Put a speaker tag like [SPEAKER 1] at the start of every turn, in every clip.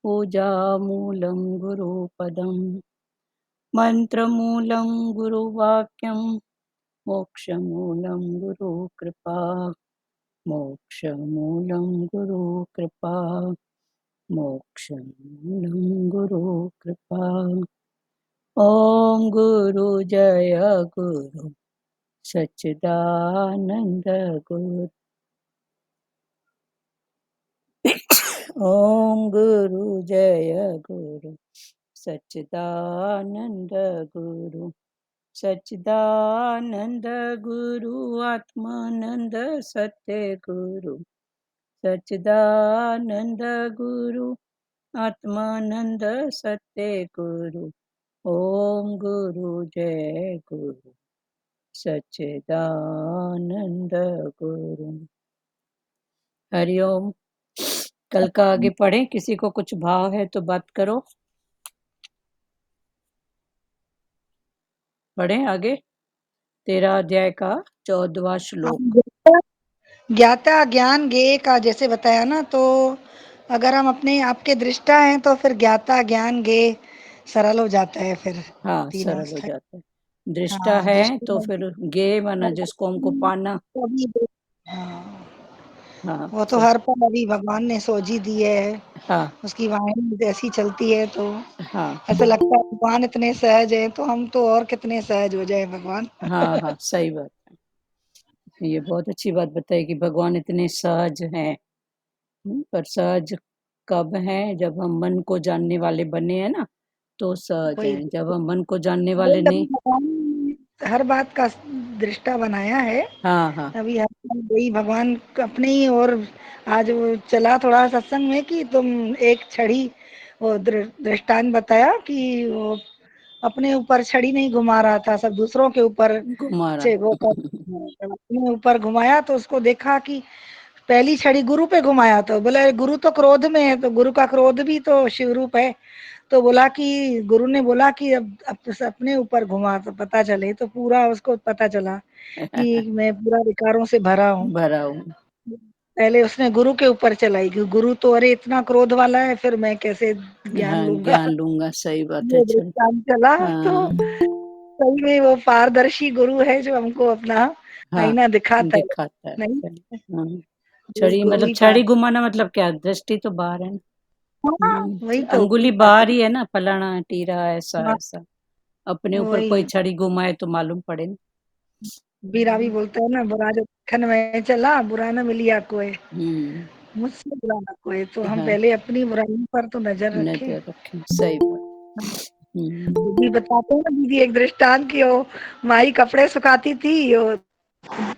[SPEAKER 1] पूजामूलं गुरुपदं मन्त्रमूलं गुरुवाक्यं मोक्षमूलं गुरुकृपा मोक्षमूलं गुरुकृपा मोक्षमूलं गुरुकृपा। ॐ गुरु जय गुरु सच्चिदानंद गुरु। ॐ गुरु जय गुरु सच्चिदानंद गुरु सच्चिदानंद गुरु आत्मानंद सत्य गुरु सच्चिदानंद गुरु आत्मानंद सत्य गुरु। ओम गुरु जय गुरु सच्चिदानंद गुरु। हरिओम। कल का आगे पढ़ें, किसी को कुछ भाव है तो बात करो। पढ़ें आगे 13 अध्याय का 14वां श्लोक।
[SPEAKER 2] ज्ञाता ज्ञान ज्ञेय का जैसे बताया ना, तो अगर हम अपने आपके दृष्टा हैं तो फिर ज्ञाता ज्ञान ज्ञेय सरल हो जाता है। फिर
[SPEAKER 1] हाँ,
[SPEAKER 2] तीनों
[SPEAKER 1] सरल हो
[SPEAKER 2] स्थाई।
[SPEAKER 1] जाता है। दृष्टा
[SPEAKER 2] हाँ,
[SPEAKER 1] है तो
[SPEAKER 2] दृष्टा
[SPEAKER 1] फिर गे माना जिसको हमको पाना।
[SPEAKER 2] हाँ,
[SPEAKER 1] हाँ
[SPEAKER 2] वो तो
[SPEAKER 1] सही।
[SPEAKER 2] हर पल अभी भगवान ने सोझी दी है,
[SPEAKER 1] हाँ
[SPEAKER 2] उसकी वाणी जैसी चलती है, तो
[SPEAKER 1] हाँ
[SPEAKER 2] ऐसा लगता है भगवान इतने सहज है, तो हम तो और कितने सहज हो जाए भगवान।
[SPEAKER 1] हाँ हाँ सही बात है। ये बहुत अच्छी बात बताई कि भगवान इतने सहज हैं। पर सहज कब हैं? जब हम मन को जानने वाले बने हैं ना, तो सहज
[SPEAKER 2] वही
[SPEAKER 1] हैं। जब हम मन को जानने वाले
[SPEAKER 2] वही अभी
[SPEAKER 1] नहीं।
[SPEAKER 2] भगवान ने हर बात का दृष्टा बनाया है।
[SPEAKER 1] हाँ हाँ
[SPEAKER 2] अभी हर पल वही भगवान अपने ही। और आज वो चला थोड़ा सत्संग में कि तुम एक छड़ी, वो दृष्टांत बताया कि वो अपने ऊपर छड़ी नहीं घुमा रहा था, सब दूसरों के ऊपर
[SPEAKER 1] कुमारा।
[SPEAKER 2] वो जब अपने ऊपर घुमाया तो उसको देखा कि पहली छड़ी गुरु पे घुमाया, तो बोला गुरु तो क्रोध में है, तो गुरु का क्रोध भी तो शिव रूप है। तो बोला कि गुरु ने बोला कि अब अपने ऊपर घुमा तो पता चले, तो पूरा उसको पता चला कि मैं पूरा विकारों से भरा हूँ।
[SPEAKER 1] भरा हूँ।
[SPEAKER 2] पहले उसने गुरु के ऊपर चलाई कि गुरु तो अरे इतना क्रोध वाला है, फिर मैं कैसे ज्ञान
[SPEAKER 1] हाँ
[SPEAKER 2] लूंगा।
[SPEAKER 1] ज्ञान लूंगा, सही बात है।
[SPEAKER 2] ये
[SPEAKER 1] चल।
[SPEAKER 2] दृष्टांत चला। तो
[SPEAKER 1] हाँ
[SPEAKER 2] सही में वो पारदर्शी गुरु है जो हमको अपना
[SPEAKER 1] हाँ
[SPEAKER 2] आईना दिखाता है।
[SPEAKER 1] दिखाता है
[SPEAKER 2] नहीं,
[SPEAKER 1] सही। हाँ छड़ी
[SPEAKER 2] गुरु
[SPEAKER 1] मतलब
[SPEAKER 2] ही पार।
[SPEAKER 1] छड़ी घुमाना मतलब क्या? दृष्टि तो बाहर है ना।
[SPEAKER 2] हाँ, वही तो।
[SPEAKER 1] अंगुली बाहर ही है ना, फलाना टीरा ऐसा
[SPEAKER 2] हाँ,
[SPEAKER 1] ऐसा। अपने ऊपर कोई
[SPEAKER 2] वही
[SPEAKER 1] छड़ी घुमाए तो मालूम पड़े ना।
[SPEAKER 2] बीरा भी बोलता है ना, बुरा जो खन में चला बुरा न मिलिया कोई,
[SPEAKER 1] हम्म।
[SPEAKER 2] मुझसे बुरा ना कोई। तो हम
[SPEAKER 1] हाँ
[SPEAKER 2] पहले अपनी बुराई पर तो नजर रखें।
[SPEAKER 1] नजर रखें, सही बात।
[SPEAKER 2] दीदी बताते हैं ना, दीदी एक दृष्टांत की, वो माई कपड़े सुखाती थी, वो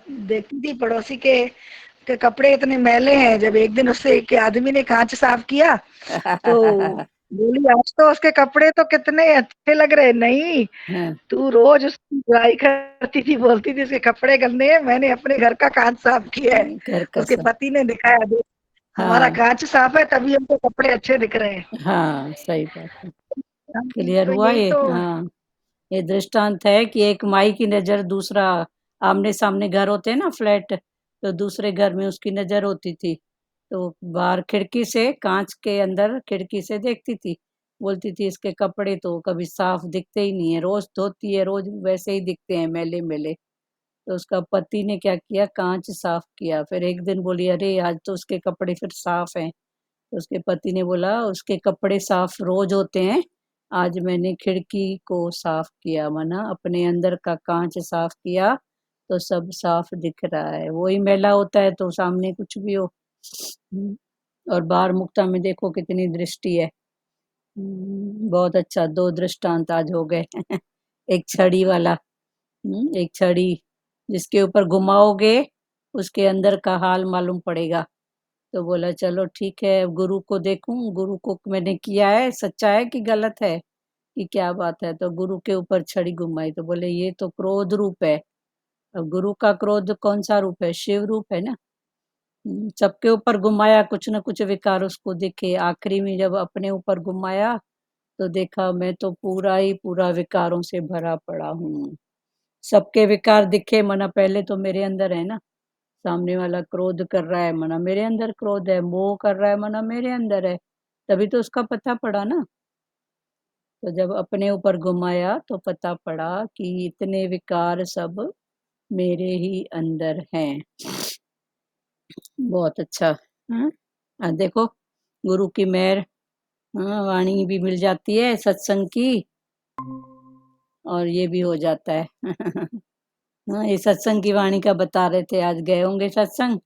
[SPEAKER 2] देखती थी पड़ोसी के कपड़े इतने मैले हैं। जब एक दिन उससे एक आदमी ने कांच साफ किया, तो बोली आज तो उसके कपड़े तो कितने अच्छे लग रहे। नहीं,
[SPEAKER 1] हाँ,
[SPEAKER 2] तू रोज उसकी बुराई करती थी, बोलती थी उसके कपड़े गंदे हैं, मैंने अपने घर का कांच साफ किया है।
[SPEAKER 1] घर का
[SPEAKER 2] उसके
[SPEAKER 1] सा।
[SPEAKER 2] पति ने दिखाया, देख हमारा
[SPEAKER 1] हाँ
[SPEAKER 2] कांच साफ है तभी हमको कपड़े अच्छे दिख रहे हैं।
[SPEAKER 1] हाँ सही बात है। क्लियर
[SPEAKER 2] तो
[SPEAKER 1] हुआ
[SPEAKER 2] यही
[SPEAKER 1] ये?
[SPEAKER 2] तो।
[SPEAKER 1] हाँ। ये दृष्टांत है कि एक माई की नजर दूसरा, आमने सामने घर होते हैं ना, फ्लैट, तो दूसरे घर में उसकी नजर होती थी। तो बाहर खिड़की से, कांच के अंदर खिड़की से देखती थी। बोलती थी इसके कपड़े तो कभी साफ दिखते ही नहीं है, रोज धोती है, रोज वैसे ही दिखते हैं मैले मैले। तो उसका पति ने क्या किया, कांच साफ किया। फिर एक दिन बोली अरे आज तो उसके कपड़े फिर साफ हैं। तो उसके पति ने बोला उसके कपड़े साफ रोज होते हैं, आज मैंने खिड़की को साफ किया, माना अपने अंदर का कांच साफ किया, तो सब साफ दिख रहा है। वही मैला होता है तो सामने कुछ भी हो। और बाहर मुक्ता में देखो कितनी दृष्टि है। बहुत अच्छा, 2 दृष्टांत आज हो गए। एक छड़ी वाला। एक छड़ी जिसके ऊपर घुमाओगे उसके अंदर का हाल मालूम पड़ेगा। तो बोला चलो ठीक है, अब गुरु को देखूं, गुरु को मैंने किया है, सच्चा है कि गलत है, कि क्या बात है। तो गुरु के ऊपर छड़ी घुमाई तो बोले ये तो क्रोध रूप है। अब गुरु का क्रोध कौन सा रूप है? शिव रूप है ना। सबके ऊपर घुमाया, कुछ ना कुछ विकार उसको दिखे। आखिरी में जब अपने ऊपर घुमाया तो देखा मैं तो पूरा ही पूरा विकारों से भरा पड़ा हूँ। सबके विकार दिखे, मना पहले तो मेरे अंदर है ना। सामने वाला क्रोध कर रहा है, मना मेरे अंदर क्रोध है। मोह कर रहा है, मना मेरे अंदर है। तभी तो उसका पता पड़ा ना। तो जब अपने ऊपर घुमाया तो पता पड़ा कि इतने विकार सब मेरे ही अंदर हैं। बहुत अच्छा। हाँ, देखो गुरु की मेहर, हाँ, वाणी भी मिल जाती है सत्संग की, और ये भी हो जाता है। हाँ, ये सत्संग की वाणी का बता रहे थे, आज गए होंगे सत्संग।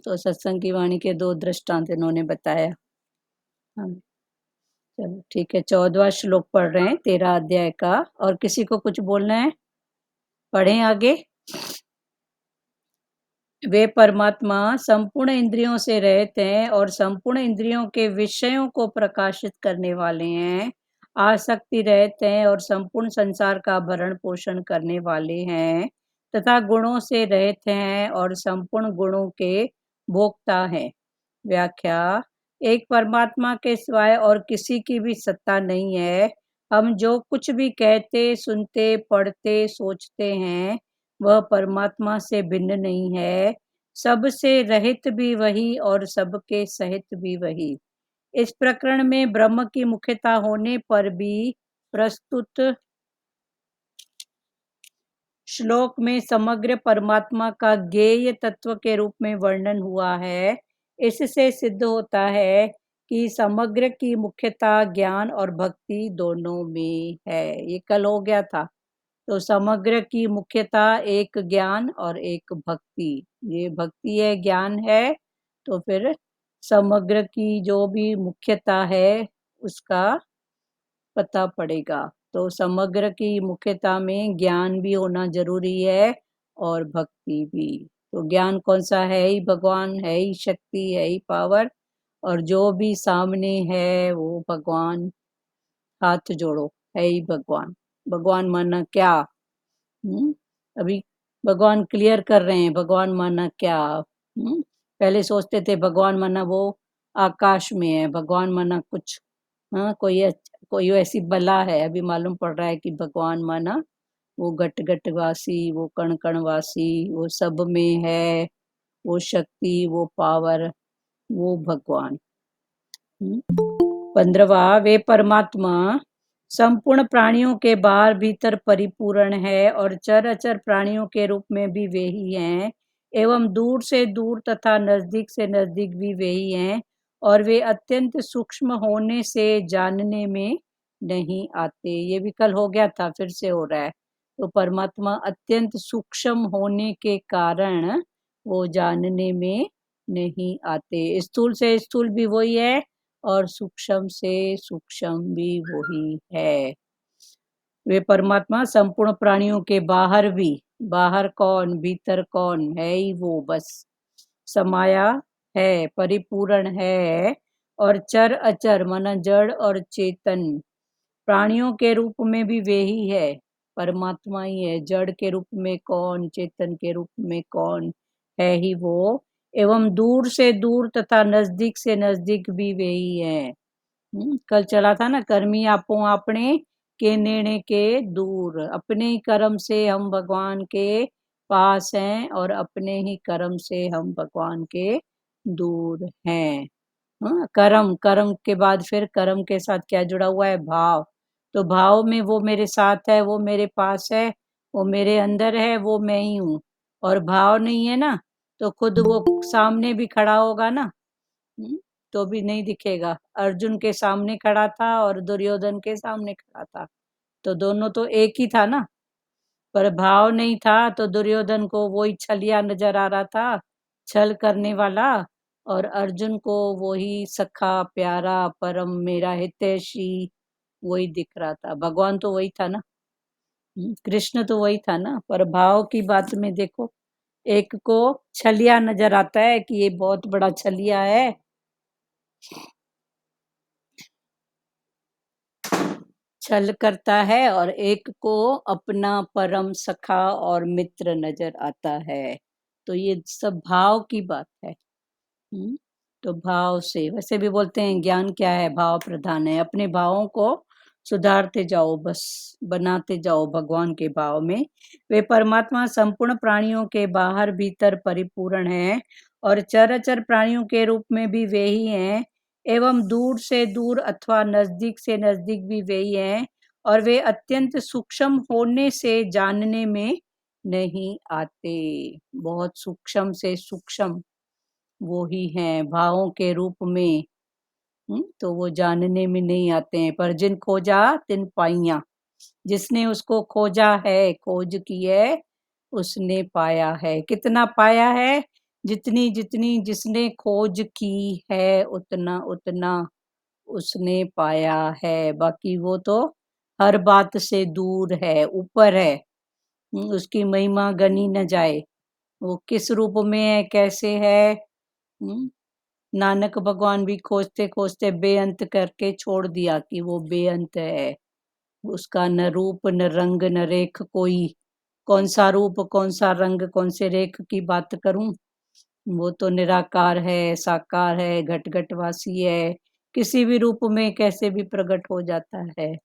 [SPEAKER 1] तो सत्संग की वाणी के 2 दृष्टांत इन्होंने बताया। हाँ, चलो ठीक है, 14वां श्लोक पढ़ रहे हैं 13 अध्याय का। और किसी को कुछ बोलना है? पढ़ें आगे। वे परमात्मा संपूर्ण इंद्रियों से रहित हैं और संपूर्ण इंद्रियों के विषयों को प्रकाशित करने वाले हैं, आसक्ति रहित हैं और संपूर्ण संसार का भरण पोषण करने वाले हैं, तथा गुणों से रहित हैं और संपूर्ण गुणों के भोक्ता हैं। व्याख्या: एक परमात्मा के सिवाय और किसी की भी सत्ता नहीं है। हम जो कुछ भी कहते, सुनते, पढ़ते, सोचते हैं, वह परमात्मा से भिन्न नहीं है। सबसे रहित भी वही और सबके सहित भी वही। इस प्रकरण में ब्रह्म की मुख्यता होने पर भी प्रस्तुत श्लोक में समग्र परमात्मा का ज्ञेय तत्व के रूप में वर्णन हुआ है। इससे सिद्ध होता है कि समग्र की मुख्यता ज्ञान और भक्ति दोनों में है। ये कल हो गया था। तो समग्र की मुख्यता एक ज्ञान और एक भक्ति। ये भक्ति है, ज्ञान है, तो फिर समग्र की जो भी मुख्यता है उसका पता पड़ेगा। तो समग्र की मुख्यता में ज्ञान भी होना जरूरी है और भक्ति भी। तो ज्ञान कौन सा है? ही भगवान, है ही शक्ति, है ही पावर, और जो भी सामने है वो भगवान। हाथ जोड़ो, है ही भगवान। भगवान माना क्या? अभी भगवान क्लियर कर रहे हैं, भगवान माना क्या। पहले सोचते थे भगवान माना वो आकाश में है, भगवान माना कुछ, हाँ, कोई ऐसी बला है। अभी मालूम पड़ रहा है कि भगवान माना वो घट घट वासी, वो कण कण वासी, वो सब में है, वो शक्ति, वो पावर, वो भगवान। 15वां, वे परमात्मा संपूर्ण प्राणियों के बाहर भीतर परिपूर्ण है और चर अचर प्राणियों के रूप में भी वे ही हैं, एवं दूर से दूर तथा नजदीक से नजदीक भी वे ही हैं, और वे अत्यंत सूक्ष्म होने से जानने में नहीं आते। ये भी कल हो गया था, फिर से हो रहा है। तो परमात्मा अत्यंत सूक्ष्म होने के कारण वो जानने में नहीं आते। स्थूल से स्थूल भी वही है और सूक्ष्म से सूक्ष्म भी वही है। वे परमात्मा संपूर्ण प्राणियों के बाहर भी, बाहर कौन, भीतर कौन, है ही वो बस, समाया है, परिपूर्ण है, और चर अचर माना जड़ और चेतन प्राणियों के रूप में भी वे ही है। परमात्मा ही है। जड़ के रूप में कौन, चेतन के रूप में कौन, है ही वो, एवं दूर से दूर तथा नजदीक से नजदीक भी वे ही है। कल चला था ना, कर्मी आपो आपने के नेणे के दूर। अपने ही कर्म से हम भगवान के पास हैं और अपने ही कर्म से हम भगवान के दूर हैं। हाँ, कर्म, कर्म के बाद फिर कर्म के साथ क्या जुड़ा हुआ है? भाव। तो भाव में वो मेरे साथ है, वो मेरे पास है, वो मेरे अंदर है, वो मैं ही हूँ। और भाव नहीं है ना, तो खुद वो सामने भी खड़ा होगा ना, हम्म, तो भी नहीं दिखेगा। अर्जुन के सामने खड़ा था और दुर्योधन के सामने खड़ा था, तो दोनों तो एक ही था ना। पर भाव नहीं था तो दुर्योधन को वही छलिया नजर आ रहा था, छल करने वाला, और अर्जुन को वही सखा प्यारा परम मेरा हितैषी वही दिख रहा था। भगवान तो वही था ना, कृष्ण तो वही था ना। पर भाव की बात में देखो, एक को छलिया नजर आता है कि ये बहुत बड़ा छलिया है, छल करता है, और एक को अपना परम सखा और मित्र नजर आता है। तो ये सब भाव की बात है। हम्म, तो भाव से, वैसे भी बोलते हैं ज्ञान क्या है? भाव प्रधान है। अपने भावों को सुधारते जाओ, बस बनाते जाओ भगवान के भाव में। वे परमात्मा संपूर्ण प्राणियों के बाहर भीतर परिपूर्ण है और चराचर प्राणियों के रूप में भी वे ही हैं, एवं दूर से दूर अथवा नजदीक से नजदीक भी वही हैं, और वे अत्यंत सूक्ष्म होने से जानने में नहीं आते। बहुत सूक्ष्म से सूक्ष्म वो ही हैं भावों के रूप में। तो वो जानने में नहीं आते हैं। पर जिन खोजा तिन पाइया, जिसने उसको खोजा है, खोज की है, उसने पाया है। कितना पाया है? जितनी जितनी जिसने खोज की है, उतना उतना उसने पाया है। बाकी वो तो हर बात से दूर है, ऊपर है। उसकी महिमा गनी न जाए। वो किस रूप में है, कैसे है? नानक भगवान भी खोजते खोजते बेअंत करके छोड़ दिया कि वो बेअंत है। उसका न रूप न रंग न रेख कोई। कौन सा रूप, कौन सा रंग, कौन से रेख की बात करूं? वो तो निराकार है, साकार है, घट घटवासी है। किसी भी रूप में कैसे भी प्रकट हो जाता है।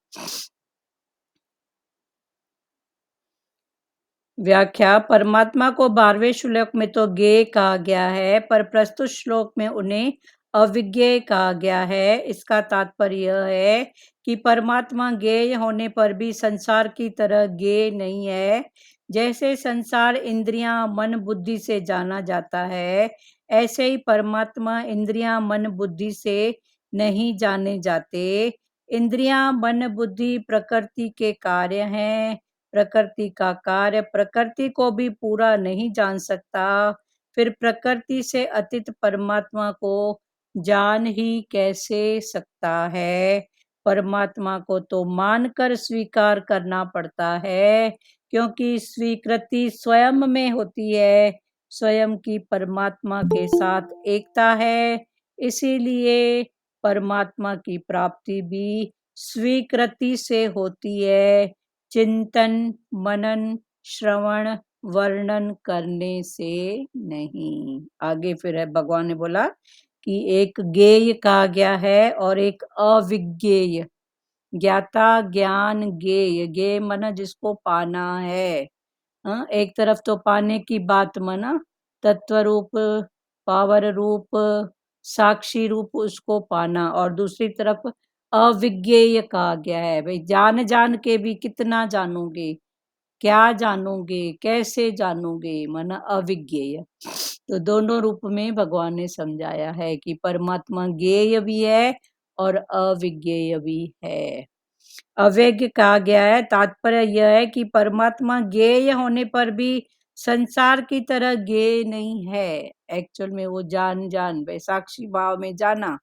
[SPEAKER 1] व्याख्या। परमात्मा को 12वें श्लोक में तो ज्ञेय कहा गया है, पर प्रस्तुत श्लोक में उन्हें अविज्ञेय कहा गया है। इसका तात्पर्य यह है कि परमात्मा ज्ञेय होने पर भी संसार की तरह ज्ञेय नहीं है। जैसे संसार इंद्रियां मन बुद्धि से जाना जाता है, ऐसे ही परमात्मा इंद्रियां मन बुद्धि से नहीं जाने जाते। इंद्रियां मन बुद्धि प्रकृति के कार्य हैं। प्रकृति का कार्य प्रकृति को भी पूरा नहीं जान सकता, फिर प्रकृति से अतीत परमात्मा को जान ही कैसे सकता है? परमात्मा को तो मानकर स्वीकार करना पड़ता है, क्योंकि स्वीकृति स्वयं में होती है। स्वयं की परमात्मा के साथ एकता है, इसीलिए परमात्मा की प्राप्ति भी स्वीकृति से होती है, चिंतन मनन श्रवण वर्णन करने से नहीं। आगे फिर है, भगवान ने बोला कि एक ज्ञेय कहा गया है और एक अविज्ञेय। ज्ञाता ज्ञान ज्ञेय। ज्ञेय माना जिसको पाना है। एक तरफ तो पाने की बात माना तत्व रूप, पावर रूप, साक्षी रूप उसको पाना, और दूसरी तरफ अविज्ञेय कहा गया है। भाई जान जान के भी कितना जानोगे, क्या जानोगे, कैसे जानोगे, माना अविज्ञेय। तो दोनों रूप में भगवान ने समझाया है कि परमात्मा ज्ञेय भी है और अविज्ञेय भी है। अवेज्ञ कहा गया है, तात्पर्य यह है कि परमात्मा ज्ञेय होने पर भी संसार की तरह ज्ञेय नहीं है। एक्चुअल में वो जान जान साक्षी भाव में जाना,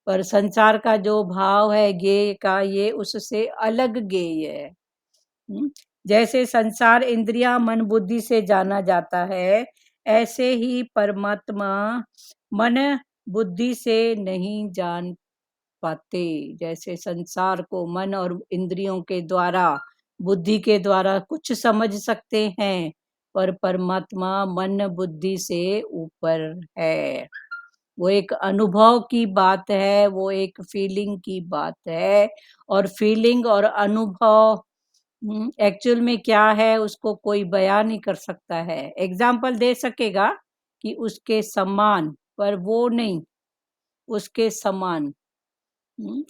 [SPEAKER 1] पर संसार का जो भाव है ज्ञेय का, ये उससे अलग ज्ञेय है। जैसे संसार इंद्रियां मन बुद्धि से जाना जाता है, ऐसे ही परमात्मा मन बुद्धि से नहीं जान पाते। जैसे संसार को मन और इंद्रियों के द्वारा, बुद्धि के द्वारा कुछ समझ सकते हैं, पर परमात्मा मन बुद्धि से ऊपर है। वो एक अनुभव की बात है, वो एक फीलिंग की बात है, और फीलिंग और अनुभव एक्चुअल में क्या है उसको कोई बयान नहीं कर सकता है। एग्जाम्पल दे सकेगा कि उसके समान, पर वो नहीं, उसके समान,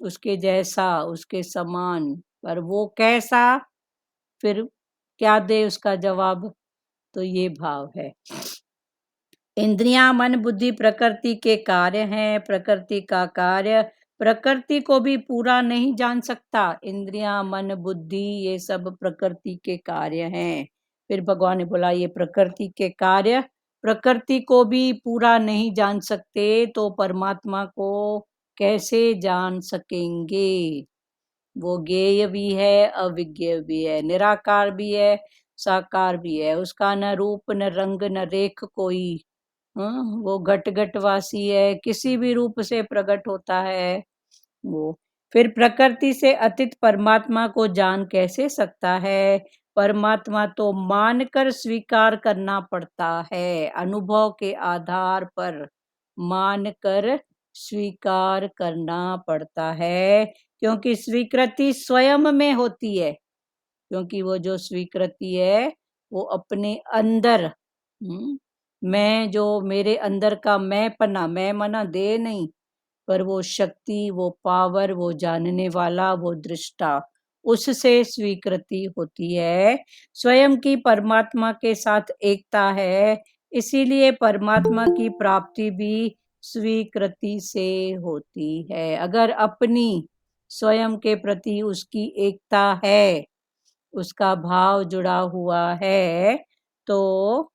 [SPEAKER 1] उसके जैसा, उसके समान, पर वो कैसा, फिर क्या दे उसका जवाब? तो ये भाव है। इंद्रियां मन बुद्धि प्रकृति के कार्य हैं। प्रकृति का कार्य प्रकृति को भी पूरा नहीं जान सकता। इंद्रियां मन बुद्धि ये सब प्रकृति के कार्य हैं। फिर भगवान ने बोला ये प्रकृति के कार्य प्रकृति को भी पूरा नहीं जान सकते, तो परमात्मा को कैसे जान सकेंगे? वो ज्ञेय भी है, अविज्ञेय भी है, निराकार भी है, साकार भी है। उसका न रूप न रंग न रेख कोई। वो घट घटवासी है, किसी भी रूप से प्रकट होता है वो। फिर प्रकृति से अतीत परमात्मा को जान कैसे सकता है? परमात्मा तो मानकर स्वीकार करना पड़ता है, अनुभव के आधार पर मानकर स्वीकार करना पड़ता है, क्योंकि स्वीकृति स्वयं में होती है। क्योंकि वो जो स्वीकृति है वो अपने अंदर, मैं जो मेरे अंदर का मैं पना, मैं मना दे नहीं, पर वो शक्ति, वो पावर, वो जानने वाला, वो दृष्टा, उससे स्वीकृति होती है। स्वयं की परमात्मा के साथ एकता है, इसीलिए परमात्मा की प्राप्ति भी स्वीकृति से होती है। अगर अपनी स्वयं के प्रति उसकी एकता है, उसका भाव जुड़ा हुआ है, तो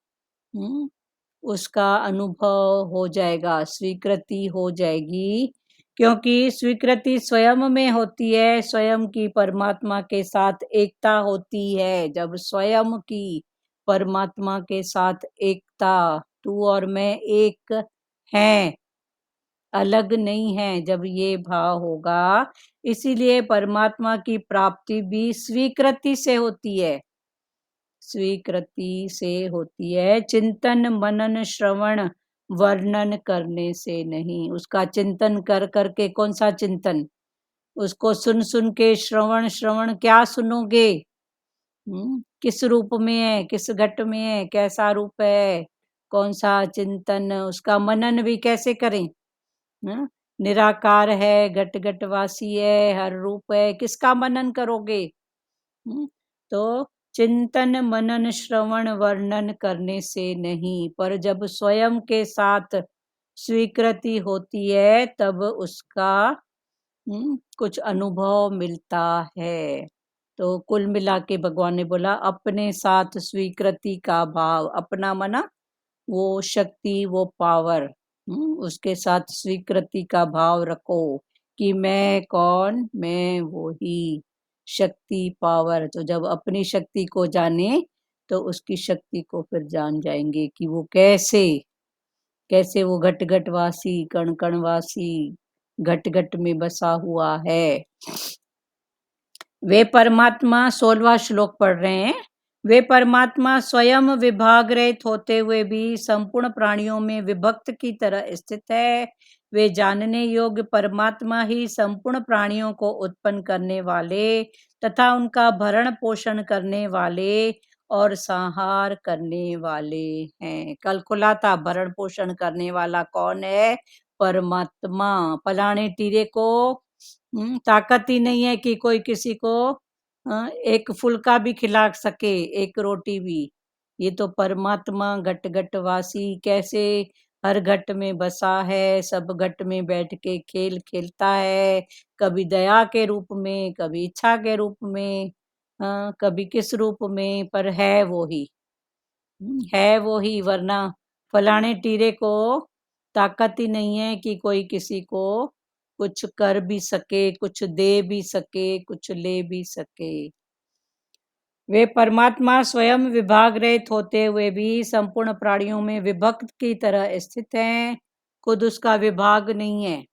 [SPEAKER 1] उसका अनुभव हो जाएगा, स्वीकृति हो जाएगी, क्योंकि स्वीकृति स्वयं में होती है, स्वयं की परमात्मा के साथ एकता होती है। जब स्वयं की परमात्मा के साथ एकता, तू और मैं एक हैं, अलग नहीं है, जब ये भाव होगा, इसीलिए परमात्मा की प्राप्ति भी स्वीकृति से होती है, स्वीकृति से होती है, चिंतन मनन श्रवण वर्णन करने से नहीं। उसका चिंतन कर करके, कौन सा चिंतन, उसको सुन सुन के, श्रवण श्रवण क्या सुनोगे, किस रूप में है, किस घट में है, कैसा रूप है, कौन सा चिंतन, उसका मनन भी कैसे करें। निराकार है, घट घटवासी है, हर रूप है, किसका मनन करोगे। तो चिंतन मनन श्रवण वर्णन करने से नहीं, पर जब स्वयं के साथ स्वीकृति होती है, तब उसका कुछ अनुभव मिलता है। तो कुल मिला के भगवान ने बोला, अपने साथ स्वीकृति का भाव, अपना मना वो शक्ति, वो पावर, उसके साथ स्वीकृति का भाव रखो कि मैं कौन, मैं वो ही शक्ति, पावर। तो जब अपनी शक्ति को जाने, तो उसकी शक्ति को फिर जान जाएंगे कि वो कैसे, कैसे वो घट घटवासी, कण कणवासी, घट घट में बसा हुआ है। वे परमात्मा, 16वां श्लोक पढ़ रहे हैं। वे परमात्मा स्वयं विभाग रहित होते हुए भी संपूर्ण प्राणियों में विभक्त की तरह स्थित है। वे जानने योग्य परमात्मा ही संपूर्ण प्राणियों को उत्पन्न करने वाले तथा उनका भरण पोषण करने वाले और संहार करने वाले हैं। कल खुला था, भरण पोषण करने वाला कौन है, परमात्मा। फलाने टीरे को ताकत ही नहीं है कि कोई किसी को एक फुल्का भी खिला सके, एक रोटी भी। ये तो परमात्मा घट घटवासी कैसे हर घट में बसा है, सब घट में बैठ के खेल खेलता है, कभी दया के रूप में, कभी इच्छा के रूप में, कभी किस रूप में, पर है वो ही। है वो ही, वरना फलाने टीरे को ताकत ही नहीं है कि कोई किसी को कुछ कर भी सके, कुछ दे भी सके, कुछ ले भी सके। वे परमात्मा स्वयं विभाग रहित होते हुए भी संपूर्ण प्राणियों में विभक्त की तरह स्थित हैं। खुद उसका विभाग नहीं है,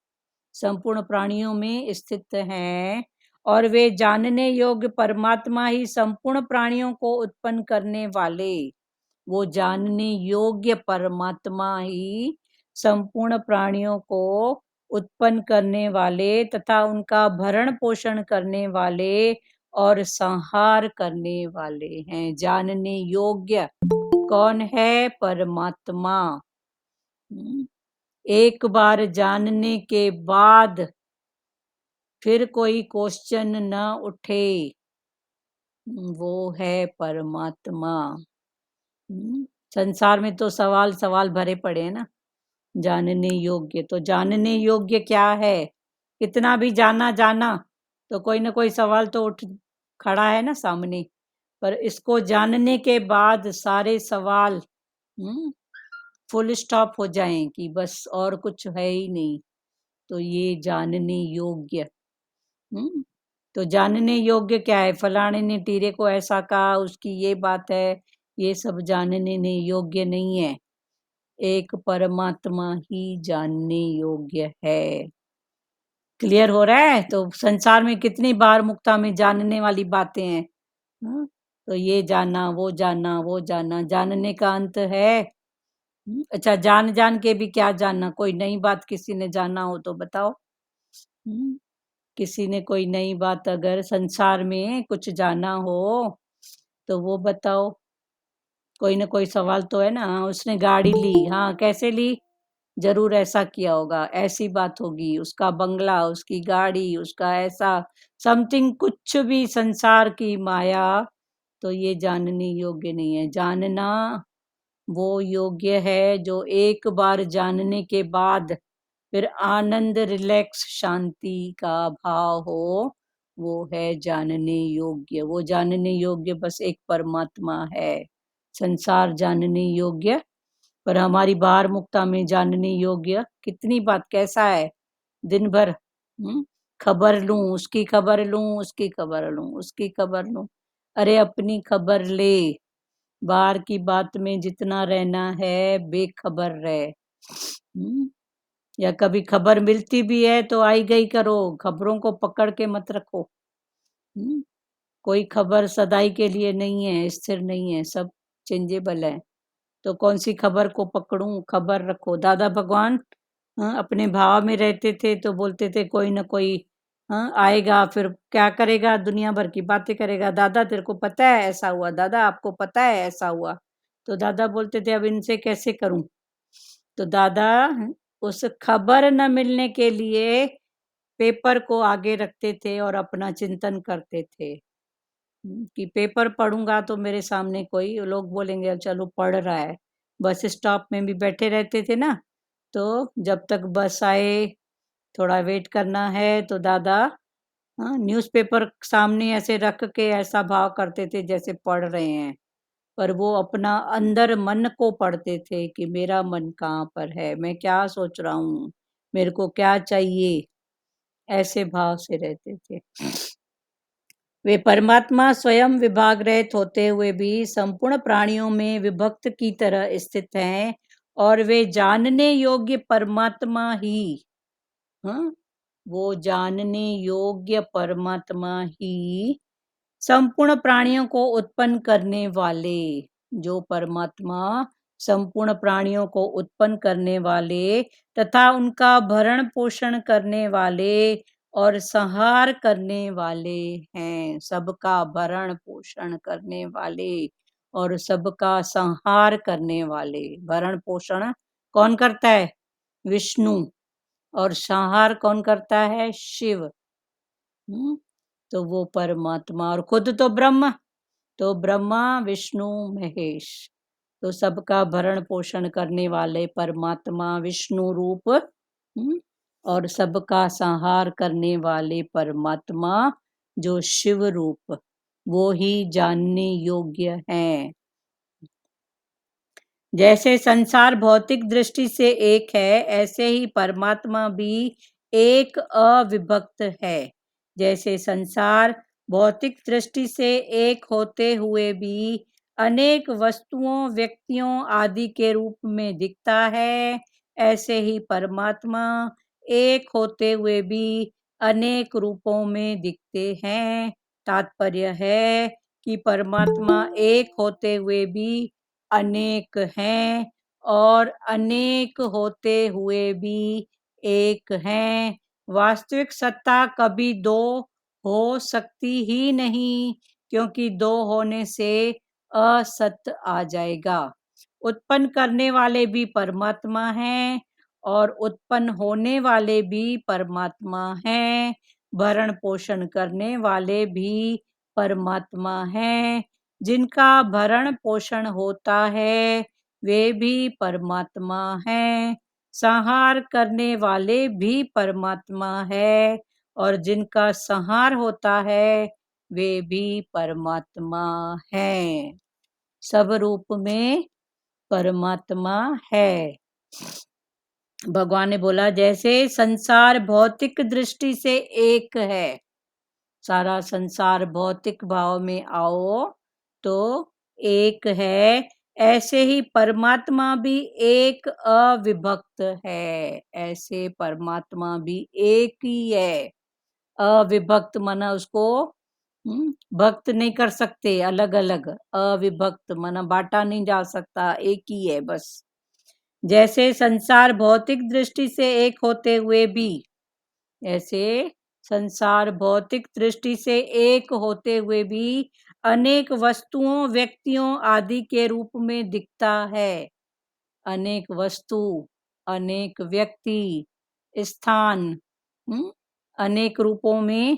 [SPEAKER 1] संपूर्ण प्राणियों में स्थित हैं, और वे जानने योग्य परमात्मा ही संपूर्ण प्राणियों को उत्पन्न करने वाले, वो जानने योग्य परमात्मा ही संपूर्ण प्राणियों को उत्पन्न करने वाले तथा उनका भरण पोषण करने वाले और संहार करने वाले हैं। जानने योग्य कौन है, परमात्मा। एक बार जानने के बाद फिर कोई क्वेश्चन न उठे, वो है परमात्मा। संसार में तो सवाल सवाल भरे पड़े हैं ना, जानने योग्य। तो जानने योग्य क्या है, कितना भी जाना जाना, तो कोई ना कोई सवाल तो उठ खड़ा है ना सामने। पर इसको जानने के बाद सारे सवाल फुल स्टॉप हो जाएं कि बस और कुछ है ही नहीं। तो ये जानने योग्य। तो जानने योग्य क्या है, फलाने ने टीरे को ऐसा कहा, उसकी ये बात है, ये सब जानने ने योग्य नहीं है। एक परमात्मा ही जानने योग्य है। क्लियर हो रहा है। तो संसार में कितनी बार मुक्ता में जानने वाली बातें हैं। तो ये जानना, वो जानना, वो जानना, जानने का अंत है। अच्छा, जान जान के भी क्या जानना, कोई नई बात किसी ने जाना हो तो बताओ। किसी ने कोई नई बात अगर संसार में कुछ जाना हो तो वो बताओ। कोई ना कोई सवाल तो है ना। उसने गाड़ी ली, हाँ कैसे ली, जरूर ऐसा किया होगा, ऐसी बात होगी, उसका बंगला, उसकी गाड़ी, उसका ऐसा समथिंग, कुछ भी संसार की माया, तो ये जानने योग्य नहीं है। जानना वो योग्य है जो एक बार जानने के बाद फिर आनंद, रिलैक्स, शांति का भाव हो, वो है जानने योग्य। वो जानने योग्य बस एक परमात्मा है। संसार जानने योग्य, पर हमारी बाहर मुक्ता में जानने योग्य कितनी बात, कैसा है दिन भर खबर लूं, उसकी खबर लूं, उसकी खबर लूं, उसकी खबर लूं। अरे अपनी खबर ले, बाहर की बात में जितना रहना है बेखबर रहे। या कभी खबर मिलती भी है तो आई गई करो, खबरों को पकड़ के मत रखो। कोई खबर सदाई के लिए नहीं है, स्थिर नहीं है, सब चेंजेबल है। तो कौन सी खबर को पकड़ूं? खबर रखो। दादा भगवान अपने भाव में रहते थे तो बोलते थे कोई ना कोई आएगा, फिर क्या करेगा, दुनिया भर की बातें करेगा। दादा तेरे को पता है ऐसा हुआ, दादा आपको पता है ऐसा हुआ। तो दादा बोलते थे अब इनसे कैसे करूं। तो दादा उस खबर न मिलने के लिए पेपर को आगे रखते थे और अपना चिंतन करते थे। कि पेपर पढ़ूंगा तो मेरे सामने कोई लोग बोलेंगे अब चलो पढ़ रहा है। बस स्टॉप में भी बैठे रहते थे ना, तो जब तक बस आए थोड़ा वेट करना है, तो दादा न्यूज़पेपर सामने ऐसे रख के ऐसा भाव करते थे जैसे पढ़ रहे हैं, पर वो अपना अंदर मन को पढ़ते थे कि मेरा मन कहाँ पर है, मैं क्या सोच रहा हूँ, मेरे को क्या चाहिए, ऐसे भाव से रहते थे। वे परमात्मा स्वयं विभाग रहित होते हुए भी संपूर्ण प्राणियों में विभक्त की तरह स्थित हैं, और वे जानने योग्य परमात्मा ही, हाँ, वो जानने योग्य परमात्मा ही संपूर्ण प्राणियों को उत्पन्न करने वाले, जो परमात्मा संपूर्ण प्राणियों को उत्पन्न करने वाले तथा उनका भरण पोषण करने वाले और संहार करने वाले हैं। सबका भरण पोषण करने वाले और सबका संहार करने वाले। भरण पोषण कौन करता है? विष्णु। और संहार कौन करता है? शिव। तो वो परमात्मा, और खुद तो ब्रह्म, तो ब्रह्मा विष्णु महेश, तो सबका भरण पोषण करने वाले परमात्मा विष्णु रूप, और सबका संहार करने वाले परमात्मा जो शिव रूप, वो ही जानने योग्य हैं। जैसे संसार भौतिक दृष्टि से एक है, ऐसे ही परमात्मा भी एक अविभक्त है। जैसे संसार भौतिक दृष्टि से एक होते हुए भी अनेक वस्तुओं, व्यक्तियों आदि के रूप में दिखता है, ऐसे ही परमात्मा एक होते हुए भी अनेक रूपों में दिखते हैं। तात्पर्य है कि परमात्मा एक होते हुए भी अनेक हैं, और अनेक होते हुए भी एक हैं। वास्तविक सत्ता कभी दो हो सकती ही नहीं, क्योंकि दो होने से असत आ जाएगा। उत्पन्न करने वाले भी परमात्मा हैं और उत्पन्न होने वाले भी परमात्मा हैं। भरण पोषण करने वाले भी परमात्मा हैं। जिनका भरण पोषण होता है वे भी परमात्मा हैं। संहार करने वाले भी परमात्मा है, और जिनका संहार होता है वे भी परमात्मा हैं। सब रूप में परमात्मा है। भगवान ने बोला जैसे संसार भौतिक दृष्टि से एक है, सारा संसार भौतिक भाव में आओ तो एक है, ऐसे ही परमात्मा भी एक अविभक्त है। ऐसे परमात्मा भी एक ही है। अविभक्त माना उसको भक्त नहीं कर सकते, अलग अलग। अविभक्त माना बांटा नहीं जा सकता, एक ही है बस। जैसे संसार भौतिक दृष्टि से एक होते हुए भी, ऐसे संसार भौतिक दृष्टि से एक होते हुए भी अनेक वस्तुओं, व्यक्तियों आदि के रूप में दिखता है। अनेक वस्तु, अनेक व्यक्ति, स्थान, अनेक रूपों में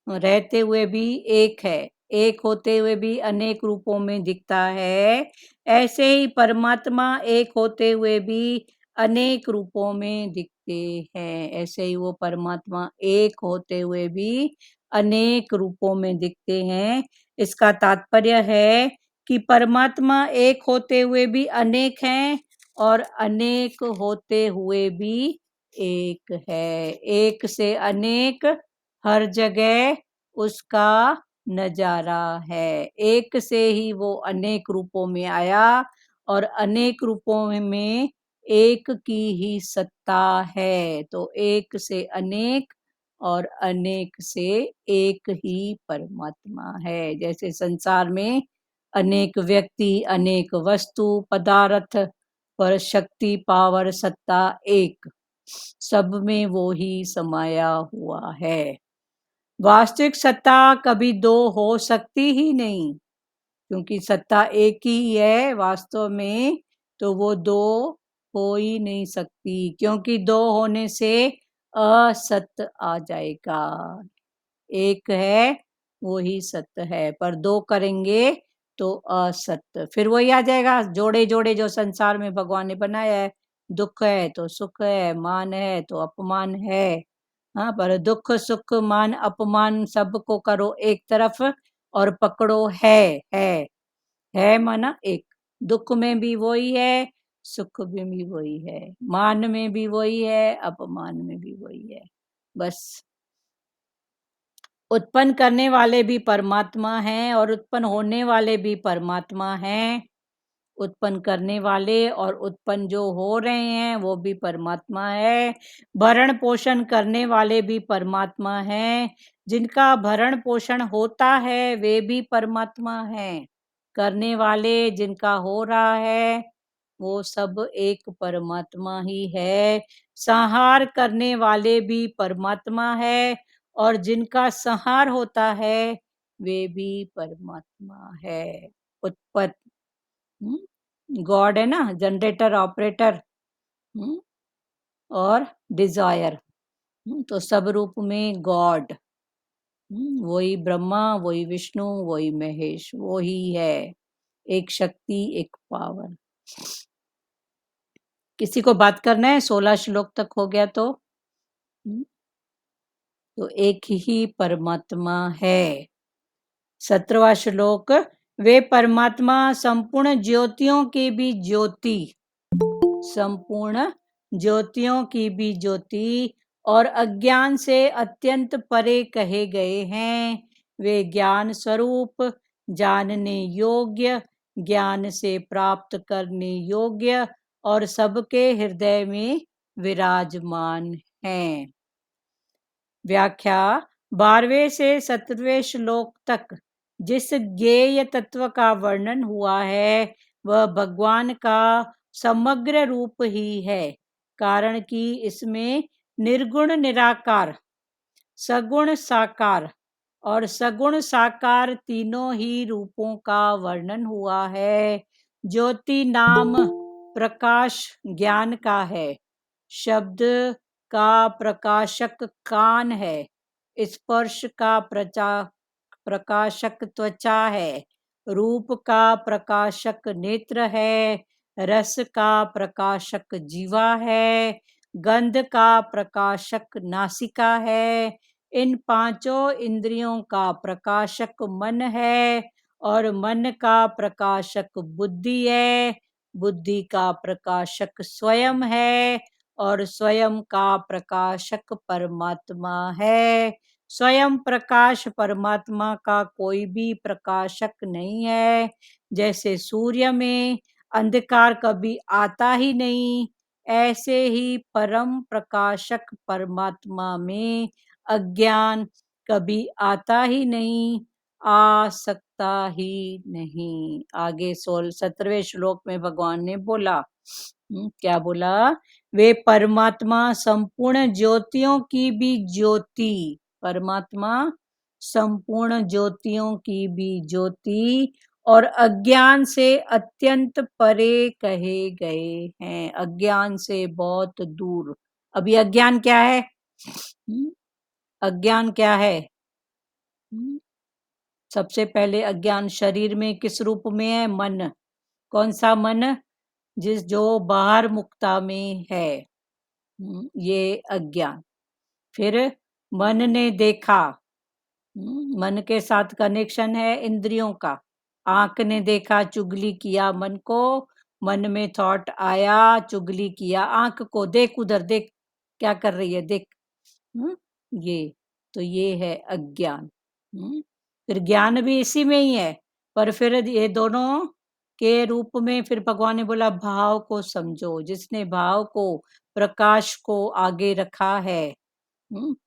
[SPEAKER 1] रहते हुए भी एक है, एक होते हुए भी अनेक रूपों में दिखता है। ऐसे ही परमात्मा एक होते हुए भी अनेक रूपों में दिखते हैं। ऐसे ही वो परमात्मा एक होते हुए भी अनेक रूपों में दिखते हैं। इसका तात्पर्य है कि परमात्मा एक होते हुए भी अनेक हैं और अनेक होते हुए भी एक है। एक से अनेक हर जगह उसका नजारा है। एक से ही वो अनेक रूपों में आया और अनेक रूपों में एक की ही सत्ता है। तो एक से अनेक और अनेक से एक ही परमात्मा है। जैसे संसार में अनेक व्यक्ति, अनेक वस्तु, पदार्थ, पर शक्ति, पावर, सत्ता एक, सब में वो ही समाया हुआ है। वास्तविक सत्ता कभी दो हो सकती ही नहीं, क्योंकि सत्ता एक ही है वास्तव में, तो वो दो हो ही नहीं सकती, क्योंकि दो होने से असत आ जाएगा। एक है वो ही सत्य है, पर दो करेंगे तो असत्य, फिर वही आ जाएगा। जोड़े जोड़े जो संसार में भगवान ने बनाया है, दुख है तो सुख है, मान है तो अपमान है। हाँ, पर दुख सुख मान अपमान सबको करो एक तरफ और पकड़ो है माना एक। दुख में भी वही है, सुख में भी वही है, मान में भी वही है, अपमान में भी वही है। बस उत्पन्न करने वाले भी परमात्मा हैं और उत्पन्न होने वाले भी परमात्मा हैं। उत्पन्न करने वाले और उत्पन्न जो हो रहे हैं वो भी परमात्मा है। भरण पोषण करने वाले भी परमात्मा हैं। जिनका भरण पोषण होता है वे भी परमात्मा हैं। करने वाले जिनका हो रहा है वो सब एक परमात्मा ही है। संहार करने वाले भी परमात्मा है और जिनका संहार होता है वे भी परमात्मा है। उत्पन्न गॉड है ना, जनरेटर, ऑपरेटर, और डिजायर, तो सब रूप में गॉड, वही ब्रह्मा, वही विष्णु, वही महेश, वही है। एक शक्ति, एक पावर। किसी को बात करना है? 16 श्लोक तक हो गया तो एक ही परमात्मा है। 17वां श्लोक, वे परमात्मा संपूर्ण ज्योतियों की भी ज्योति, संपूर्ण ज्योतियों की भी ज्योति और अज्ञान से अत्यंत परे कहे गए हैं। वे ज्ञान स्वरूप, जानने योग्य, ज्ञान से प्राप्त करने योग्य और सबके हृदय में विराजमान हैं। व्याख्या, 12वें से 17वें श्लोक तक जिस ज्ञेय तत्व का वर्णन हुआ है वह भगवान का समग्र रूप ही है, कारण कि इसमें निर्गुण निराकार, सगुण साकार और सगुण साकार तीनों ही रूपों का वर्णन हुआ है। ज्योति नाम प्रकाश ज्ञान का है, शब्द का प्रकाशक कान है, स्पर्श का प्रकाशक त्वचा है, रूप का प्रकाशक नेत्र है, रस का प्रकाशक जीवा है, गंध का प्रकाशक नासिका है। इन पांचों इंद्रियों का प्रकाशक मन है और मन का प्रकाशक बुद्धि है, बुद्धि का प्रकाशक स्वयं है और स्वयं का प्रकाशक परमात्मा है। स्वयं प्रकाश परमात्मा का कोई भी प्रकाशक नहीं है। जैसे सूर्य में अंधकार कभी आता ही नहीं, ऐसे ही परम प्रकाशक परमात्मा में अज्ञान कभी आता ही नहीं, आ सकता ही नहीं। आगे 17वें श्लोक में भगवान ने बोला, क्या बोला? वे परमात्मा संपूर्ण ज्योतियों की भी ज्योति, परमात्मा संपूर्ण ज्योतियों की भी ज्योति और अज्ञान से अत्यंत परे कहे गए हैं, अज्ञान से बहुत दूर। अभी अज्ञान क्या है? अज्ञान क्या है? सबसे पहले अज्ञान शरीर में किस रूप में है? मन। कौन सा मन? जो बाहर मुक्ता में है, ये अज्ञान। फिर मन ने देखा, मन के साथ कनेक्शन है इंद्रियों का। आंख ने देखा, चुगली किया मन को, मन में थॉट आया, चुगली किया आंख को, देख उधर देख क्या कर रही है देख। ये तो ये है अज्ञान। फिर ज्ञान भी इसी में ही है, पर फिर ये दोनों के रूप में फिर भगवान ने बोला भाव को समझो। जिसने भाव को, प्रकाश को आगे रखा है,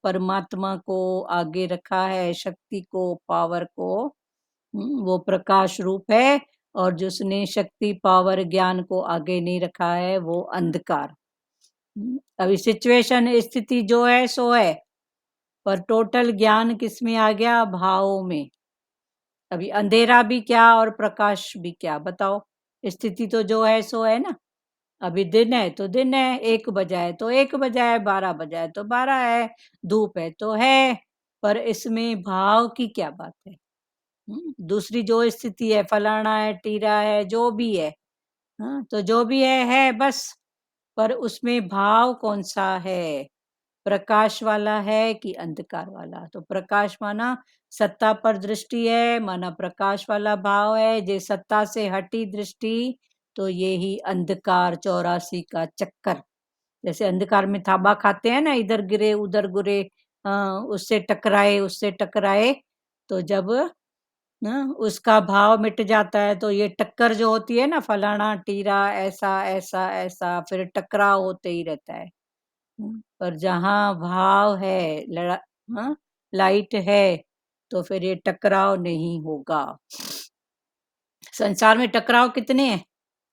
[SPEAKER 1] परमात्मा को आगे रखा है, शक्ति को, पावर को, वो प्रकाश रूप है। और जिसने शक्ति, पावर, ज्ञान को आगे नहीं रखा है, वो अंधकार। अभी सिचुएशन, स्थिति जो है सो है, पर टोटल ज्ञान किस में आ गया? भावों में। अभी अंधेरा भी क्या और प्रकाश भी क्या, बताओ? स्थिति तो जो है सो है ना। अभी दिन है तो दिन है, 1 बजा है तो 1 बजा है, 12 बजा है तो 12 है, धूप है तो है। पर इसमें भाव की क्या बात है? दूसरी जो स्थिति है, फलाना है, टीरा है, जो भी है, तो जो भी है बस। पर उसमें भाव कौन सा है? प्रकाश वाला है कि अंधकार वाला? तो प्रकाश माना सत्ता पर दृष्टि है, माना प्रकाश वाला भाव है। जे सत्ता से हटी दृष्टि, तो ये ही अंधकार 84 का चक्कर। जैसे अंधकार में थाबा खाते हैं ना, इधर गिरे उधर गिरे, उससे टकराए उससे टकराए, तो जब उसका भाव मिट जाता है, तो ये टक्कर जो होती है ना, फलाना टीरा, ऐसा ऐसा ऐसा, फिर टकराव होते ही रहता है। पर जहाँ भाव है, लड़ा लाइट है, तो फिर ये टकराव नहीं होगा। संसार में टकराव कितने हैं?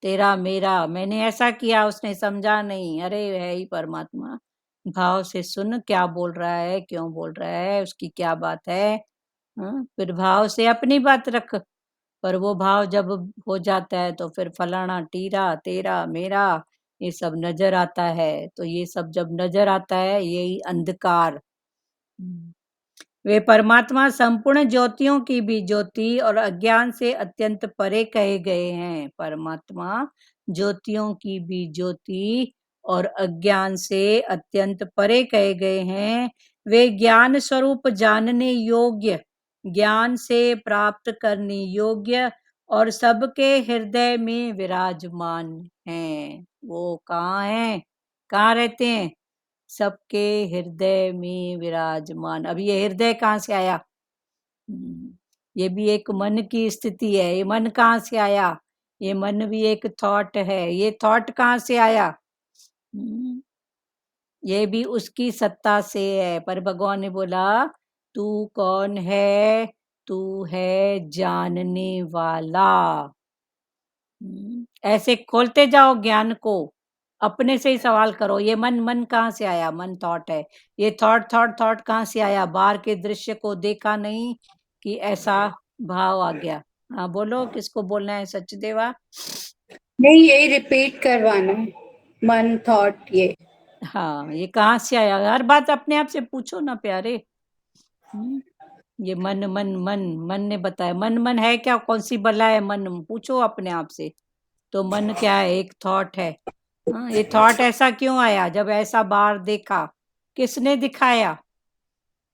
[SPEAKER 1] तेरा मेरा, मैंने ऐसा किया उसने समझा नहीं, अरे है ही परमात्मा। भाव से सुन क्या बोल रहा है, क्यों बोल रहा है, उसकी क्या बात है। फिर भाव से अपनी बात रख। पर वो भाव जब हो जाता है, तो फिर फलाना टीरा, तेरा मेरा, ये सब नजर आता है। तो ये सब जब नजर आता है, यही अंधकार। वे परमात्मा संपूर्ण ज्योतियों की भी ज्योति और अज्ञान से अत्यंत परे कहे गए हैं। परमात्मा ज्योतियों की भी ज्योति और अज्ञान से अत्यंत परे कहे गए हैं। वे ज्ञान स्वरूप, जानने योग्य, ज्ञान से प्राप्त करने योग्य और सबके हृदय में विराजमान हैं। वो कहाँ हैं? कहाँ रहते हैं? सबके हृदय में विराजमान। अब ये हृदय कहाँ से आया? ये भी एक मन की स्थिति है। ये मन कहाँ से आया? ये मन भी एक थॉट है। ये थॉट कहाँ से आया? ये भी उसकी सत्ता से है। पर भगवान ने बोला तू कौन है? तू है जानने वाला। ऐसे खोलते जाओ ज्ञान को, अपने से ही सवाल करो, ये मन, मन कहाँ से आया? मन थॉट है। ये थॉट थॉट थॉट कहाँ से आया? बाहर के दृश्य को देखा नहीं कि ऐसा भाव आ गया। हाँ बोलो, किसको बोलना है? सचदेवा।
[SPEAKER 3] नहीं, यही रिपीट करवाना है, मन थॉट ये।
[SPEAKER 1] हाँ, ये कहाँ से आया? हर बात अपने आप से पूछो ना प्यारे। ये मन मन मन मन ने बताया। मन मन है क्या? कौन सी बला है मन? पूछो अपने आप से। तो मन क्या है? एक थॉट है। ये थॉट ऐसा क्यों आया? जब ऐसा बाहर देखा, किसने दिखाया?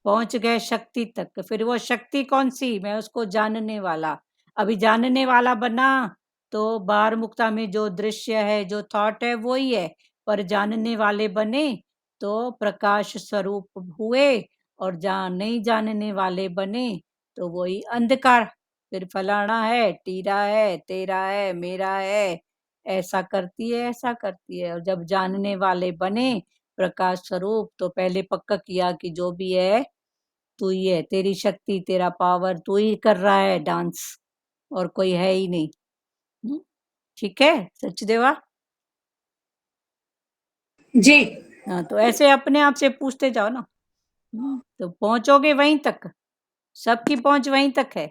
[SPEAKER 1] पहुंच गए शक्ति तक। फिर वो शक्ति कौन सी? मैं उसको जानने वाला। अभी जानने वाला बना, तो बाहर मुक्ता में जो दृश्य है, जो थॉट है, वो ही है। पर जानने वाले बने तो प्रकाश स्वरूप हुए, और जहाँ नहीं जानने वाले बने, तो वही अंधकार। फिर फलाना है, टीरा है, तेरा है, मेरा है, ऐसा करती है, ऐसा करती है। और जब जानने वाले बने प्रकाश स्वरूप, तो पहले पक्का किया कि जो भी है तू ही है, तेरी शक्ति, तेरा पावर, तू ही कर रहा है डांस, और कोई है ही नहीं। ठीक है सचदेवा?
[SPEAKER 3] जी।
[SPEAKER 1] हाँ, तो ऐसे अपने आप से पूछते जाओ ना, तो पहुंचोगे वहीं तक। सबकी पहुंच वहीं तक है।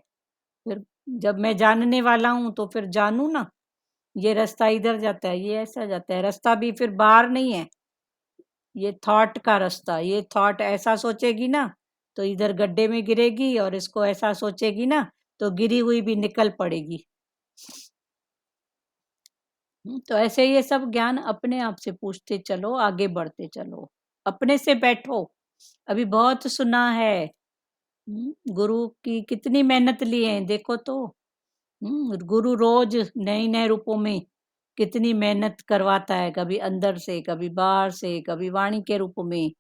[SPEAKER 1] फिर जब मैं जानने वाला हूँ तो फिर जानू ना, ये रास्ता इधर जाता है, ये ऐसा जाता है। रास्ता भी फिर बाहर नहीं है, ये थॉट का रास्ता। ये थॉट ऐसा सोचेगी ना तो इधर गड्ढे में गिरेगी, और इसको ऐसा सोचेगी ना तो गिरी हुई भी निकल पड़ेगी। तो ऐसे ये सब ज्ञान अपने आप से पूछते चलो, आगे बढ़ते चलो, अपने से बैठो। अभी बहुत सुना है, गुरु की कितनी मेहनत लिए हैं देखो तो। गुरु रोज नए नए रूपों में कितनी मेहनत करवाता है, कभी अंदर से, कभी बाहर से, कभी वाणी के रूप में,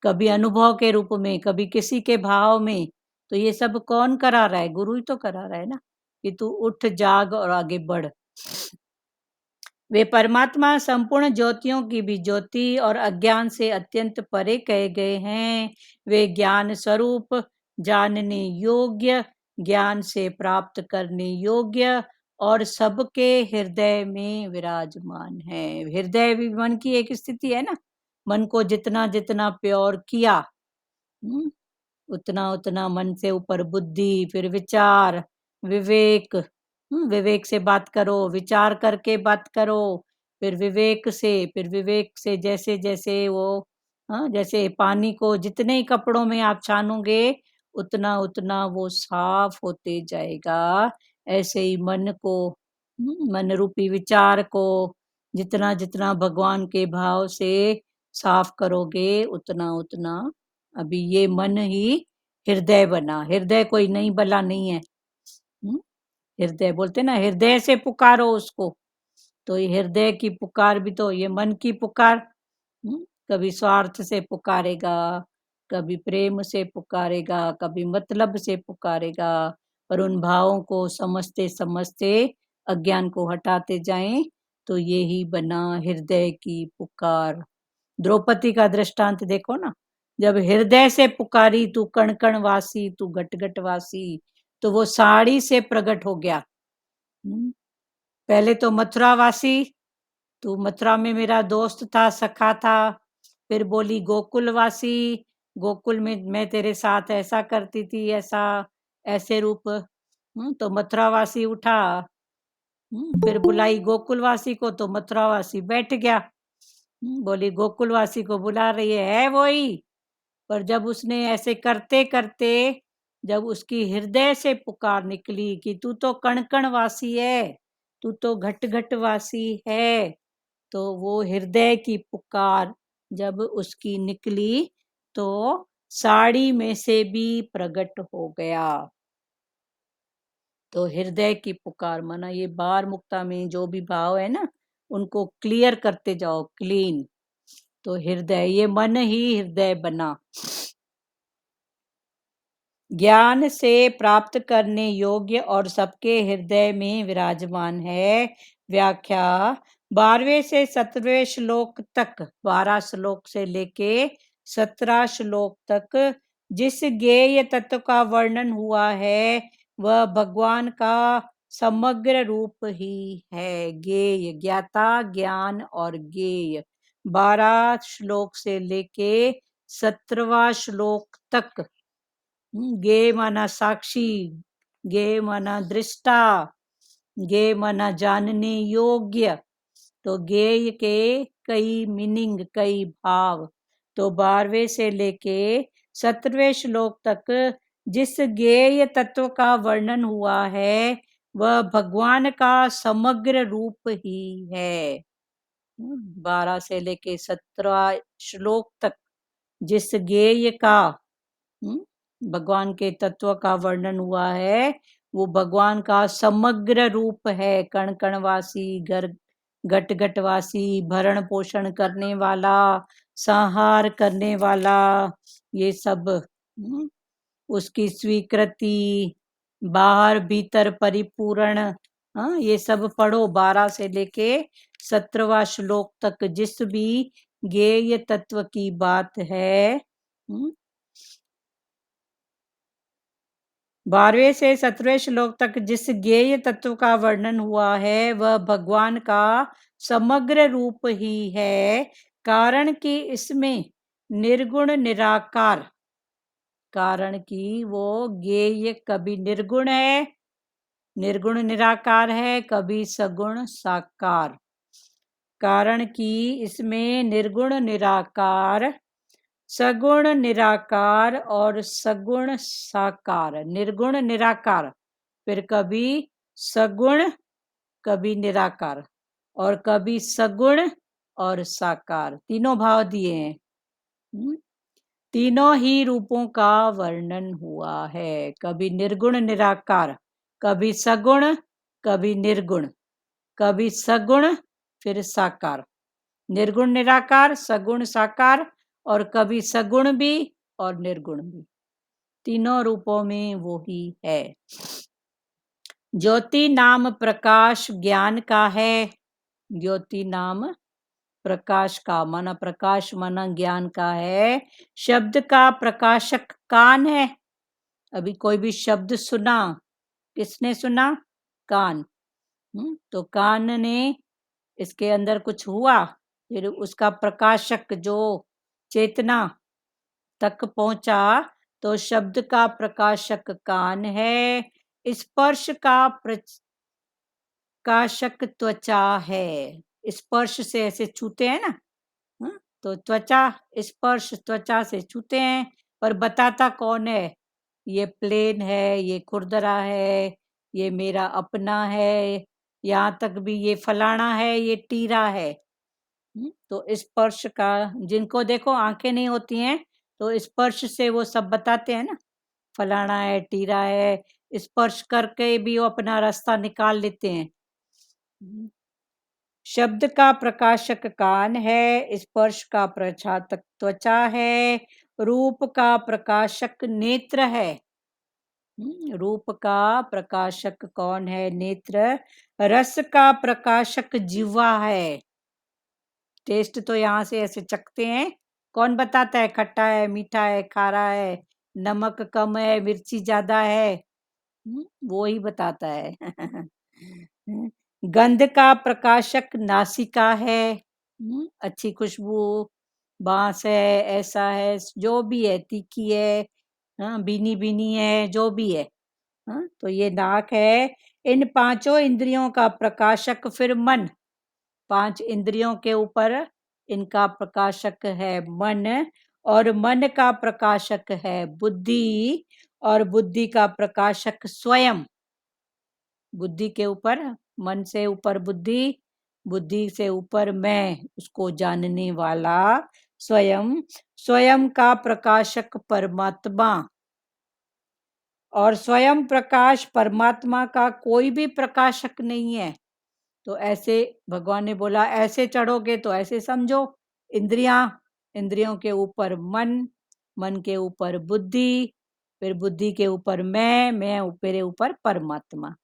[SPEAKER 1] कभी अनुभव के रूप में, कभी किसी के भाव में। तो ये सब कौन करा रहा है? गुरु ही तो करा रहा है ना, कि तू उठ जाग और आगे बढ़। वे परमात्मा संपूर्ण ज्योतियों की भी ज्योति और अज्ञान से अत्यंत परे कहे गए हैं। वे ज्ञान स्वरूप, जानने योग्य, ज्ञान से प्राप्त करने योग्य और सबके हृदय में विराजमान है। हृदय भी मन की एक स्थिति है ना, मन को जितना जितना प्योर किया, उतना उतना मन से ऊपर बुद्धि, फिर विचार, विवेक। विवेक से बात करो, विचार करके बात करो, फिर विवेक से, फिर विवेक से जैसे जैसे वो, जैसे पानी को जितने ही कपड़ों में आप छानोगे उतना उतना वो साफ होते जाएगा। ऐसे ही मन को, मन रूपी विचार को जितना जितना भगवान के भाव से साफ करोगे उतना उतना, अभी ये मन ही हृदय बना। हृदय कोई नई बला नहीं है। हृदय बोलते ना, हृदय से पुकारो उसको। तो ये हृदय की पुकार भी तो ये मन की पुकार। कभी स्वार्थ से पुकारेगा, कभी प्रेम से पुकारेगा, कभी मतलब से पुकारेगा। पर उन भावों को समझते समझते अज्ञान को हटाते जाएं तो ये ही बना हृदय की पुकार। द्रौपदी का दृष्टांत देखो ना, जब हृदय से पुकारी तू कण कण वासी, तू घट घट वासी, तो वो साड़ी से प्रकट हो गया। पहले तो मथुरा वासी, तू मथुरा में मेरा दोस्त था, सखा था। फिर बोली गोकुलवासी, गोकुल में मैं तेरे साथ ऐसा करती थी, ऐसा ऐसे रूप। तो मथुरावासी उठा। फिर बुलाई गोकुलवासी को तो मथुरावासी बैठ गया। बोली गोकुलवासी को बुला रही है वही। पर जब उसने ऐसे करते करते, जब उसकी हृदय से पुकार निकली कि तू तो कण कण वासी है, तू तो घट घट वासी है, तो वो हृदय की पुकार जब उसकी निकली तो साड़ी में से भी प्रकट हो गया। तो हृदय की पुकार माना ये बार मुक्ता में जो भी भाव है ना, उनको क्लियर करते जाओ, क्लीन। तो हृदय, ये मन ही हृदय बना। ज्ञान से प्राप्त करने योग्य और सबके हृदय में विराजमान है। व्याख्या, 12वें से 17वें श्लोक तक, 12 श्लोक से लेके 17 श्लोक तक जिस ज्ञेय तत्व का वर्णन हुआ है वह भगवान का समग्र रूप ही है। ज्ञेय, ज्ञाता, ज्ञान और ज्ञेय। 12 श्लोक से लेके 17वां श्लोक तक। गे माना साक्षी, गे माना दृष्टा, गे माना जानने योग्य। तो गेय के कई मीनिंग, कई भाव। तो 12वें से लेके 17वें श्लोक तक जिस ज्ञेय तत्व का वर्णन हुआ है वह भगवान का समग्र रूप ही है। 12 से लेके 17 श्लोक तक जिस ज्ञेय का, भगवान के तत्व का वर्णन हुआ है वो भगवान का समग्र रूप है। कण कणवासी, घर घट घटवासी, भरण पोषण करने वाला, संहार करने वाला, ये सब। उसकी स्वीकृति, बाहर भीतर परिपूर्ण। ये सब पढ़ो 12 से लेके 17वां श्लोक तक जिस भी ज्ञेय तत्व की बात है। 12वें से 17वें श्लोक तक जिस ज्ञेय तत्व का वर्णन हुआ है वह भगवान का समग्र रूप ही है। कारण कि इसमें निर्गुण निराकार, कारण कि वो ज्ञेय कभी निर्गुण है निर्गुण निराकार है, कभी सगुण साकार। कारण कि इसमें निर्गुण निराकार, सगुण निराकार और सगुण साकार। निर्गुण निराकार, फिर कभी सगुण, कभी निराकार, और कभी सगुण और साकार, तीनों भाव दिए हैं। तीनों ही रूपों का वर्णन हुआ है। कभी निर्गुण निराकार, कभी सगुण, कभी निर्गुण, कभी सगुण, फिर साकार। निर्गुण निराकार, सगुण साकार, और कभी सगुण भी और निर्गुण भी, तीनों रूपों में वो ही है। ज्योति नाम प्रकाश ज्ञान का है। ज्योति नाम प्रकाश का, माना प्रकाश माना ज्ञान का है। शब्द का प्रकाशक कान है। अभी कोई भी शब्द सुना, किसने सुना? कान। तो कान ने, इसके अंदर कुछ हुआ, फिर उसका प्रकाशक जो चेतना तक पहुंचा, तो शब्द का प्रकाशक कान है। स्पर्श का प्रकाशक त्वचा है। स्पर्श से ऐसे छूते हैं ना, तो त्वचा, स्पर्श त्वचा से छूते हैं, पर बताता कौन है? ये प्लेन है, ये खुरदरा है, ये मेरा अपना है, यहाँ तक भी ये फलाना है, ये टीरा है। तो स्पर्श का, जिनको देखो आंखें नहीं होती हैं, तो स्पर्श से वो सब बताते हैं ना, फलाना है, टीरा है। स्पर्श करके भी वो अपना रास्ता निकाल लेते हैं। शब्द का प्रकाशक कान है, स्पर्श का प्रचातक त्वचा है, रूप का प्रकाशक नेत्र है। रूप का प्रकाशक कौन है? नेत्र। रस का प्रकाशक जिह्वा है। टेस्ट तो यहाँ से ऐसे चखते हैं, कौन बताता है खट्टा है, मीठा है, खारा है, नमक कम है, मिर्ची ज्यादा है? वो ही बताता है। गंध का प्रकाशक नासिका है। अच्छी खुशबू, बांस है, ऐसा है, जो भी है, तीखी है, बीनी बीनी है, जो भी है, तो ये नाक है। इन पांचों इंद्रियों का प्रकाशक फिर मन। 5 इंद्रियों के ऊपर इनका प्रकाशक है मन, और मन का प्रकाशक है बुद्धि, और बुद्धि का प्रकाशक स्वयं। बुद्धि के ऊपर, मन से ऊपर बुद्धि, बुद्धि से ऊपर मैं, उसको जानने वाला स्वयं। स्वयं का प्रकाशक परमात्मा, और स्वयं प्रकाश परमात्मा का कोई भी प्रकाशक नहीं है। तो ऐसे भगवान ने बोला, ऐसे चढ़ोगे तो ऐसे समझो, इंद्रियां, इंद्रियों के ऊपर मन, मन के ऊपर बुद्धि, फिर बुद्धि के ऊपर मैं मेरे ऊपर परमात्मा।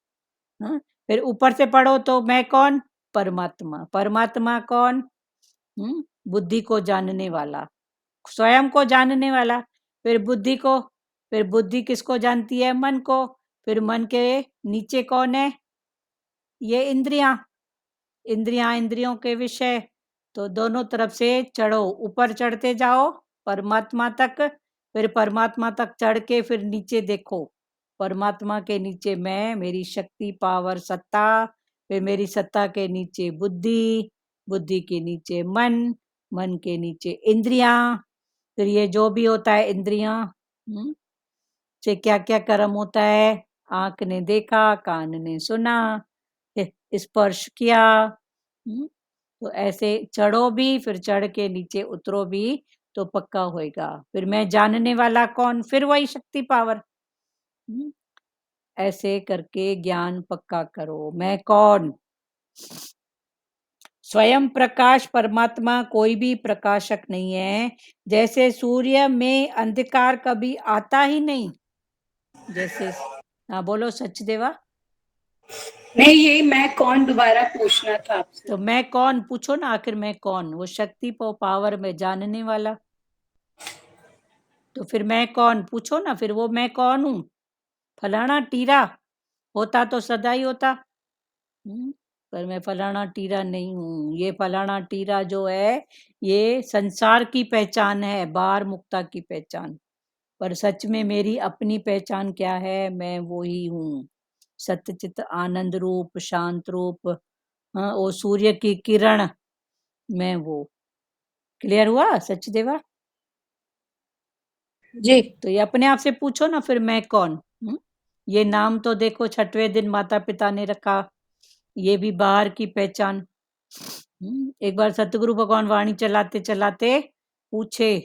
[SPEAKER 1] फिर ऊपर से पढ़ो तो मैं कौन? परमात्मा। परमात्मा कौन? बुद्धि को जानने वाला, स्वयं को जानने वाला। फिर बुद्धि को, फिर बुद्धि किसको जानती है? मन को। फिर मन के नीचे कौन है? ये इंद्रियां। इंद्रियां, इंद्रियों के विषय। तो दोनों तरफ से चढ़ो, ऊपर चढ़ते जाओ परमात्मा तक, फिर परमात्मा तक चढ़ के फिर नीचे देखो, परमात्मा के नीचे मैं, मेरी शक्ति, पावर, सत्ता, फिर मेरी सत्ता के नीचे बुद्धि, बुद्धि के नीचे मन, मन के नीचे इंद्रियां। फिर ये जो भी होता है इंद्रियां से क्या क्या कर्म होता है? आंख ने देखा, कान ने सुना, स्पर्श किया। तो ऐसे चढ़ो भी, फिर चढ़ के नीचे उतरो भी, तो पक्का होएगा। फिर मैं जानने वाला कौन? फिर वही शक्ति, पावर। ऐसे करके ज्ञान पक्का करो। मैं कौन? स्वयं प्रकाश परमात्मा, कोई भी प्रकाशक नहीं है। जैसे सूर्य में अंधकार कभी आता ही नहीं। जैसे, हाँ बोलो सचदेवा।
[SPEAKER 3] नहीं, यही मैं कौन दोबारा पूछना था आपसे।
[SPEAKER 1] तो मैं कौन पूछो ना, आखिर मैं कौन? वो शक्ति पावर में जानने वाला। तो फिर मैं कौन पूछो ना, फिर वो मैं कौन हूँ? फलाना टीरा होता तो सदा ही होता। पर मैं फलाना टीरा नहीं हूँ। ये फलाना टीरा जो है, ये संसार की पहचान है, बाहर मुक्ता की पहचान। पर सच में मेरी अपनी पहचान क्या है? मैं वो ही हूँ। सत्यचित आनंद रूप, शांत रूप, हाँ, वो सूर्य की किरण में वो। क्लियर हुआ सचदेवा?
[SPEAKER 3] जी।
[SPEAKER 1] तो ये अपने आप से पूछो ना, फिर मैं कौन? ये नाम तो देखो 6वें दिन माता पिता ने रखा, ये भी बाहर की पहचान। एक बार सतगुरु भगवान वाणी चलाते चलाते पूछे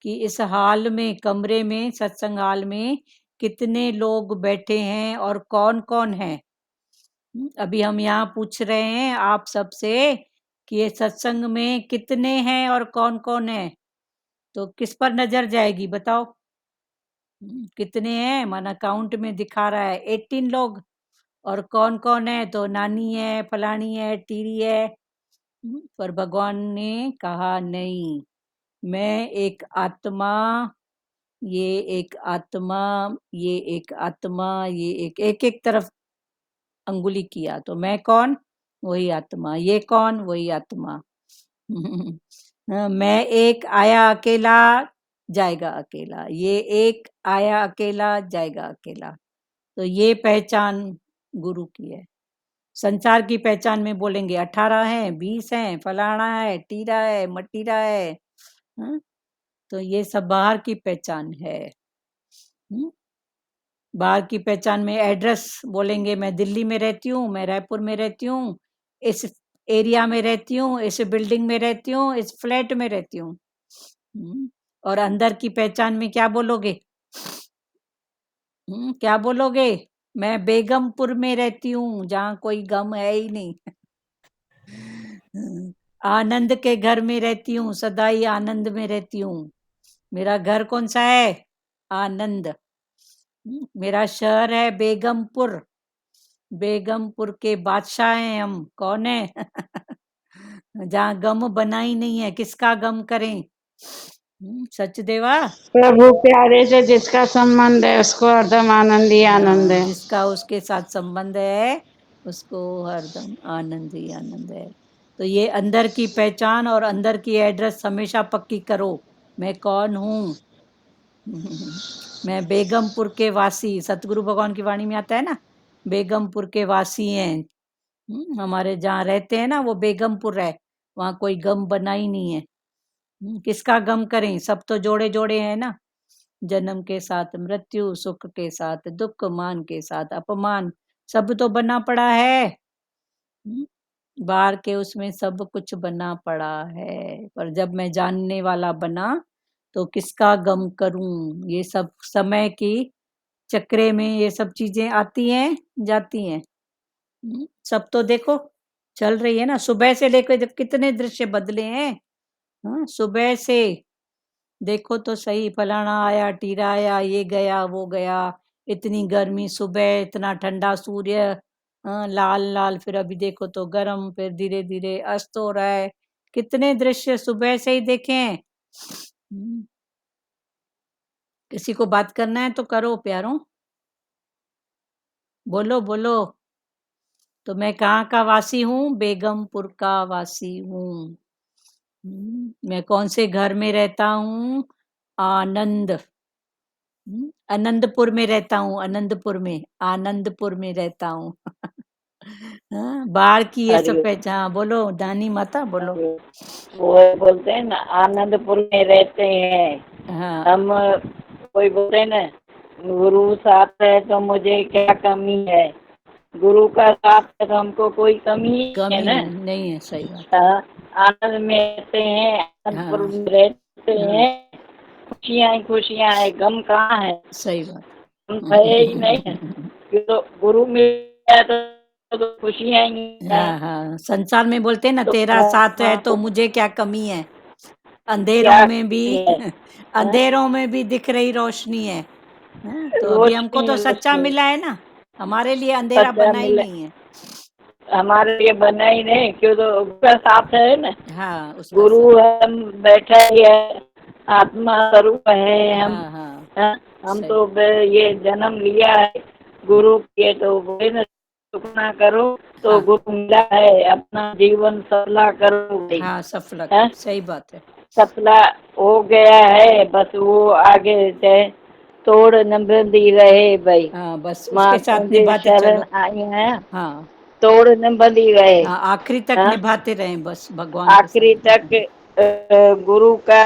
[SPEAKER 1] कि इस हाल में, कमरे में, सत्संग हाल में कितने लोग बैठे हैं और कौन कौन है। अभी हम यहाँ पूछ रहे हैं आप सबसे कि ये सत्संग में कितने हैं और कौन कौन है, तो किस पर नजर जाएगी बताओ? कितने हैं, माना काउंट में दिखा रहा है 18 लोग, और कौन कौन है, तो नानी है, फलानी है, टीरी है। पर भगवान ने कहा नहीं, मैं एक आत्मा, ये एक आत्मा, ये एक आत्मा, ये एक एक तरफ अंगुली किया, तो मैं कौन? वही आत्मा। ये कौन? वही आत्मा। मैं एक आया अकेला, जाएगा अकेला। ये एक आया अकेला, जाएगा अकेला। तो ये पहचान गुरु की है। संसार की पहचान में बोलेंगे 18 हैं, 20 हैं, फलाना है, टीरा है, मटीरा है। तो ये सब बाहर की पहचान है। बाहर की पहचान में एड्रेस बोलेंगे, मैं दिल्ली में रहती हूँ, मैं रायपुर में रहती हूँ, इस एरिया में रहती हूँ, इस बिल्डिंग में रहती हूँ, इस फ्लैट में रहती हूँ। और अंदर की पहचान में क्या बोलोगे? क्या बोलोगे? मैं बेगमपुर में रहती हूँ, जहाँ कोई गम है ही नहीं। आनंद के घर में रहती हूँ, सदा ही आनंद में रहती हूँ। मेरा घर कौन सा है? आनंद। मेरा शहर है बेगमपुर, बेगमपुर के बादशाह हैं हम। कौन है? जहाँ गम बना ही नहीं है, किसका गम करें? सचदेवा?
[SPEAKER 4] प्रभु प्यारे से जिसका संबंध है उसको हरदम आनंद ही आनंद है।
[SPEAKER 1] जिसका उसके साथ संबंध है उसको हरदम आनंद ही आनंद है। तो ये अंदर की पहचान और अंदर की एड्रेस हमेशा पक्की करो। मैं कौन हूँ? मैं बेगमपुर के वासी, सतगुरु भगवान की वाणी में आता है ना, बेगमपुर के वासी हैं। हमारे जहाँ रहते हैं ना वो बेगमपुर है, वहाँ कोई गम बना ही नहीं है। किसका गम करें? सब तो जोड़े जोड़े हैं ना, जन्म के साथ मृत्यु, सुख के साथ दुख, मान के साथ अपमान, सब तो बना पड़ा है। बाहर के उसमें सब कुछ बना पड़ा है, पर जब मैं जानने वाला बना तो किसका गम करूं? ये सब समय की चक्रे में ये सब चीजें आती हैं, जाती हैं। सब तो देखो चल रही है ना, सुबह से लेकर कितने दृश्य बदले हैं। सुबह से देखो तो सही, फलाना आया, टीरा आया, ये गया, वो गया, इतनी गर्मी सुबह, इतना ठंडा सूर्य, लाल लाल, फिर अभी देखो तो गर्म, फिर धीरे धीरे अस्त हो रहा है। कितने दृश्य सुबह से ही देखे हैं। किसी को बात करना है तो करो प्यारों, बोलो बोलो। तो मैं कहाँ का वासी हूँ? बेगमपुर का वासी हूँ। मैं कौन से घर में रहता हूँ? आनंद, आनंदपुर में रहता हूँ, आनंदपुर में, आनंदपुर में रहता हूँ। बाहर की ये सब पहचान। बोलो दानी माता, बोलो।
[SPEAKER 4] वो बोलते हैं ना आनंदपुर में रहते हैं।
[SPEAKER 1] हाँ,
[SPEAKER 4] हम कोई बोलते हैं ना गुरु साथ है तो मुझे क्या कमी है, गुरु का साथ है तो हमको कोई कमी है
[SPEAKER 1] कमी
[SPEAKER 4] ना।
[SPEAKER 1] नहीं है, सही बात।
[SPEAKER 4] हाँ, आनंद में रहते हैं, आनंदपुर में रहते हैं, खुशियाँ ही खुशियाँ है, गम कहाँ है?
[SPEAKER 1] सही बात।
[SPEAKER 4] हम है ही नहीं है। तो गुरु मिल गया तो खुशियाँ ही है।
[SPEAKER 1] हाँ हाँ, संसार में बोलते हैं ना,
[SPEAKER 4] तो
[SPEAKER 1] तेरा साथ है तो मुझे क्या कमी है। अंधेरों
[SPEAKER 4] क्या
[SPEAKER 1] में भी
[SPEAKER 4] है?
[SPEAKER 1] अंधेरों में भी दिख रही रोशनी है। तो अभी हमको तो सच्चा मिला है ना, हमारे लिए अंधेरा
[SPEAKER 4] सच्चा
[SPEAKER 1] बना ही
[SPEAKER 4] मिला
[SPEAKER 1] नहीं है।
[SPEAKER 4] हमारे लिए बना ही नहीं, क्यों तो उसका साथ है ना।
[SPEAKER 1] हाँ, उसका
[SPEAKER 4] गुरु
[SPEAKER 1] साथ।
[SPEAKER 4] हम बैठा ही है, आत्मा स्वरूप है हम।
[SPEAKER 1] हाँ हाँ,
[SPEAKER 4] हाँ, हम
[SPEAKER 1] सही।
[SPEAKER 4] तो ये जन्म लिया है गुरु के, तो बोले ना सुखना करो तो
[SPEAKER 1] हाँ
[SPEAKER 4] गुरु मिला है, अपना जीवन सफला करो भाई।
[SPEAKER 1] हाँ, सफल,
[SPEAKER 4] हाँ,
[SPEAKER 1] सही बात है।
[SPEAKER 4] सफला हो गया है, बस वो आगे चाहे तोड़ न बंधी रहे भाई,
[SPEAKER 1] हाँ बस
[SPEAKER 4] माँ
[SPEAKER 1] उसके साथ
[SPEAKER 4] तुझे
[SPEAKER 1] निभाते
[SPEAKER 4] शरण
[SPEAKER 1] चलो।
[SPEAKER 4] आई हैं,
[SPEAKER 1] हाँ
[SPEAKER 4] तोड़ न बंधी रहे।
[SPEAKER 1] हाँ, आखिरी तक
[SPEAKER 4] हाँ,
[SPEAKER 1] निभाते रहें बस भगवान के
[SPEAKER 4] आखिरी
[SPEAKER 1] साथ।
[SPEAKER 4] तक गुरु का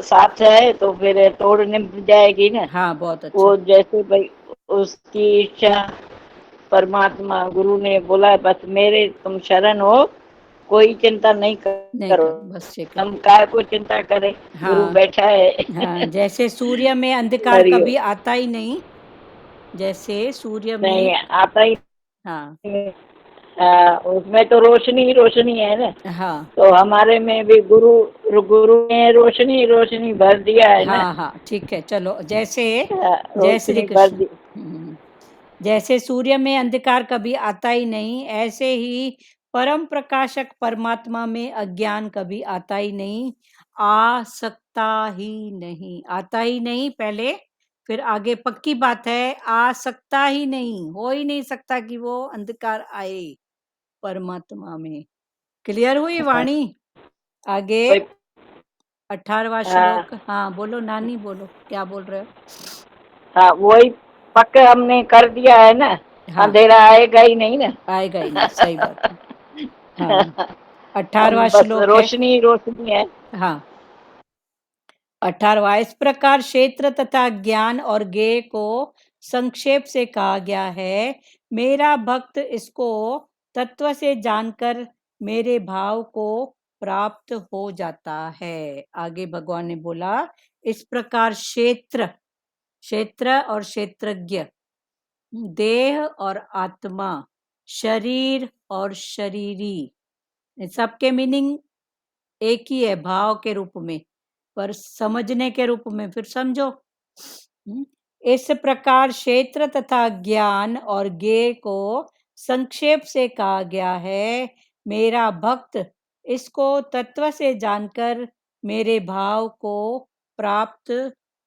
[SPEAKER 4] साथ है तो फिर तोड़ निभ जाएगी ना।
[SPEAKER 1] हाँ बहुत अच्छा।
[SPEAKER 4] वो जैसे भाई उसकी इच्छा, परमात्मा गुरु ने बोला बस मेरे तुम शरण हो, कोई चिंता नहीं
[SPEAKER 1] नहीं
[SPEAKER 4] करो।
[SPEAKER 1] कर, बस ठीक है।
[SPEAKER 4] हम काय को चिंता करें, गुरु
[SPEAKER 1] हाँ
[SPEAKER 4] बैठा है।
[SPEAKER 1] हाँ, जैसे सूर्य में अंधकार
[SPEAKER 4] हरिओम।
[SPEAKER 1] कभी आता ही नहीं, जैसे सूर्य में।
[SPEAKER 4] नहीं आता ही
[SPEAKER 1] हाँ
[SPEAKER 4] नहीं। उसमें तो रोशनी ही रोशनी है ना।
[SPEAKER 1] हाँ
[SPEAKER 4] तो हमारे में भी गुरु गुरु ने रोशनी रोशनी भर दिया है ना।
[SPEAKER 1] हाँ हाँ ठीक है चलो। जैसे जय श्री
[SPEAKER 4] रोशनी भर
[SPEAKER 1] कृष्ण।
[SPEAKER 4] दी।
[SPEAKER 1] जैसे सूर्य में अंधकार कभी आता ही नहीं, ऐसे ही परम प्रकाशक परमात्मा में अज्ञान कभी आता ही नहीं, आ सकता ही नहीं। आता ही नहीं पहले, फिर आगे पक्की बात है, आ सकता ही नहीं, हो ही नहीं सकता कि वो अंधकार आए परमात्मा में। क्लियर हुई वाणी? आगे
[SPEAKER 4] कोई
[SPEAKER 1] 18वां
[SPEAKER 4] हाँ
[SPEAKER 1] श्लोक। हाँ बोलो नानी, बोलो क्या बोल रहे हो?
[SPEAKER 4] हाँ, वही पक्का हमने कर दिया है ना।
[SPEAKER 1] हाँ
[SPEAKER 4] अंधेरा आएगा ही नहीं ना।
[SPEAKER 1] आएगा ही नहीं, सही बात है। हाँ
[SPEAKER 4] हम
[SPEAKER 1] 18वां
[SPEAKER 4] बस
[SPEAKER 1] श्लोक है।
[SPEAKER 4] रोशनी रोशनी है।
[SPEAKER 1] हाँ 18वां, इस प्रकार क्षेत्र तथा ज्ञान और ज्ञेय को संक्षेप से कहा गया है। मेरा भक्त इसको तत्व से जानकर मेरे भाव को प्राप्त हो जाता है। आगे भगवान ने बोला, इस प्रकार क्षेत्र, क्षेत्र और क्षेत्रज्ञ, देह और आत्मा, शरीर और शरीरी, इन सबके मीनिंग एक ही है भाव के रूप में, पर समझने के रूप में फिर समझो। इस प्रकार क्षेत्र तथा ज्ञान और ज्ञेय को संक्षेप से कहा गया है। मेरा भक्त इसको तत्व से जानकर मेरे भाव को प्राप्त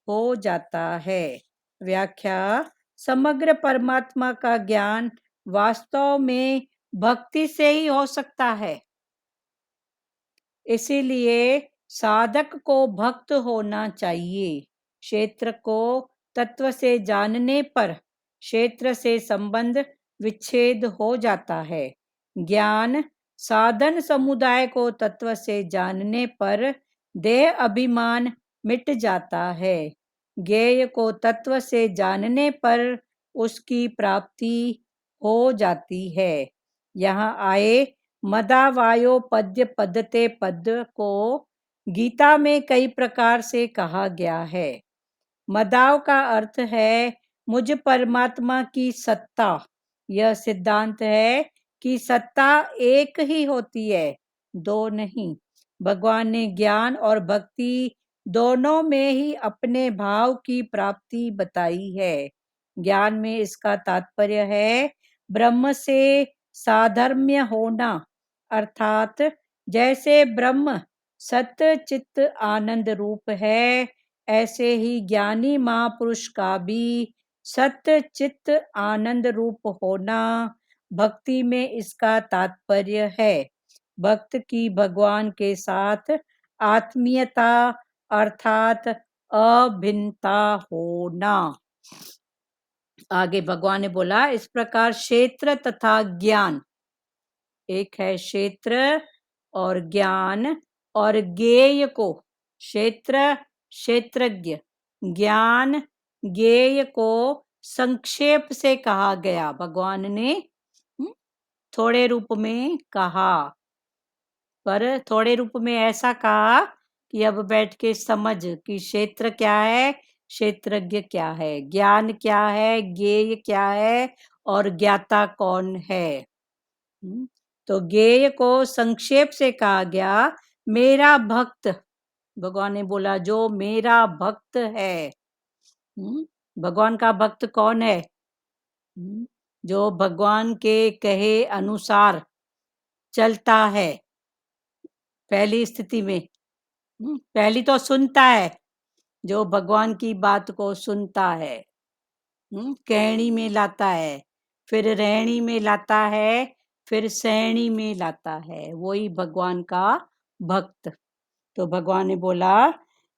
[SPEAKER 1] हो जाता है। व्याख्या, समग्र परमात्मा का ज्ञान वास्तव में भक्ति से ही हो सकता है, इसीलिए साधक को भक्त होना चाहिए। क्षेत्र को तत्व से जानने पर क्षेत्र से संबंध विच्छेद हो जाता है। ज्ञान साधन समुदाय को तत्व से जानने पर देह अभिमान मिट जाता है। ज्ञेय को तत्व से जानने पर उसकी प्राप्ति हो जाती है। यहाँ आए मदावायो पद्य पदते पद को गीता में कई प्रकार से कहा गया है। मदाव का अर्थ है मुझ परमात्मा की सत्ता। यह सिद्धांत है कि सत्ता एक ही होती है, दो नहीं। भगवान ने ज्ञान और भक्ति दोनों में ही अपने भाव की प्राप्ति बताई है। ज्ञान में इसका तात्पर्य है ब्रह्म से साधर्म्य होना, अर्थात जैसे ब्रह्म सत्य चित्त आनंद रूप है, ऐसे ही ज्ञानी महापुरुष का भी सत्य चित्त आनंद रूप होना भक्ति में इसका तात्पर्य है। भक्त की भगवान के साथ आत्मीयता अर्थात अभिन्नता होना। आगे भगवान ने बोला, इस प्रकार क्षेत्र तथा ज्ञान, एक है क्षेत्र और ज्ञान, और ज्ञेय को, क्षेत्र क्षेत्रज्ञ, ज्ञान ज्ञेय को संक्षेप से कहा गया। भगवान ने थोड़े रूप में कहा, पर थोड़े रूप में ऐसा कहा कि अब बैठ के समझ कि क्षेत्र क्या है, क्षेत्रज्ञ क्या है, ज्ञान क्या है, ज्ञेय क्या है, और ज्ञाता कौन है। तो ज्ञेय को संक्षेप से कहा गया मेरा भक्त। भगवान ने बोला जो मेरा भक्त है। भगवान का भक्त कौन है? जो भगवान के कहे अनुसार चलता है। पहली स्थिति में पहली तो सुनता है, जो भगवान की बात को सुनता है, कहनी में लाता है, फिर रहनी में लाता है, फिर सहनी में लाता है, वही भगवान का भक्त। तो भगवान ने बोला,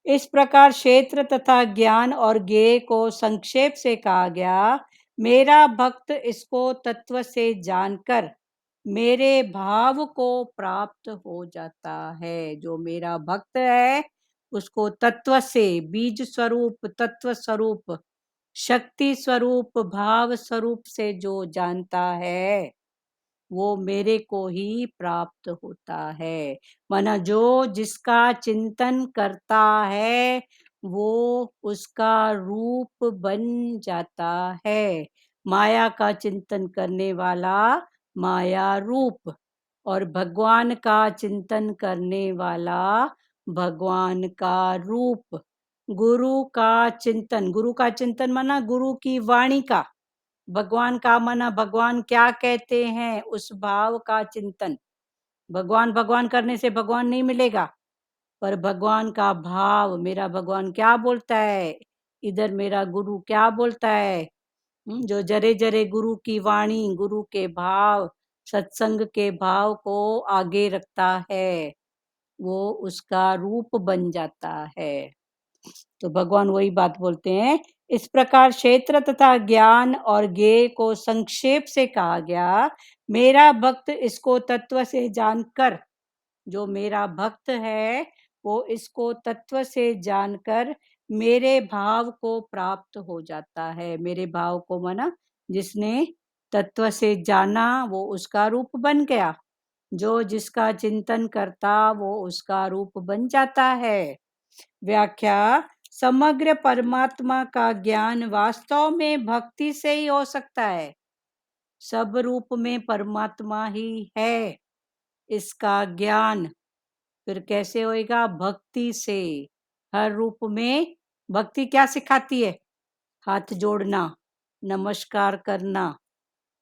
[SPEAKER 1] इस प्रकार क्षेत्र तथा ज्ञान और ज्ञेय को संक्षेप से कहा गया। मेरा भक्त इसको तत्व से जानकर मेरे भाव को प्राप्त हो जाता है। जो मेरा भक्त है उसको तत्व से, बीज स्वरूप, तत्व स्वरूप, शक्ति स्वरूप, भाव स्वरूप से जो जानता है वो मेरे को ही प्राप्त होता है। माना जो जिसका चिंतन करता है वो उसका रूप बन जाता है। माया का चिंतन करने वाला माया रूप, और भगवान का चिंतन करने वाला भगवान का रूप। गुरु का चिंतन माना गुरु की वाणी का, भगवान का माना भगवान क्या कहते हैं उस भाव का चिंतन। भगवान भगवान करने से भगवान नहीं मिलेगा, पर भगवान का भाव, मेरा भगवान क्या बोलता है, इधर मेरा गुरु क्या बोलता है। जो जरे जरे गुरु की वाणी, गुरु के भाव, सत्संग के भाव को आगे रखता है वो उसका रूप बन जाता है। तो भगवान वही बात बोलते हैं। इस प्रकार क्षेत्र तथा ज्ञान और ज्ञेय को संक्षेप से कहा गया। मेरा भक्त इसको तत्व से जानकर, जो मेरा भक्त है वो इसको तत्व से जानकर मेरे भाव को प्राप्त हो जाता है। मेरे भाव को माना जिसने तत्व से जाना वो उसका रूप बन गया। जो जिसका चिंतन करता वो उसका रूप बन जाता है। व्याख्या: समग्र परमात्मा का ज्ञान वास्तव में भक्ति से ही हो सकता है। सब रूप में परमात्मा ही है। इसका ज्ञान फिर कैसे होएगा? भक्ति से। हर रूप में भक्ति क्या सिखाती है? हाथ जोड़ना, नमस्कार करना।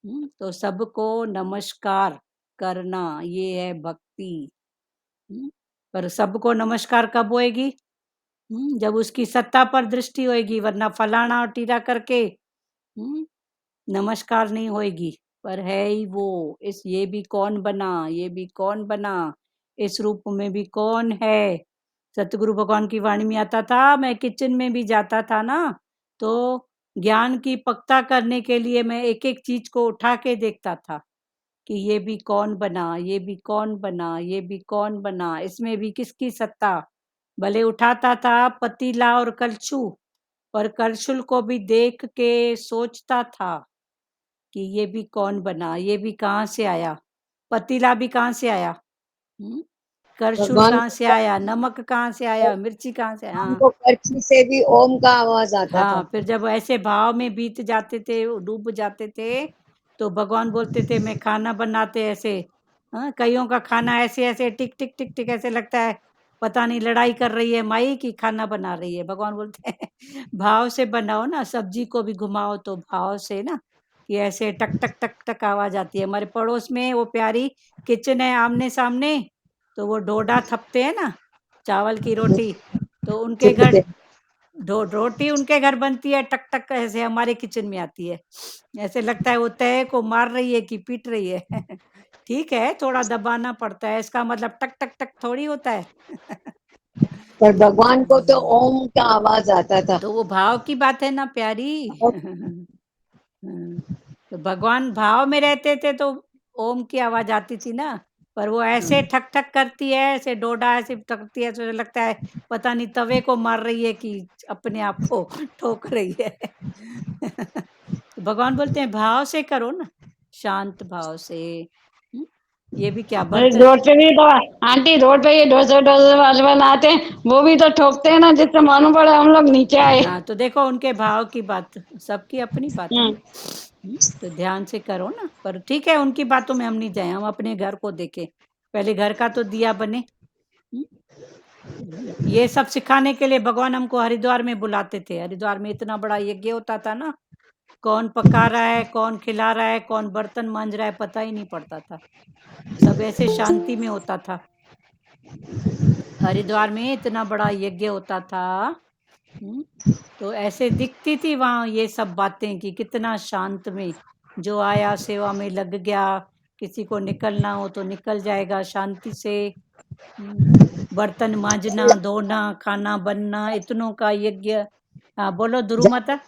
[SPEAKER 1] तो सबको नमस्कार करना, ये है भक्ति। पर सबको नमस्कार कब होएगी? जब उसकी सत्ता पर दृष्टि होएगी, वरना फलाना और टीरा करके नमस्कार नहीं होएगी। पर है ही वो, इस ये भी कौन बना, ये भी कौन बना, इस रूप में भी कौन है। सतगुरु भगवान की वाणी में आता था, मैं किचन में भी जाता था ना, तो ज्ञान की पक्का करने के लिए मैं एक एक चीज को उठा के देखता था कि ये भी कौन बना, ये भी कौन बना, ये भी कौन बना, इसमें भी किसकी सत्ता। भले उठाता था पतीला और कलछू, पर कलछुल को भी देख के सोचता था कि ये भी कौन बना, ये भी कहाँ से आया, पतीला भी कहाँ से आया, करछुल
[SPEAKER 5] भगवान
[SPEAKER 1] कहाँ से आया, नमक कहाँ से आया, मिर्ची कहाँ से आया।
[SPEAKER 5] हमको करछी से भी ओम का आवाज आता था।
[SPEAKER 1] हाँ, फिर जब ऐसे भाव में बीत जाते थे, डूब जाते थे, तो भगवान बोलते थे मैं खाना बनाते ऐसे। हाँ, कईयों का खाना ऐसे ऐसे टिक टिक टिक टिक ऐसे लगता है पता नहीं लड़ाई कर रही है माई की खाना बना रही है। भगवान बोलते हैं भाव से बनाओ ना, सब्जी को भी घुमाओ तो भाव से ना, कि ऐसे टक टक टक टक आवाज आती है। हमारे पड़ोस में वो प्यारी किचन है आमने सामने, तो वो डोडा थपते हैं ना, चावल की रोटी, तो उनके घर रोटी उनके घर बनती है टक टक ऐसे, हमारे किचन में आती है। ऐसे लगता है वो तय को मार रही है कि पीट रही है। ठीक है, थोड़ा दबाना पड़ता है, इसका मतलब टक टक टक थोड़ी होता है।
[SPEAKER 5] पर भगवान को तो ओम का आवाज आता था।
[SPEAKER 1] तो वो भाव की बात है ना प्यारी। तो भगवान भाव में रहते थे तो ओम की आवाज आती थी ना, पर वो ऐसे ठक ठक करती है, ऐसे डोडा ऐसे ठकती है, तो लगता है पता नहीं तवे को मार रही है कि अपने आप को ठोक रही है। तो भगवान बोलते हैं भाव से करो ना, शांत भाव से। ये भी क्या बर्तन।
[SPEAKER 6] रोड पे भी तो आंटी, रोड पे ये डोसे डोसे वाले बनाते हैं, वो भी तो ठोकते हैं ना, जिससे मालूम पड़े हम लोग नीचे आए।
[SPEAKER 1] हाँ, तो देखो उनके भाव की बात, सबकी अपनी बात है ना। तो ध्यान से करो ना। पर ठीक है, उनकी बातों में हम नहीं जाए, हम अपने घर को देखें, पहले घर का तो दिया बने। ये सब सिखाने के लिए भगवान हमको हरिद्वार में बुलाते थे। हरिद्वार में इतना बड़ा यज्ञ होता था ना, कौन पका रहा है, कौन खिला रहा है, कौन बर्तन मांज रहा है, पता ही नहीं पड़ता था। सब ऐसे शांति में होता था। हरिद्वार में इतना बड़ा यज्ञ होता था, तो ऐसे दिखती थी वहाँ ये सब बातें कि कितना शांत में, जो आया सेवा में लग गया, किसी को निकलना हो तो निकल जाएगा शांति से। बर्तन मांजना, धोना, खाना बनना, इतनों का यज्ञ। हाँ बोलो ध्रुव माता।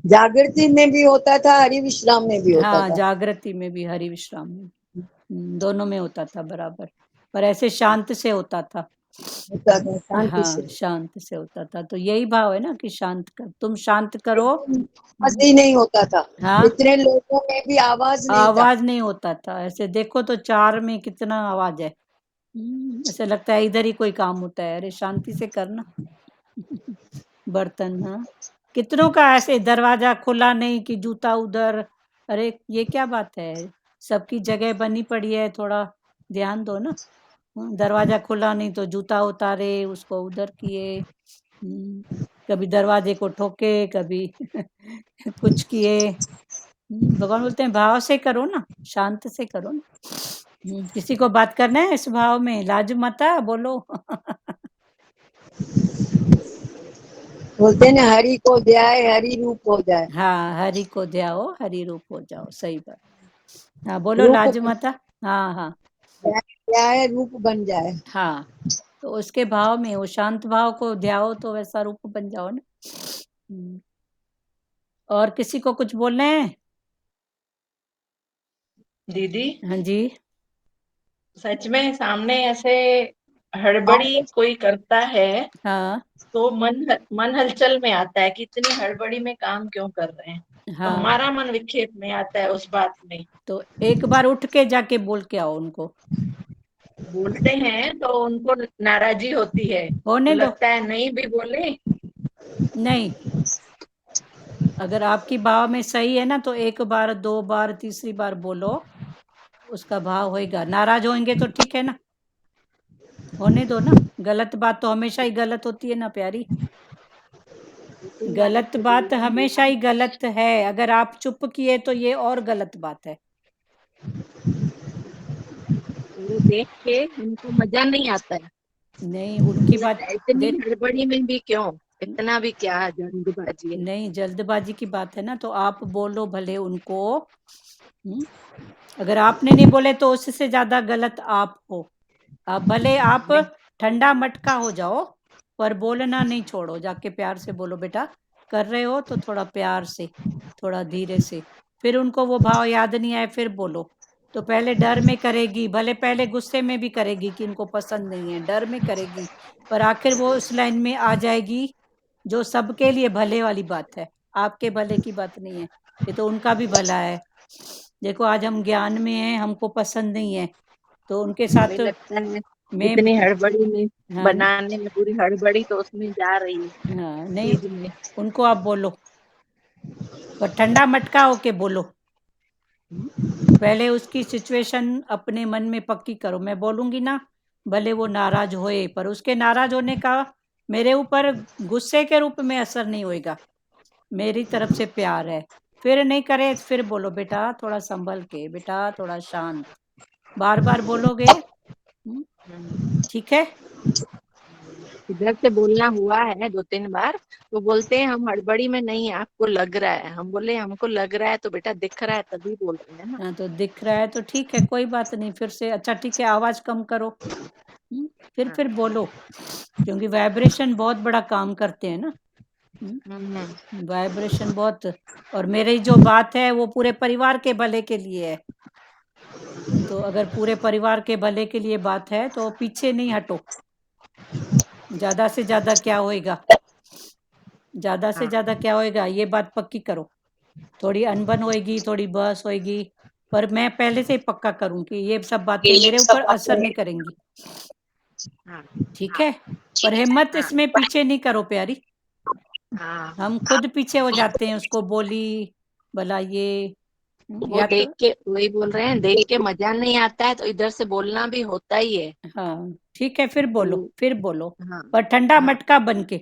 [SPEAKER 5] जागृति में भी होता था, हरि विश्राम में भी होता
[SPEAKER 1] हाँ
[SPEAKER 5] था।
[SPEAKER 1] जागृति में भी, हरि विश्राम में, दोनों में होता था बराबर, पर ऐसे शांत से होता था।
[SPEAKER 5] होता था शांति
[SPEAKER 1] हाँ
[SPEAKER 5] से।
[SPEAKER 1] शांत से होता था। तो यही भाव है ना कि शांत कर, तुम शांत करो।
[SPEAKER 5] आवाज ही नहीं होता था।
[SPEAKER 1] हाँ
[SPEAKER 5] इतने लोगों में भी आवाज नहीं था।
[SPEAKER 1] आवाज नहीं होता था। ऐसे देखो तो चार में कितना आवाज है। ऐसे लगता है इधर ही कोई काम होता है। अरे शांति से करना। बर्तन, हाँ कितनों का ऐसे दरवाजा खुला नहीं कि जूता उधर। अरे ये क्या बात है, सबकी जगह बनी पड़ी है, थोड़ा ध्यान दो ना। दरवाजा खुला नहीं तो जूता उतारे, उसको उधर किए। कभी दरवाजे को ठोके, कभी कुछ किए। भगवान बोलते हैं भाव से करो ना, शांत से करो ना। किसी को बात करना है इस भाव में, लाज मता बोलो।
[SPEAKER 5] बोलते ना हरि को ध्याए हरि रूप हो जाए।
[SPEAKER 1] हाँ हरि को ध्याओ हरि रूप हो जाओ, सही बात। हाँ बोलो
[SPEAKER 5] रूप
[SPEAKER 1] लाज माता। हाँ हाँ
[SPEAKER 5] ध्याए रूप बन जाए।
[SPEAKER 1] हाँ, तो उसके भाव में, वो शांत भाव को ध्याओ तो वैसा रूप बन जाओ ना। और किसी को कुछ बोलना है?
[SPEAKER 7] दीदी
[SPEAKER 1] हाँ जी।
[SPEAKER 7] सच में सामने ऐसे हड़बड़ी कोई करता है
[SPEAKER 1] हाँ
[SPEAKER 7] तो मन हलचल में आता है कि इतनी हड़बड़ी में काम क्यों कर रहे हैं। तो
[SPEAKER 1] हाँ,
[SPEAKER 7] हमारा मन विक्षेप में आता है उस बात में।
[SPEAKER 1] तो एक बार उठ के जाके बोल के आओ उनको।
[SPEAKER 7] बोलते हैं तो उनको नाराजगी होती है, तो
[SPEAKER 1] होने दो।
[SPEAKER 7] लगता है नहीं भी बोले।
[SPEAKER 1] नहीं, अगर आपकी भाव में सही है ना तो एक बार, दो बार, तीसरी बार बोलो, उसका भाव होएगा। नाराज होंगे तो ठीक है ना, होने दो ना। गलत बात तो हमेशा ही गलत होती है ना प्यारी। गलत बात हमेशा ही गलत है। अगर आप चुप किए तो ये और गलत बात है।
[SPEAKER 7] वो देख के उनको मजा नहीं आता है।
[SPEAKER 1] नहीं उनकी बात
[SPEAKER 7] इतनी
[SPEAKER 1] देख,
[SPEAKER 7] हड़बड़ी में भी क्यों, इतना भी क्या जल्दबाजी है।
[SPEAKER 1] नहीं जल्दबाजी की बात है ना, तो आप बोलो भले उनको। अगर आपने नहीं बोले तो उससे ज्यादा गलत आप हो। आप भले आप ठंडा मटका हो जाओ, पर बोलना नहीं छोड़ो। जाके प्यार से बोलो, बेटा कर रहे हो तो थोड़ा प्यार से, थोड़ा धीरे से। फिर उनको वो भाव याद नहीं आए फिर बोलो। तो पहले डर में करेगी, भले पहले गुस्से में भी करेगी कि इनको पसंद नहीं है, डर में करेगी, पर आखिर वो उस लाइन में आ जाएगी जो सबके लिए भले वाली बात है। आपके भले की बात नहीं है, ये तो उनका भी भला है। देखो आज हम ज्ञान में हैं, हमको पसंद नहीं है, तो उनके साथ
[SPEAKER 7] हमें लगता है
[SPEAKER 1] मैं,
[SPEAKER 7] इतनी हड़बड़ी में
[SPEAKER 1] हाँ
[SPEAKER 7] बनाने में, पूरी हड़बड़ी तो उसमें जा रही है
[SPEAKER 1] हाँ, नहीं
[SPEAKER 7] चीज में।
[SPEAKER 1] उनको आप बोलो, पर ठंडा मटका होके बोलो। पहले उसकी सिचुएशन अपने मन में पक्की करो। मैं बोलूंगी ना, भले वो नाराज होए, पर उसके नाराज होने का मेरे ऊपर गुस्से के रूप में असर नहीं होएगा। मेरी तरफ से प्यार है। फिर नहीं करे फिर बोलो, बेटा थोड़ा संभल के, बेटा थोड़ा शांत। बार बार बोलोगे, ठीक है।
[SPEAKER 7] इधर से बोलना हुआ है 2-3 बार, तो बोलते हैं हम हड़बड़ी में नहीं है, आपको लग रहा है। हम बोले हमको लग रहा है तो बेटा दिख रहा है तभी बोल रहे हैं ना।
[SPEAKER 1] हाँ तो दिख रहा है तो ठीक है, कोई बात नहीं। फिर से अच्छा ठीक है, आवाज कम करो। फिर बोलो, क्योंकि वाइब्रेशन बहुत बड़ा काम करते हैं ना। वाइब्रेशन बहुत, और मेरी जो बात है वो पूरे परिवार के भले के लिए है। तो अगर पूरे परिवार के भले के लिए बात है तो पीछे नहीं हटो। ज्यादा से ज्यादा क्या होएगा, ज्यादा से ज्यादा क्या होएगा, ये बात पक्की करो। थोड़ी अनबन होएगी, थोड़ी बहस होएगी, पर मैं पहले से ही पक्का करूं कि ये सब बातें मेरे ऊपर असर नहीं करेंगी।
[SPEAKER 7] हाँ
[SPEAKER 1] ठीक है, पर हिम्मत
[SPEAKER 7] हाँ
[SPEAKER 1] इसमें पीछे नहीं करो प्यारी।
[SPEAKER 7] हाँ।
[SPEAKER 1] हम खुद पीछे हो जाते हैं, उसको बोली भला ये,
[SPEAKER 7] वो
[SPEAKER 1] या तो
[SPEAKER 7] देख के वही बोल रहे हैं, देख के मजा नहीं आता है तो इधर से बोलना भी होता ही है।
[SPEAKER 1] हाँ ठीक है, फिर बोलो,
[SPEAKER 7] तो
[SPEAKER 1] फिर बोलो,
[SPEAKER 7] हाँ
[SPEAKER 1] पर ठंडा
[SPEAKER 7] हाँ
[SPEAKER 1] मटका बन के।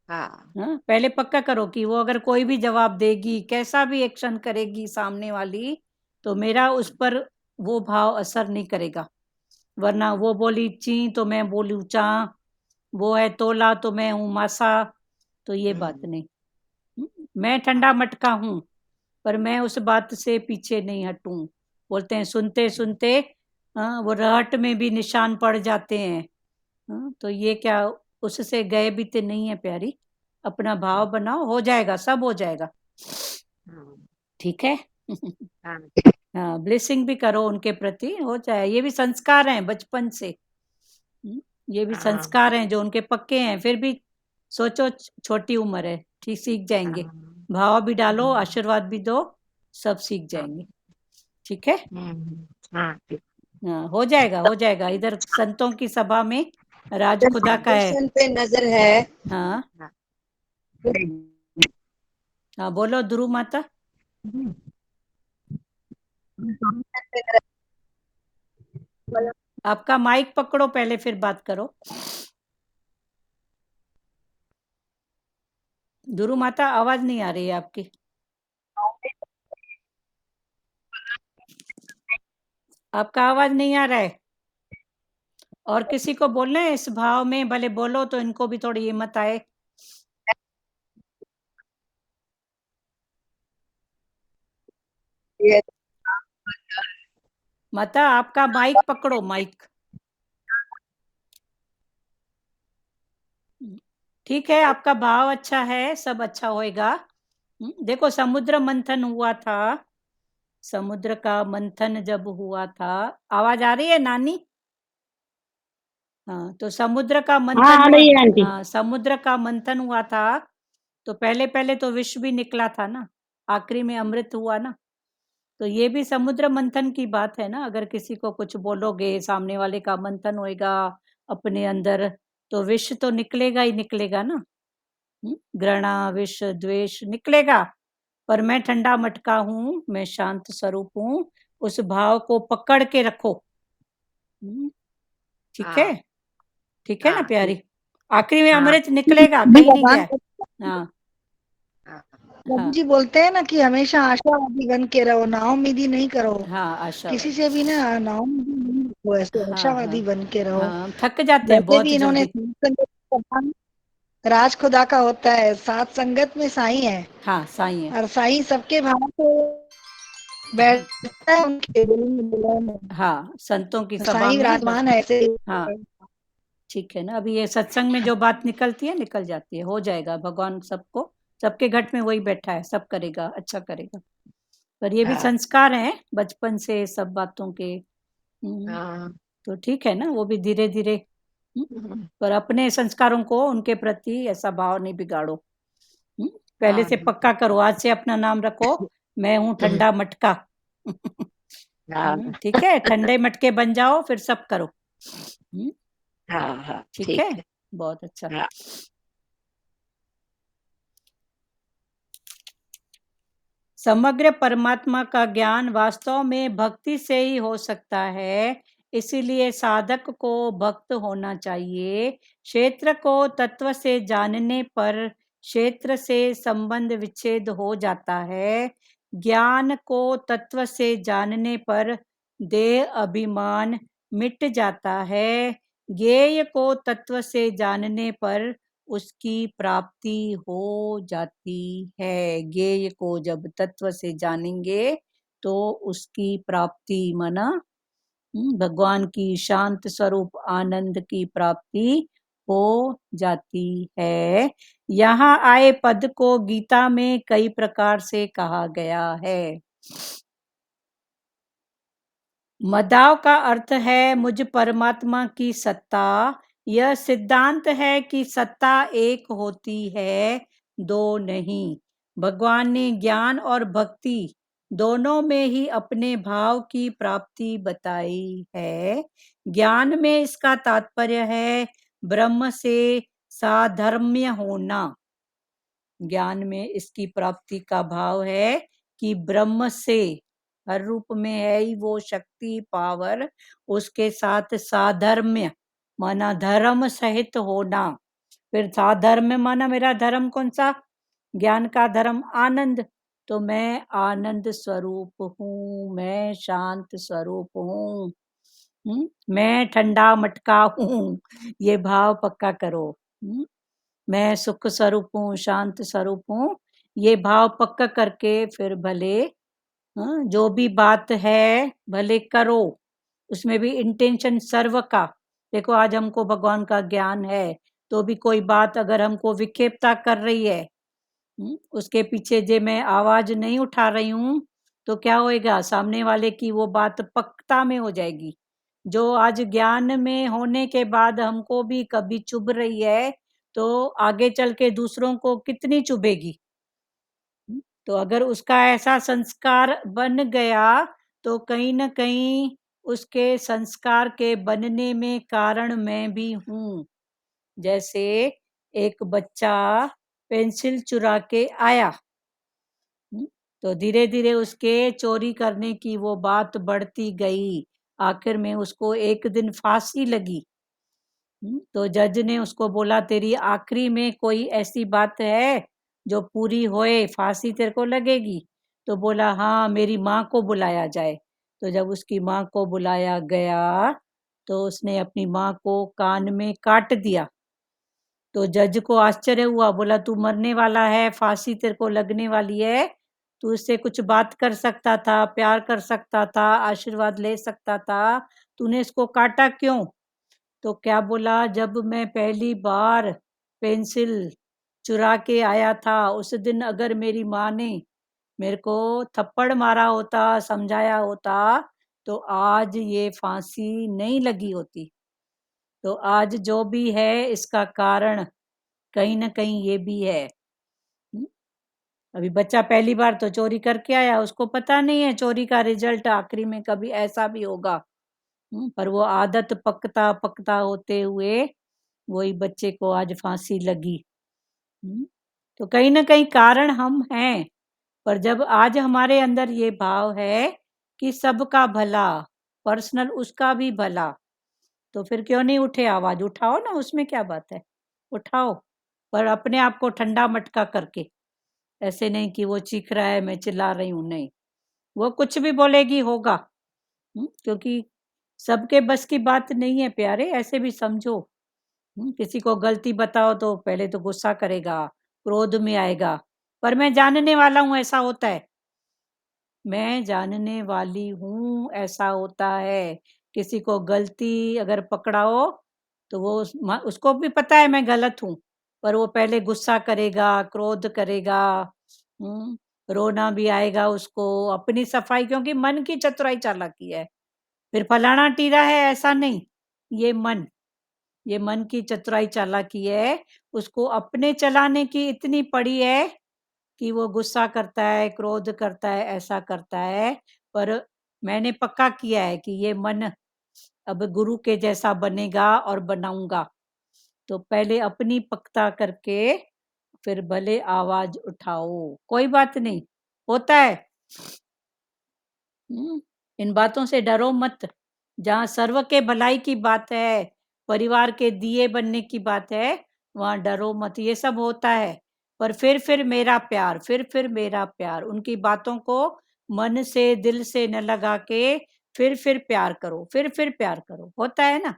[SPEAKER 7] हाँ
[SPEAKER 1] हाँ पहले पक्का करो कि वो अगर कोई भी जवाब देगी, कैसा भी एक्शन करेगी सामने वाली, तो मेरा उस पर वो भाव असर नहीं करेगा। वरना वो बोली ची तो मैं बोलूं चा, वो है तोला तो मैं हूँ मासा, तो ये बात नहीं। मैं ठंडा मटका हूँ, पर मैं उस बात से पीछे नहीं हटूं। बोलते हैं सुनते सुनते वो रहट में भी निशान पड़ जाते हैं। हाँ, तो ये क्या उससे गए बीते नहीं है प्यारी, अपना भाव बनाओ, हो जाएगा, सब हो जाएगा, ठीक है।
[SPEAKER 7] हाँ
[SPEAKER 1] हाँ, ब्लेसिंग भी करो उनके प्रति, हो जाए, ये भी संस्कार हैं बचपन से। ये भी
[SPEAKER 7] हाँ
[SPEAKER 1] संस्कार हैं जो उनके पक्के हैं, फिर भी सोचो छोटी उम्र है, ठीक, सीख जाएंगे,
[SPEAKER 7] हाँ
[SPEAKER 1] भाव भी डालो, आशीर्वाद भी दो, सब सीख
[SPEAKER 7] हाँ
[SPEAKER 1] जाएंगे, ठीक है।
[SPEAKER 7] हाँ ठीक।
[SPEAKER 1] हाँ, हो जाएगा, हो जाएगा, इधर संतों की सभा में राज खुदा का है।
[SPEAKER 5] दर्शन पे नजर है।
[SPEAKER 1] हाँ
[SPEAKER 7] हाँ
[SPEAKER 1] हाँ, बोलो ध्रुव माता। आपका माइक पकड़ो पहले, फिर बात करो। ध्रुव माता, आवाज नहीं आ रही है आपकी। आपका आवाज नहीं आ रहा है, और किसी को बोलना है इस भाव में, भले बोलो तो इनको भी थोड़ी हिम्मत आए।
[SPEAKER 5] ये
[SPEAKER 1] माता आपका माइक पकड़ो, माइक। ठीक है, आपका भाव अच्छा है, सब अच्छा होएगा। देखो समुद्र मंथन हुआ था, समुद्र का मंथन जब हुआ था, आवाज आ रही है नानी? हाँ, तो समुद्र का
[SPEAKER 6] हाँ
[SPEAKER 1] मंथन
[SPEAKER 6] आ
[SPEAKER 1] हुआ,
[SPEAKER 6] रही है आंटी।
[SPEAKER 1] हाँ, समुद्र का मंथन हुआ था, तो पहले पहले तो विष भी निकला था ना, आखिरी में अमृत हुआ ना, तो ये भी समुद्र मंथन की बात है ना। अगर किसी को कुछ बोलोगे, सामने वाले का मंथन होएगा अपने अंदर, तो विष तो निकलेगा ही निकलेगा ना। घृणा, विष, द्वेष निकलेगा, पर मैं ठंडा मटका हूं, मैं शांत स्वरूप हूं, उस भाव को पकड़ के रखो। ठीक है,
[SPEAKER 7] हाँ
[SPEAKER 1] ठीक है ना
[SPEAKER 7] हाँ
[SPEAKER 1] प्यारी, आखिरी में
[SPEAKER 7] हाँ
[SPEAKER 1] अमृत निकलेगा,
[SPEAKER 2] भी
[SPEAKER 1] कहीं नहीं
[SPEAKER 2] भगवान
[SPEAKER 1] गया। हाँ
[SPEAKER 7] हाँ
[SPEAKER 2] प्रभु
[SPEAKER 1] हाँ
[SPEAKER 2] जी बोलते हैं ना कि हमेशा आशावादी बन के रहो, नाउमीदी नहीं करो,
[SPEAKER 1] हाँ,
[SPEAKER 2] किसी
[SPEAKER 1] आशावादी,
[SPEAKER 2] से भी ना नाउमीदी नहीं रहो, ऐसे
[SPEAKER 1] हाँ हाँ
[SPEAKER 2] आशावादी बन के रहो।
[SPEAKER 1] हाँ, हम थक जाते हैं
[SPEAKER 2] वैसे भी
[SPEAKER 1] बहुत
[SPEAKER 2] इन्होंने
[SPEAKER 1] जल्दी।
[SPEAKER 2] संगत का काम राज खुदा का होता है, सात संगत में साईं है,
[SPEAKER 1] हाँ, साईं है,
[SPEAKER 2] और साईं सबके भाव को बैठता है उनके दिल में, दिलों में।
[SPEAKER 1] हाँ, संतों की सभा
[SPEAKER 2] साईं
[SPEAKER 1] में
[SPEAKER 2] विराजमान है ऐसे।
[SPEAKER 1] हाँ, ठीक है ना। अभी ये सत्संग में जो बात निकलती है निकल जाती है, हो जाएगा, भगवान सबको, सबके घट में वही बैठा है, सब करेगा, अच्छा करेगा, पर ये भी
[SPEAKER 7] हाँ
[SPEAKER 1] संस्कार हैं बचपन से सब बातों के।
[SPEAKER 7] हाँ
[SPEAKER 1] तो ठीक है ना, वो भी धीरे धीरे, पर अपने संस्कारों को उनके प्रति ऐसा भाव नहीं बिगाड़ो। पहले
[SPEAKER 7] हाँ
[SPEAKER 1] से पक्का करो, आज से अपना नाम रखो, मैं हूँ ठंडा मटका।
[SPEAKER 7] हाँ
[SPEAKER 1] ठीक है, ठंडे मटके बन जाओ, फिर सब करो।
[SPEAKER 7] हाँ हाँ
[SPEAKER 1] ठीक है,
[SPEAKER 7] ठीक है।
[SPEAKER 1] बहुत अच्छा।
[SPEAKER 7] हाँ
[SPEAKER 1] समग्र परमात्मा का ज्ञान वास्तव में भक्ति से ही हो सकता है, इसीलिए साधक को भक्त होना चाहिए। क्षेत्र को तत्व से जानने पर क्षेत्र से संबंध विच्छेद हो जाता है, ज्ञान को तत्व से जानने पर देह अभिमान मिट जाता है, ज्ञेय को तत्व से जानने पर उसकी प्राप्ति हो जाती है। ज्ञेय को जब तत्व से जानेंगे तो उसकी प्राप्ति, माना भगवान की शांत स्वरूप आनंद की प्राप्ति हो जाती है। यहाँ आए पद को गीता में कई प्रकार से कहा गया है। मदाव का अर्थ है मुझ परमात्मा की सत्ता। यह सिद्धांत है कि सत्ता एक होती है, दो नहीं। भगवान ने ज्ञान और भक्ति दोनों में ही अपने भाव की प्राप्ति बताई है। ज्ञान में इसका तात्पर्य है ब्रह्म से साधर्म्य होना। ज्ञान में इसकी प्राप्ति का भाव है कि ब्रह्म से, हर रूप में है ही वो शक्ति, पावर, उसके साथ साधर्म्य माना धर्म सहित होना। फिर साधर्म्य माना मेरा धर्म कौन सा? ज्ञान का धर्म आनंद, तो मैं आनंद स्वरूप हूँ, मैं शांत स्वरूप हूँ, मैं ठंडा मटका हूँ, ये भाव पक्का करो। मैं सुख स्वरूप हूँ, शांत स्वरूप हूँ, ये भाव पक्का करके फिर भले जो भी बात है भले करो, उसमें भी इंटेंशन सर्व का, देखो आज हमको भगवान का ज्ञान है, तो भी कोई बात अगर हमको विक्षेपता कर रही है, उसके पीछे जे मैं आवाज नहीं उठा रही हूँ, तो क्या होएगा, सामने वाले की वो बात पक्का में हो जाएगी। जो आज ज्ञान में होने के बाद हमको भी कभी चुभ रही है, तो आगे चल के दूसरों को कितनी चुभेगी। तो अगर उसका ऐसा संस्कार बन गया, तो कहीं न कहीं उसके संस्कार के बनने में कारण मैं भी हूँ। जैसे एक बच्चा पेंसिल चुरा के आया, तो धीरे-धीरे उसके चोरी करने की वो बात बढ़ती गई। आखिर में उसको एक दिन फांसी लगी। तो जज ने उसको बोला तेरी आखिरी में कोई ऐसी बात है जो पूरी होए, फांसी तेरे को लगेगी? तो बोला हाँ, मेरी माँ को बुलाया जाए। तो जब उसकी माँ को बुलाया गया, तो उसने अपनी माँ को कान में काट दिया। तो जज को आश्चर्य हुआ, बोला तू मरने वाला है, फांसी तेरे को लगने वाली है, तू इससे कुछ बात कर सकता था, प्यार कर सकता था, आशीर्वाद ले सकता था, तूने इसको काटा क्यों? तो क्या बोला, जब मैं पहली बार पेंसिल चुरा के आया था, उस दिन अगर मेरी माँ ने मेरे को थप्पड़ मारा होता, समझाया होता, तो आज ये फांसी नहीं लगी होती। तो आज जो भी है इसका कारण कहीं न कहीं ये भी है। अभी बच्चा पहली बार तो चोरी करके आया, उसको पता नहीं है चोरी का रिजल्ट आखिरी में कभी ऐसा भी होगा। पर वो आदत पकता होते हुए वही बच्चे को आज फांसी लगी। तो कहीं न कहीं कारण हम हैं, पर जब आज हमारे अंदर ये भाव है कि सबका भला, पर्सनल उसका भी भला, तो फिर क्यों नहीं उठे आवाज़? उठाओ ना, उसमें क्या बात है? उठाओ, पर अपने आप को ठंडा मटका करके। ऐसे नहीं कि वो चीख रहा है, मैं चिल्ला रही हूँ, नहीं। वो कुछ भी बोलेगी होगा, क्योंकि सबके बस की बात नहीं है प्यारे, ऐसे भी समझो। किसी को गलती बताओ तो पहले तो गुस्सा करेगा, क्रोध में आएगा, पर मैं जानने वाला हूँ ऐसा होता है। मैं जानने वाली हूँ ऐसा होता है। किसी को गलती अगर पकड़ाओ, तो वो उसको भी पता है मैं गलत हूँ, पर वो पहले गुस्सा करेगा, क्रोध करेगा, रोना भी आएगा उसको, अपनी सफाई, क्योंकि मन की चतुराई चालाकी है। फिर फलाना टीरा है ऐसा नहीं, ये मन की चतुराई चालाकी है, उसको अपने चलाने की इतनी पड़ी है कि वो गुस्सा करता है, क्रोध करता है, ऐसा करता है। पर मैंने पक्का किया है कि ये मन अब गुरु के जैसा बनेगा और बनाऊँगा। तो पहले अपनी पक्का करके फिर भले आवाज़ उठाओ, कोई बात नहीं, होता है। इन बातों से डरो मत। जहाँ सर्व के भलाई की बात है, परिवार के दिए बनने की बात है, वहाँ डरो मत, ये सब होता है। पर फिर मेरा प्यार, फिर मेरा प्यार, उनकी बातों को मन से, दिल से न लगा के फिर प्यार करो, फिर प्यार करो। होता है ना?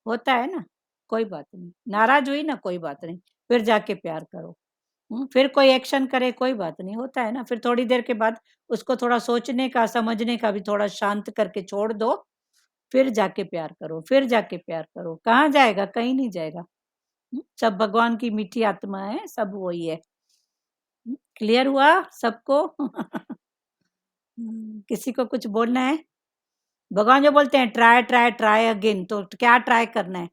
[SPEAKER 1] होता है ना? कोई बात नहीं। नाराज़ हुई ना, कोई बात नहीं, फिर जाके प्यार करो। फिर कोई एक्शन करे, कोई बात नहीं, होता है ना। फिर थोड़ी देर के बाद उसको थोड़ा सोचने का, समझने का भी थोड़ा शांत करके छोड़ दो, फिर जाके प्यार करो, फिर जाके प्यार करो। कहाँ जाएगा? कहीं नहीं जाएगा। सब भगवान की मीठी आत्मा है, सब वही है। क्लियर हुआ सबको? किसी को कुछ बोलना है? भगवान जो बोलते हैं ट्राई, ट्राई, ट्राई अगेन, तो क्या ट्राई करना है?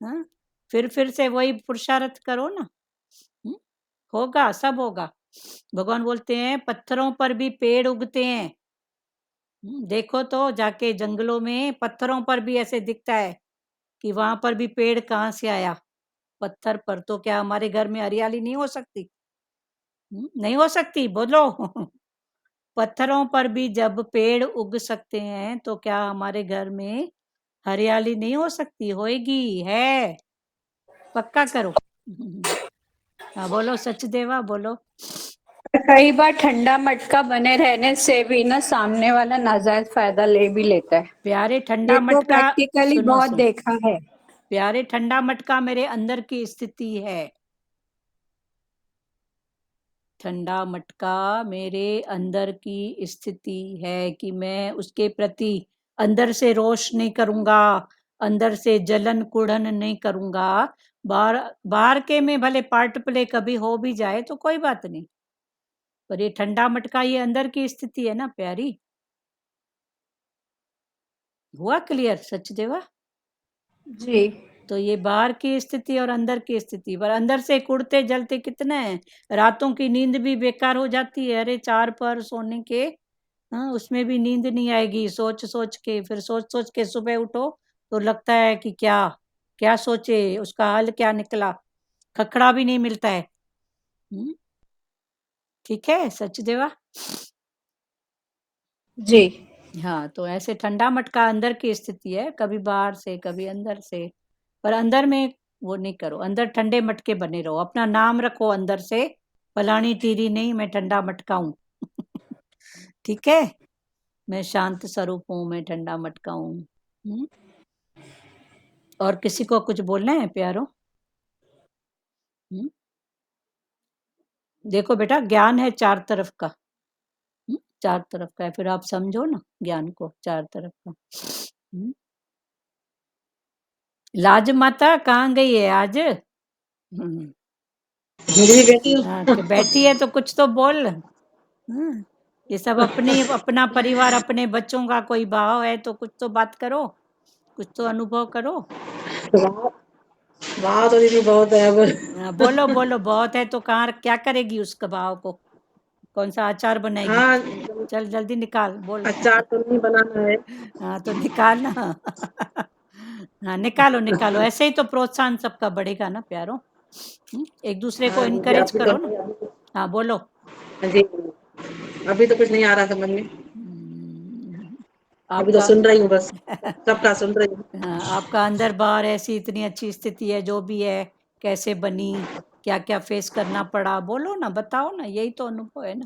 [SPEAKER 1] हाँ? फिर से वही पुरुषार्थ करो ना। होगा, सब होगा। भगवान बोलते हैं पत्थरों पर भी पेड़ उगते हैं। देखो तो जाके जंगलों में पत्थरों पर भी ऐसे दिखता है कि वहां पर भी पेड़ कहाँ से आया? पत्थर पर। तो क्या हमारे घर में हरियाली नहीं हो सकती? नहीं हो सकती? बोलो। पत्थरों पर भी जब पेड़ उग सकते हैं, तो क्या हमारे घर में हरियाली नहीं हो सकती? होएगी, है, पक्का करो। हाँ बोलो सचदेवा, बोलो।
[SPEAKER 3] कई बार ठंडा मटका बने रहने से भी ना सामने वाला नाजायज फायदा ले भी लेता है।
[SPEAKER 1] प्यारे ठंडा
[SPEAKER 3] ये तो
[SPEAKER 1] मटका,
[SPEAKER 3] प्रैक्टिकली
[SPEAKER 1] सुनो
[SPEAKER 3] बहुत
[SPEAKER 1] सुनो,
[SPEAKER 3] देखा है।
[SPEAKER 1] प्यारे ठंडा मटका मेरे अंदर की स्थिति है। ठंडा मटका मेरे अंदर की स्थिति है कि मैं उसके प्रति अंदर से रोष नहीं करूंगा, अंदर से जलन कुढ़न नहीं करूंगा। बाहर बाहर के में भले पार्ट प्ले कभी हो भी जाए तो कोई बात नहीं, पर ये ठंडा मटका ये अंदर की स्थिति है ना प्यारी। हुआ क्लियर सचदेवा?
[SPEAKER 3] जी।
[SPEAKER 1] तो ये बाहर की स्थिति और अंदर की स्थिति, पर अंदर से कुड़ते जलते कितने हैं, रातों की नींद भी बेकार हो जाती है। अरे 4 पर सोने के, हाँ उसमें भी नींद नहीं आएगी, सोच सोच के, फिर सोच सोच के सुबह उठो तो लगता है कि क्या क्या सोचे, उसका हल क्या निकला, खखड़ा भी नहीं मिलता है। ठीक है सचदेवा?
[SPEAKER 3] जी।
[SPEAKER 1] हाँ, तो ऐसे ठंडा मटका अंदर की स्थिति है, कभी बाहर से कभी अंदर से, पर अंदर में वो नहीं करो, अंदर ठंडे मटके बने रहो, अपना नाम रखो अंदर से, फलानी टीरी नहीं, मैं ठंडा मटका हूँ। ठीक है, मैं शांत स्वरूप हूँ, मैं ठंडा मटका हूँ। और किसी को कुछ बोलना है प्यारो? देखो बेटा, ज्ञान है 4 तरफ का, 4 तरफ का है, फिर आप समझो ना ज्ञान को 4 तरफ का। लाज माता कहाँ गई है आज? हाँ, कि बैठी है तो कुछ तो बोल। ये सब अपना परिवार, अपने बच्चों का कोई भाव है तो कुछ तो बात करो, कुछ तो अनुभव करो।
[SPEAKER 8] भाव तो दीदी बहुत है अब।
[SPEAKER 1] बोलो बोलो, बहुत है तो कहाँ क्या करेगी उसका भाव को? कौन सा अचार बनाएगी?
[SPEAKER 8] हाँ,
[SPEAKER 1] चल जल्दी निकाल, बोल।
[SPEAKER 8] अचार तो नहीं बनाना है।
[SPEAKER 1] हाँ तो निकाल ना। हाँ निकालो निकालो, ऐसे ही तो प्रोत्साहन सबका बढ़ेगा ना प्यारो। एक दूसरे को
[SPEAKER 8] हाँ दीदी,
[SPEAKER 1] इनकरेज
[SPEAKER 8] अभी
[SPEAKER 1] करो
[SPEAKER 8] तो
[SPEAKER 1] ना। हाँ बोलो।
[SPEAKER 8] जी, अभी तो कुछ नहीं आ रहा समझ में, अभी तो
[SPEAKER 1] आपका
[SPEAKER 8] सुन रही हूँ बस, सबका सुन रही हूँ।
[SPEAKER 1] हाँ, आपका अंदर बाहर ऐसी इतनी अच्छी स्थिति है, जो भी है कैसे बनी, क्या क्या फेस करना पड़ा, बोलो ना, बताओ ना, यही तो अनुभव है ना।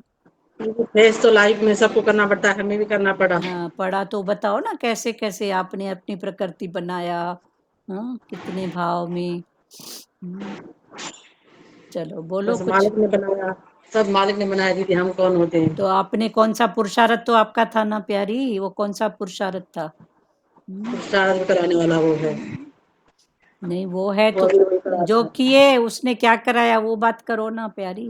[SPEAKER 8] फेस तो लाइफ में सबको करना पड़ता है, हमें भी करना पड़ा।
[SPEAKER 1] हाँ पढ़ा तो बताओ ना, कैसे कैसे आपने अपनी प्रकृति बनाया, हाँ कितने भाव में। चलो बोलो
[SPEAKER 8] बस
[SPEAKER 1] कुछ।
[SPEAKER 8] मालिक ने बनाया, सब मालिक ने बनाया दीदी, हम कौन होते हैं।
[SPEAKER 1] तो आपने कौन सा पुरुषार्थ तो आपका था ना प्यारी, वो कौन सा पुरुषार्थ था?
[SPEAKER 8] पुरस्कार कराने वाला वो है,
[SPEAKER 1] नहीं वो है
[SPEAKER 8] वो
[SPEAKER 1] तो
[SPEAKER 8] भी वही कराता
[SPEAKER 1] जो
[SPEAKER 8] है।
[SPEAKER 1] किए उसने क्या कराया वो बात करो ना प्यारी।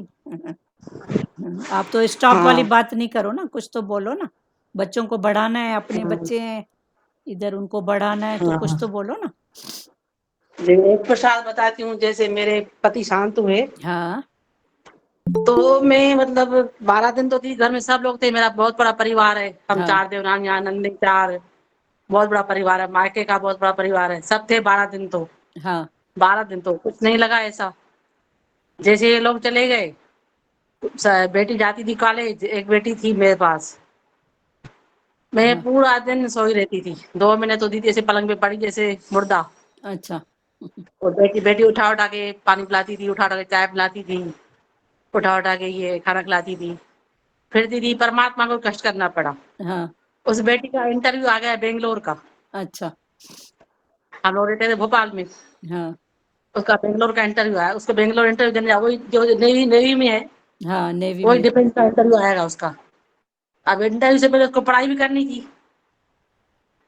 [SPEAKER 1] आप तो स्टॉप वाली
[SPEAKER 8] हाँ
[SPEAKER 1] बात नहीं करो ना, कुछ तो बोलो ना। बच्चों को बढ़ाना है, अपने
[SPEAKER 8] हाँ
[SPEAKER 1] बच्चे हैं इधर, उनको बढ़ाना है तो
[SPEAKER 8] हाँ
[SPEAKER 1] कुछ
[SPEAKER 8] हाँ।
[SPEAKER 1] तो बोलो ना।
[SPEAKER 8] एक प्रसाद बताती हूँ, जैसे मेरे पति शांत हुए
[SPEAKER 1] हाँ
[SPEAKER 8] तो मैं मतलब 12 दिन तो थी, घर में सब लोग थे, मेरा बहुत बड़ा परिवार है, हम
[SPEAKER 1] हाँ
[SPEAKER 8] 4 देवरानियां, नंदे 4, बहुत बड़ा परिवार है, मायके का बहुत बड़ा परिवार है, सब थे 12 दिन तो।
[SPEAKER 1] हाँ
[SPEAKER 8] 12 दिन तो कुछ नहीं लगा ऐसा। जैसे ये लोग चले गए, बेटी जाती थी कॉलेज, एक बेटी थी मेरे पास, मैं
[SPEAKER 1] हाँ
[SPEAKER 8] पूरा दिन सोई रहती थी, 2 महीने तो दीदी ऐसे पलंग पे पड़ी जैसे मुर्दा।
[SPEAKER 1] अच्छा।
[SPEAKER 8] और बेटी बेटी उठा उठा के पानी पिलाती थी, उठा उठा के चाय पिलाती थी, उठा उठा के ये खाना खिलाती थी। फिर दीदी परमात्मा को कष्ट करना पड़ा,
[SPEAKER 1] हाँ
[SPEAKER 8] उस बेटी का इंटरव्यू आ गया बेंगलोर का,
[SPEAKER 1] अच्छा।
[SPEAKER 8] हम लोग रहते थे भोपाल में,
[SPEAKER 1] हाँ
[SPEAKER 8] उसका बेंगलोर का इंटरव्यू आया, उसको बेंगलोर इंटरव्यू देने जाओ, वही जो नेवी नेवी में है,
[SPEAKER 1] हाँ नेवी
[SPEAKER 8] वही
[SPEAKER 1] में।
[SPEAKER 8] डिफेंस का इंटरव्यू आएगा उसका। अब इंटरव्यू से पहले उसको पढ़ाई भी करनी थी,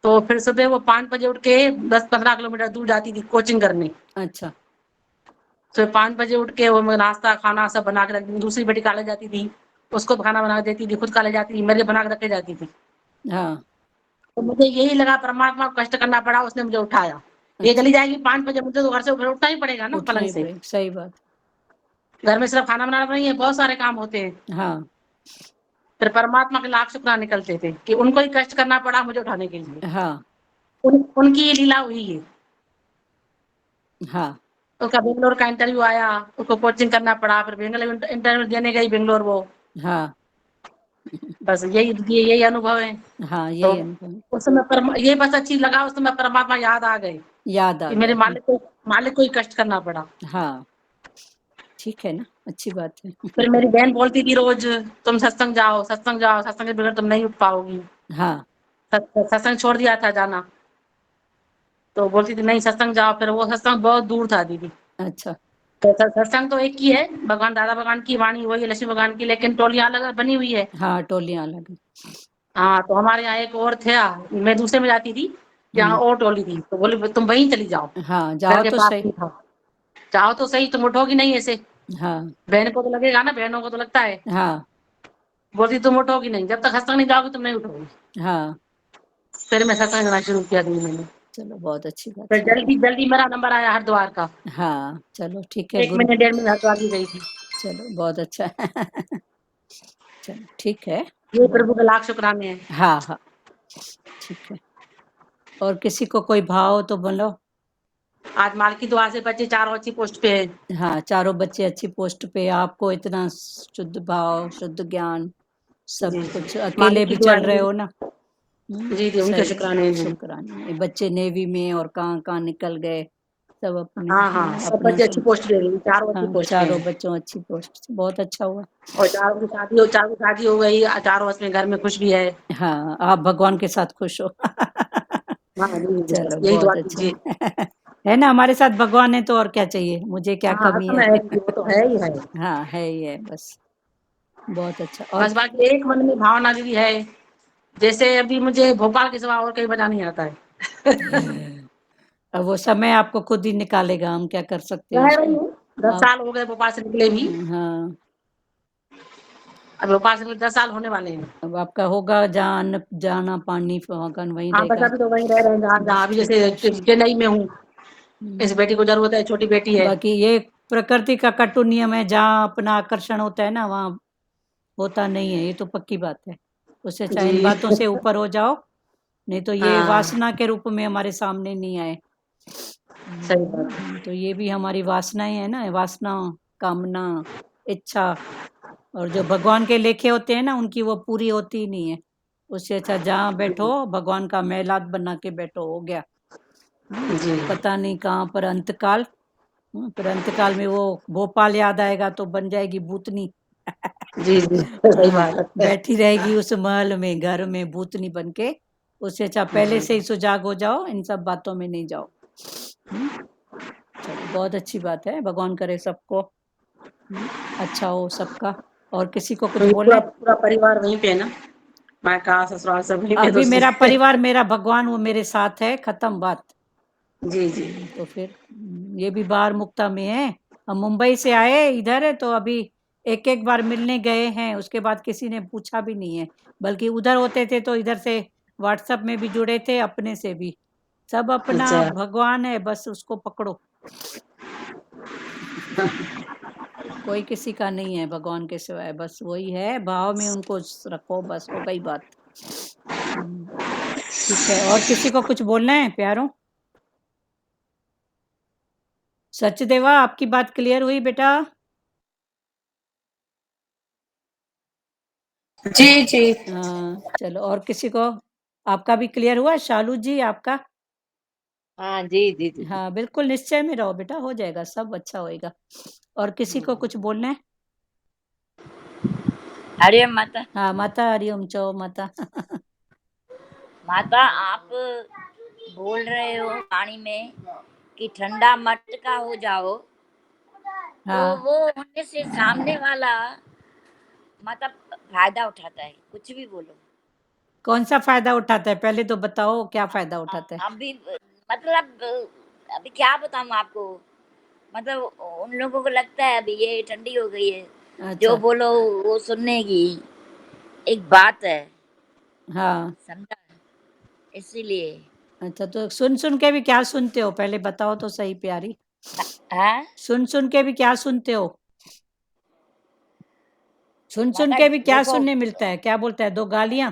[SPEAKER 8] तो फिर सुबह वो 5 बजे उठ के 10-15 किलोमीटर दूर जाती थी कोचिंग करने।
[SPEAKER 1] अच्छा
[SPEAKER 8] सुबह 5 बजे उठ के वो नाश्ता खाना सब बना के रखती थी, दूसरी बेटी कॉलेज जाती थी, उसको खाना बना के देती थी, खुद कॉलेज जाती थी, मेरे लिए बना के रख के जाती थी।
[SPEAKER 1] हाँ
[SPEAKER 8] तो मुझे यही लगा परमात्मा को कष्ट करना पड़ा, उसने मुझे उठाया। ये
[SPEAKER 1] अच्छा,
[SPEAKER 8] चली जाएगी 5 बजे, मुझे तो घर से फिर उठना ही पड़ेगा ना
[SPEAKER 1] उठना
[SPEAKER 8] पलंग
[SPEAKER 1] ही
[SPEAKER 8] से।
[SPEAKER 1] पड़ेगा, सही बात।
[SPEAKER 8] घर में सिर्फ खाना बनाना नहीं है, बहुत सारे काम होते हैं।
[SPEAKER 1] हाँ
[SPEAKER 8] फिर परमात्मा के लाख शुक्राने निकलते थे कि उनको ही कष्ट करना पड़ा मुझे उठाने के लिए,
[SPEAKER 1] हाँ
[SPEAKER 8] उनकी ये लीला हुई है।
[SPEAKER 1] हाँ
[SPEAKER 8] उसका बेंगलोर का इंटरव्यू आया, उसको कोचिंग करना पड़ा, फिर बेंगलोर इंटरव्यू देने गई बेंगलोर वो।
[SPEAKER 1] हाँ
[SPEAKER 8] बस यही अनुभव है।
[SPEAKER 1] हाँ
[SPEAKER 8] तो
[SPEAKER 1] यही अनुभव है।
[SPEAKER 8] उस समय ये बस अच्छी लगा, उस समय परमात्मा याद आ गए
[SPEAKER 1] याद आ
[SPEAKER 8] कि
[SPEAKER 1] गया।
[SPEAKER 8] मेरे मालिक को ही कष्ट करना पड़ा।
[SPEAKER 1] हाँ ठीक है ना, अच्छी बात है।
[SPEAKER 8] फिर मेरी बहन बोलती थी रोज, तुम सत्संग जाओ, सत्संग जाओ, सत्संग के बगैर तुम नहीं उठ पाओगी।
[SPEAKER 1] हाँ
[SPEAKER 8] सत्संग छोड़ दिया था जाना, तो बोलती थी नहीं सत्संग जाओ, फिर वो सत्संग बहुत दूर था दीदी।
[SPEAKER 1] अच्छा।
[SPEAKER 8] तो सत्संग तो एक ही है, भगवान दादा भगवान की वाणी वही है, लक्ष्मी भगवान की, लेकिन टोलियां अलग बनी हुई है।
[SPEAKER 1] हाँ टोलियां अलग।
[SPEAKER 8] हाँ, तो हमारे यहाँ एक और था, मैं दूसरे में जाती थी, यहाँ और टोली थी, तो बोले तुम वहीं चली जाओ,
[SPEAKER 1] हाँ,
[SPEAKER 8] घर
[SPEAKER 1] जाओ
[SPEAKER 8] के
[SPEAKER 1] तो
[SPEAKER 8] पास
[SPEAKER 1] सही।
[SPEAKER 8] ही था। जाओ तो सही, तुम उठोगी नहीं ऐसे,
[SPEAKER 1] हाँ,
[SPEAKER 8] बहन को तो लगेगा ना, बहनों को तो लगता है।
[SPEAKER 1] हाँ,
[SPEAKER 8] बोलती तुम उठोगी नहीं, जब तक सत्संग नहीं जाओगी तुम नहीं उठोगी।
[SPEAKER 1] हाँ,
[SPEAKER 8] फिर मैं सत्संग जाना शुरू किया दिन मैंने।
[SPEAKER 1] चलो बहुत अच्छी बात
[SPEAKER 8] फिर
[SPEAKER 1] है।
[SPEAKER 8] जल्दी जल्दी मेरा नंबर आया हरिद्वार का,
[SPEAKER 1] हाँ, चलो ठीक है
[SPEAKER 8] 1
[SPEAKER 1] गुरु।
[SPEAKER 8] महीने 1.5 महीने हरिद्वार भी गई थी।
[SPEAKER 1] चलो बहुत अच्छा है। चलो ठीक है।
[SPEAKER 8] ये प्रभु के लाख शुक्राने हैं।
[SPEAKER 1] हाँ, हाँ, ठीक है। और किसी को कोई भाव हो तो बोलो।
[SPEAKER 8] आज माल की दुआ से बच्चे चारों अच्छी पोस्ट पे है।
[SPEAKER 1] हाँ, चारों बच्चे अच्छी पोस्ट पे, आपको इतना शुद्ध भाव, शुद्ध ज्ञान, सब
[SPEAKER 8] जी जी,
[SPEAKER 1] कुछ,
[SPEAKER 8] मालिक
[SPEAKER 1] अकेले
[SPEAKER 8] की
[SPEAKER 1] भी
[SPEAKER 8] दुआ
[SPEAKER 1] चल रहे
[SPEAKER 8] है।
[SPEAKER 1] हो ना।
[SPEAKER 8] जी जी, उनके
[SPEAKER 1] सही है,
[SPEAKER 8] शुक्राने हैं।
[SPEAKER 1] शुक्राना। ये बच्चे नेवी में और कहाँ कहाँ निकल गए, सब अपने
[SPEAKER 8] हाँ हाँ, सब
[SPEAKER 1] अपना
[SPEAKER 8] बच्चे अच्छी
[SPEAKER 1] सब।
[SPEAKER 8] पोस्ट पे गई, चारों अच्छी
[SPEAKER 1] हाँ,
[SPEAKER 8] पोस्ट पे
[SPEAKER 1] चारों
[SPEAKER 8] हैं।
[SPEAKER 1] बच्चों अच्छी पोस्ट से, बहुत अच्छा हुआ।
[SPEAKER 8] और चारों की शादी हो गई, चारों अपने घर में खुश भी है।
[SPEAKER 1] हाँ, आप भगवान के साथ खुश हो।
[SPEAKER 8] हाँ जी जी, बस
[SPEAKER 1] चलो
[SPEAKER 8] यही दुआ
[SPEAKER 1] बहुत अच्छा
[SPEAKER 8] कीजिए।
[SPEAKER 1] है ना, हमारे साथ भगवान है तो और क्या चाहिए, मुझे क्या
[SPEAKER 8] हाँ
[SPEAKER 1] कमी
[SPEAKER 8] असम
[SPEAKER 1] है।
[SPEAKER 8] है, वो तो है ही है।
[SPEAKER 1] हाँ, है ही है बस। बहुत अच्छा। और
[SPEAKER 8] बस बाकी एक मन में भावना दीदी है, जैसे अभी मुझे भोपाल के सिवा और कहीं बजा नहीं आता है।
[SPEAKER 1] अब वो समय आपको खुद ही निकालेगा, हम क्या कर सकते हैं
[SPEAKER 8] रह
[SPEAKER 1] उसमें।
[SPEAKER 8] रही हूँ, 10
[SPEAKER 1] आप
[SPEAKER 8] साल हो गए भोपाल से निकले भी।
[SPEAKER 1] हाँ,
[SPEAKER 8] अब भोपाल से निकले 10 साल होने वाले हैं।
[SPEAKER 1] अब आपका होगा जान जाना पानी होगा, वहीं
[SPEAKER 8] हाँ बस
[SPEAKER 1] रहेगा।
[SPEAKER 8] अभी तो वहीं रह रहे हैं जहाँ जहाँ,
[SPEAKER 1] बस
[SPEAKER 8] अभी
[SPEAKER 1] ठीक है।
[SPEAKER 8] जैसे चेन्नई में हूँ। इस
[SPEAKER 1] हम्म,
[SPEAKER 8] बेटी को जरूरत है, छोटी बेटी है।
[SPEAKER 1] बाकी ये प्रकृति का कटु नियम है, जहाँ अपना आकर्षण होता है ना, वहाँ होता नहीं है, ये तो पक्की बात है। उससे चाहे इन
[SPEAKER 8] जी।
[SPEAKER 1] बातों से ऊपर हो जाओ, नहीं तो ये
[SPEAKER 8] हाँ
[SPEAKER 1] वासना के रूप में हमारे सामने नहीं आए।
[SPEAKER 8] सही बात है।
[SPEAKER 1] तो ये भी हमारी वासनाएं है ना, वासना, कामना, इच्छा, और जो भगवान के लेखे होते हैं ना, उनकी वो पूरी होती ही नहीं है। उससे अच्छा जहाँ बैठो भगवान का महलात बना के बैठो, हो गया।
[SPEAKER 8] जी
[SPEAKER 1] पता नहीं कहाँ पर अंतकाल। फिर अंतकाल में वो भोपाल याद आएगा तो बन जाएगी भूतनी।
[SPEAKER 8] जी जी, सही
[SPEAKER 1] हाँ,
[SPEAKER 8] बात है।
[SPEAKER 1] बैठी रहेगी उस महल में, घर में भूतनी बन के। उससे अच्छा पहले से ही सुजाग हो जाओ, इन सब बातों में नहीं जाओ। चलो बहुत अच्छी बात है, भगवान करे सबको अच्छा हो सबका। और किसी को
[SPEAKER 8] तो
[SPEAKER 1] कुछ
[SPEAKER 8] ये
[SPEAKER 1] बोलना
[SPEAKER 8] पूरा
[SPEAKER 1] है?
[SPEAKER 8] पूरा परिवार वहीं पे है ना, मायका ससुराल सब वहीं पे तो
[SPEAKER 1] अभी मेरा
[SPEAKER 8] इसलिए।
[SPEAKER 1] परिवार, मेरा भगवान, वो मेरे साथ है, खत्म बात।
[SPEAKER 8] जी जी
[SPEAKER 1] तो फिर ये भी बाहर मुक्ता में है। हम मुंबई से आए इधर है, तो अभी एक एक बार मिलने गए हैं, उसके बाद किसी ने पूछा भी नहीं है। बल्कि उधर होते थे तो इधर से व्हाट्सएप में भी जुड़े थे, अपने से भी। सब अपना
[SPEAKER 8] अच्छा।
[SPEAKER 1] भगवान है, बस उसको पकड़ो। कोई किसी का नहीं है भगवान के सिवाय, बस वही है, भाव में उनको रखो, बस हो गई बात। ठीक है। और किसी को कुछ बोलना है प्यारों? सचदेवा, आपकी बात क्लियर हुई बेटा?
[SPEAKER 3] जी जी।
[SPEAKER 1] हाँ, चलो। और किसी को? आपका भी क्लियर हुआ शालू जी, आपका?
[SPEAKER 7] हाँ जी जी जी जी।
[SPEAKER 1] हाँ, बिल्कुल निश्चय में रहो बेटा, हो जाएगा, सब अच्छा होएगा। और किसी को कुछ बोलना है?
[SPEAKER 4] हरिओम माता।
[SPEAKER 1] हाँ माता, हरिओम चो माता।
[SPEAKER 4] माता आप बोल रहे हो वाणी में कि ठंडा मत का हो जाओ, तो
[SPEAKER 1] हाँ,
[SPEAKER 4] वो होने से सामने वाला मतलब फायदा उठाता है, कुछ भी बोलो।
[SPEAKER 1] कौन सा फायदा उठाता है, पहले तो बताओ क्या फायदा उठाता है?
[SPEAKER 4] अभी मतलब अभी क्या बताऊं आपको, मतलब उन लोगों को लगता है अभी ये ठंडी हो गई है, जो
[SPEAKER 1] अच्छा।
[SPEAKER 4] बोलो वो सुनने की एक बात है,
[SPEAKER 1] हाँ,
[SPEAKER 4] समझा, इसीलिए।
[SPEAKER 1] अच्छा, तो सुन सुन के भी क्या सुनते हो, पहले बताओ तो सही प्यारी।
[SPEAKER 4] हाँ
[SPEAKER 1] सुन सुन के भी क्या सुनते हो? सुन सुन
[SPEAKER 4] माता
[SPEAKER 1] के भी क्या
[SPEAKER 4] देखो,
[SPEAKER 1] सुनने मिलता है, क्या बोलता है, दो गालियां?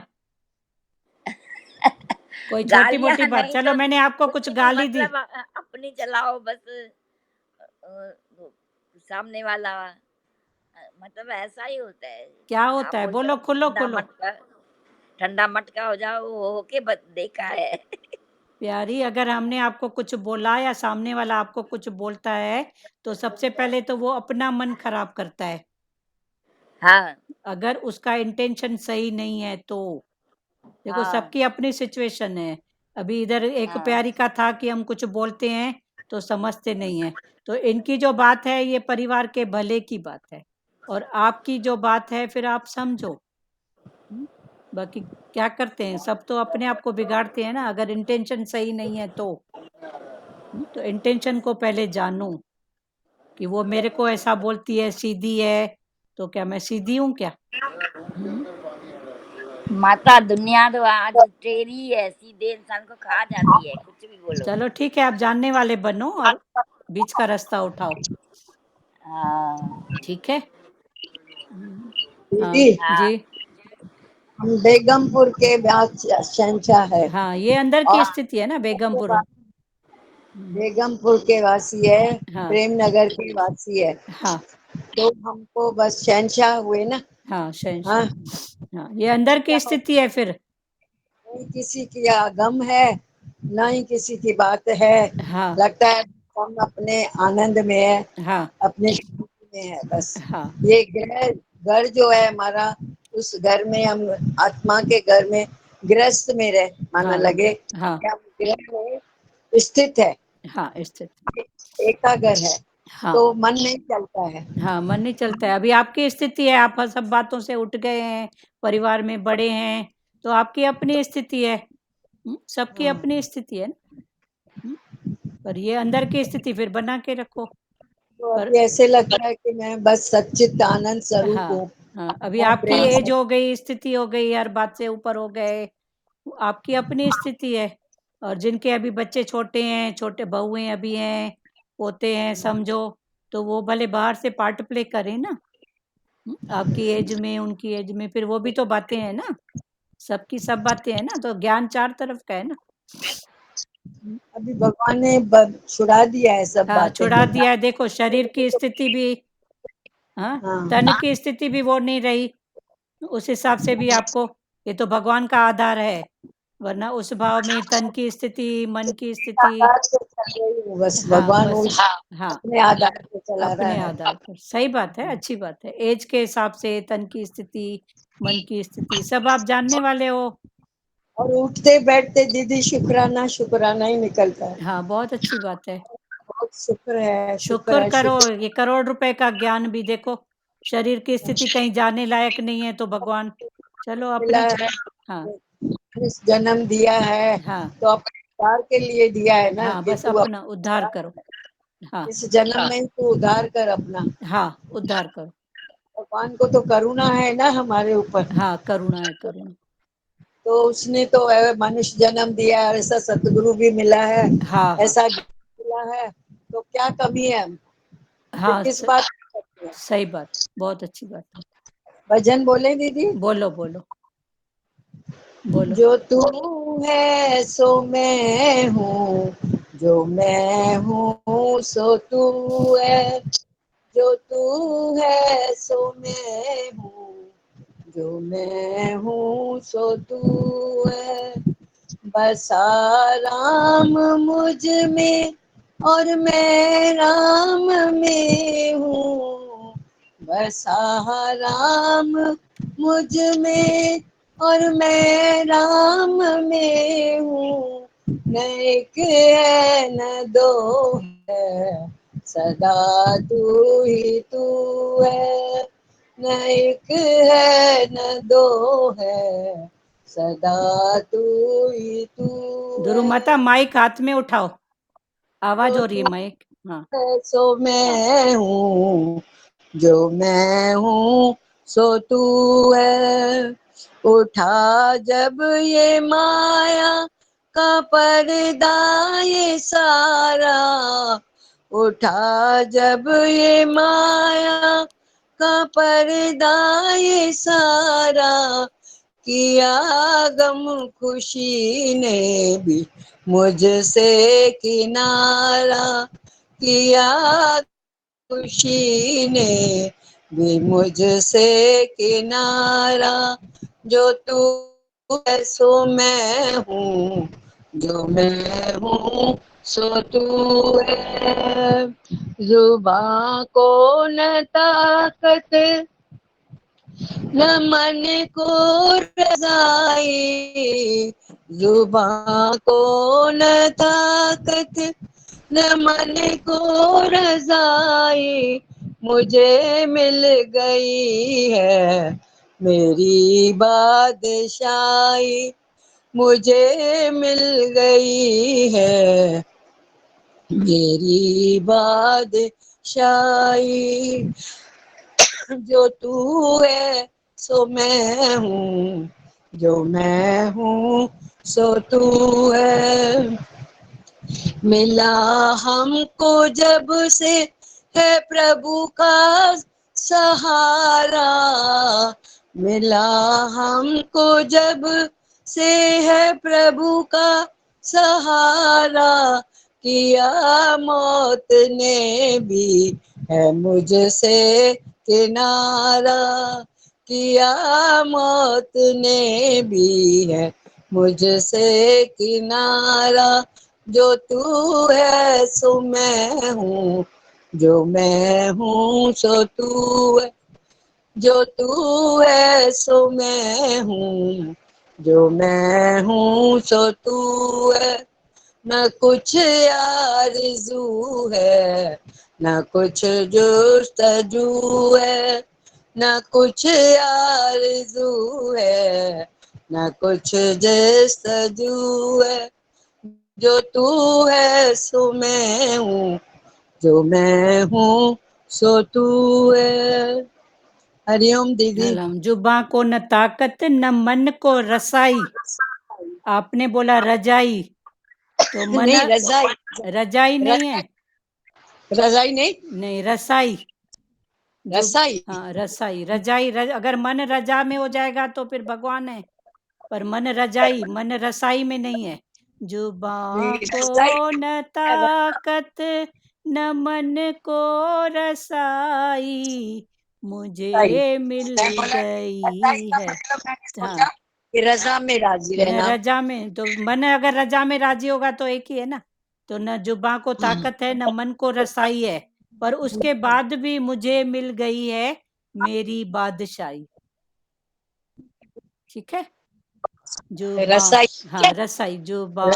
[SPEAKER 1] कोई छोटी मोटी
[SPEAKER 4] गालियां
[SPEAKER 1] बात,
[SPEAKER 4] नहीं
[SPEAKER 1] चलो
[SPEAKER 4] तो
[SPEAKER 1] मैंने आपको
[SPEAKER 4] कुछ
[SPEAKER 1] कुछ
[SPEAKER 4] भी,
[SPEAKER 1] गाली दी।
[SPEAKER 4] मतलब अपनी चलाओ बस। वो सामने वाला मतलब ऐसा ही होता है।
[SPEAKER 1] क्या
[SPEAKER 4] आप
[SPEAKER 1] होता है,
[SPEAKER 4] बोलते
[SPEAKER 1] बोलो,
[SPEAKER 4] हो
[SPEAKER 1] खुलो खुलो।
[SPEAKER 4] ठंडा मटका हो जाओ, वो होके देखा है।
[SPEAKER 1] प्यारी, अगर हमने आपको कुछ बोला या सामने वाला आपको कुछ बोलता है, तो सबसे पहले तो वो अपना मन खराब करता है,
[SPEAKER 4] हाँ
[SPEAKER 1] अगर उसका इंटेंशन सही नहीं है तो। देखो,
[SPEAKER 4] हाँ
[SPEAKER 1] सबकी अपनी सिचुएशन है। अभी इधर एक
[SPEAKER 4] हाँ
[SPEAKER 1] प्यारी का था कि हम कुछ बोलते हैं तो समझते नहीं है। तो इनकी जो बात है, ये परिवार के भले की बात है, और आपकी जो बात है फिर आप समझो। बाकी क्या करते हैं, सब तो अपने आप को बिगाड़ते हैं ना, अगर इंटेंशन सही नहीं है तो इंटेंशन को पहले जानो कि वो मेरे को ऐसा बोलती है, सीधी है, तो क्या मैं सीधी हूँ क्या?
[SPEAKER 9] माता दुनिया तो आज टेढ़ी है, सीधे इंसान को खा जाती है, कुछ भी बोलो।
[SPEAKER 1] चलो ठीक है, आप जानने वाले बनो और बीच का रास्ता उठाओ,
[SPEAKER 9] हाँ
[SPEAKER 1] ठीक है? हाँ
[SPEAKER 5] दीदी
[SPEAKER 1] जी,
[SPEAKER 5] हम बेगमपुर के शहंशाह है
[SPEAKER 1] हाँ ये अंदर की
[SPEAKER 5] और
[SPEAKER 1] स्थिति है ना बेगमपुर।
[SPEAKER 5] बेगमपुर के वासी है,
[SPEAKER 1] हाँ
[SPEAKER 5] प्रेम नगर के वासी है।
[SPEAKER 1] हाँ
[SPEAKER 5] तो हमको बस शहंशाह हुए ना।
[SPEAKER 1] हाँ
[SPEAKER 5] हाँ,
[SPEAKER 1] शहंशाह, हाँ ये अंदर की स्थिति है फिर।
[SPEAKER 5] नहीं किसी की गम है, ना ही किसी की बात है।
[SPEAKER 1] हाँ
[SPEAKER 5] लगता है हम अपने आनंद में है,
[SPEAKER 1] हाँ
[SPEAKER 5] अपने शांति में है बस।
[SPEAKER 1] हाँ
[SPEAKER 5] ये घर जो है हमारा, उस घर में हम आत्मा के घर में गृहस्थ में रह माना
[SPEAKER 1] हाँ
[SPEAKER 5] लगे
[SPEAKER 1] हाँ
[SPEAKER 5] कि हम गृह में स्थित है,
[SPEAKER 1] हाँ स्थिति,
[SPEAKER 5] एका घर है,
[SPEAKER 1] हाँ
[SPEAKER 5] तो मन नहीं चलता है।
[SPEAKER 1] हाँ मन नहीं चलता है। अभी आपकी स्थिति है, आप सब बातों से उठ गए हैं, परिवार में बड़े हैं, तो आपकी अपनी स्थिति है। सबकी अपनी स्थिति है ना। पर ये अंदर की स्थिति फिर बना के रखो।
[SPEAKER 5] तो
[SPEAKER 1] पर
[SPEAKER 5] अभी ऐसे लगता है कि मैं बस सच्चित आनंद स्वरूप
[SPEAKER 1] हाँ
[SPEAKER 5] हूँ
[SPEAKER 1] हाँ, अभी
[SPEAKER 5] और
[SPEAKER 1] आपकी
[SPEAKER 5] प्रेम
[SPEAKER 1] एज
[SPEAKER 5] से।
[SPEAKER 1] हो गई, स्थिति हो गई, हर बात से ऊपर हो गए, आपकी अपनी स्थिति है। और जिनके अभी बच्चे छोटे हैं, छोटे बहुएं अभी हैं, पोते हैं समझो, तो वो भले बाहर से पार्ट प्ले करें ना। आपकी एज में, उनकी एज में, फिर वो भी तो बातें हैं ना, सबकी सब बातें हैं ना, तो ज्ञान चार तरफ का है ना।
[SPEAKER 5] अभी भगवान ने छुड़ा दिया है सब
[SPEAKER 1] हाँ
[SPEAKER 5] बातें
[SPEAKER 1] छुड़ा
[SPEAKER 5] तो।
[SPEAKER 1] दिया है, देखो शरीर की स्थिति भी, हाँ तन
[SPEAKER 5] हाँ,
[SPEAKER 1] की स्थिति भी वो नहीं रही, उस हिसाब से भी आपको, ये तो भगवान का आधार है, वरना उस भाव में तन की स्थिति, मन की स्थिति,
[SPEAKER 5] आधार से चल रही हूँ बस,
[SPEAKER 1] हाँ
[SPEAKER 5] भगवान
[SPEAKER 1] बस,
[SPEAKER 5] उस
[SPEAKER 1] हाँ
[SPEAKER 5] अपने आधार पे चला रहा
[SPEAKER 1] अपने
[SPEAKER 5] है।
[SPEAKER 1] आधार पर, सही बात है, अच्छी बात है। एज के हिसाब से तन की स्थिति, मन की स्थिति सब आप जानने वाले हो।
[SPEAKER 5] और उठते बैठते दीदी शुक्राना शुक्राना ही निकलता है।
[SPEAKER 1] हाँ बहुत अच्छी बात है,
[SPEAKER 5] बहुत शुक्र है, शुक्र
[SPEAKER 1] शुक्र
[SPEAKER 5] है,
[SPEAKER 1] करो।
[SPEAKER 5] शुक्र
[SPEAKER 1] ये करोड़ रुपए का ज्ञान भी देखो, शरीर की स्थिति कहीं जाने लायक नहीं है तो भगवान, चलो
[SPEAKER 5] मिला
[SPEAKER 1] अपने,
[SPEAKER 5] है।
[SPEAKER 1] हाँ
[SPEAKER 5] इस जन्म दिया है
[SPEAKER 1] हाँ
[SPEAKER 5] तो अपने उद्धार के लिए दिया है ना,
[SPEAKER 1] हाँ
[SPEAKER 5] कि
[SPEAKER 1] बस
[SPEAKER 5] तू
[SPEAKER 1] अपना उद्धार करो, हाँ
[SPEAKER 5] इस जन्म में तू उद्धार कर अपना।
[SPEAKER 1] हाँ उद्धार करो,
[SPEAKER 5] भगवान को तो करुणा है ना हमारे ऊपर,
[SPEAKER 1] हाँ करुणा है करुणा,
[SPEAKER 5] तो उसने तो मनुष्य जन्म दिया है, ऐसा सतगुरु भी मिला है,
[SPEAKER 1] हाँ हाँ
[SPEAKER 5] ऐसा ज्ञान मिला है, तो क्या कमी है फिर
[SPEAKER 1] हाँ
[SPEAKER 5] किस बात की कमी है।
[SPEAKER 1] सही बात, बहुत अच्छी बात,
[SPEAKER 5] भजन बोले दीदी।
[SPEAKER 1] बोलो बोलो बोलो।
[SPEAKER 5] जो तू है सो मैं हूँ, जो मैं हूँ सो तू है, जो तू है सो मैं हूँ, जो मैं हूँ सो तू है। बसा राम मुझ में और मैं राम में हूँ, बसा राम मुझ में और मैं राम में हूँ। न एक है न दो है, सदा तू ही तू है। न एक है न दो है, सदा तू ही तू
[SPEAKER 1] गुरु
[SPEAKER 5] है।
[SPEAKER 1] माता माइक हाथ में उठाओ, आवाज
[SPEAKER 5] जो
[SPEAKER 1] हो रही है
[SPEAKER 5] तू
[SPEAKER 1] माइक, हाँ
[SPEAKER 5] है सो मैं हूँ, जो मैं हूँ सो तू है। उठा जब ये माया का पर्दा ये सारा, उठा जब ये माया का पर्दा ये सारा, किया गम खुशी ने भी मुझसे किनारा, किया खुशी ने भी मुझसे किनारा। जो तू है सो मैं हूँ, जो मैं हूँ सो तू है। जुबां को न ताकत न मन को रजाई, जुबां को न ताकत न मन को रजाई, मुझे मिल गई है मेरी बादशाही मुझे मिल गई है, मेरी बादशाही। जो तू है सो मैं हूँ, जो मैं हूँ सो तू है। मिला हमको जब से है प्रभु का सहारा, मिला हमको जब से है प्रभु का सहारा, किया मौत ने भी है मुझसे किनारा, किया मौत ने भी है मुझसे किनारा। जो तू है सो मैं हूँ, जो मैं हूँ सो तू है, जो तू है सो मैं हूँ, जो मैं हूँ सो तू है। न कुछ आरज़ू है, न कुछ जुस्तजू है, न कुछ आरज़ू है, न कुछ जस्तजू है। जो तू है सो मैं हूँ, जो मैं हूँ सो तू है। हरिओम दीदी।
[SPEAKER 1] जुबां को न ताकत न मन को रसाई, आपने बोला रजाई, तो मन
[SPEAKER 5] नहीं रजाई,
[SPEAKER 1] रजाई नहीं है,
[SPEAKER 5] रजाई नहीं,
[SPEAKER 1] नहीं रसाई,
[SPEAKER 5] रसाई।
[SPEAKER 1] हाँ रसाई रजाई अगर मन रजा में हो जाएगा तो फिर भगवान है, पर मन रजाई मन रसाई में नहीं है। जुबां को न ताकत न मन को रसाई, मुझे मिल गई है। हाँ
[SPEAKER 5] रजा में राजी
[SPEAKER 1] न
[SPEAKER 5] रहना।
[SPEAKER 1] रजा में, तो मन अगर रजा में राजी होगा तो एक ही है ना। तो न जुबां को ताकत है न मन को रसाई है, पर उसके बाद भी मुझे मिल गई है मेरी बादशाही। ठीक है, जुबां,
[SPEAKER 5] रसाई,
[SPEAKER 1] हाँ रसाई,
[SPEAKER 5] रसाई।
[SPEAKER 1] जुबां,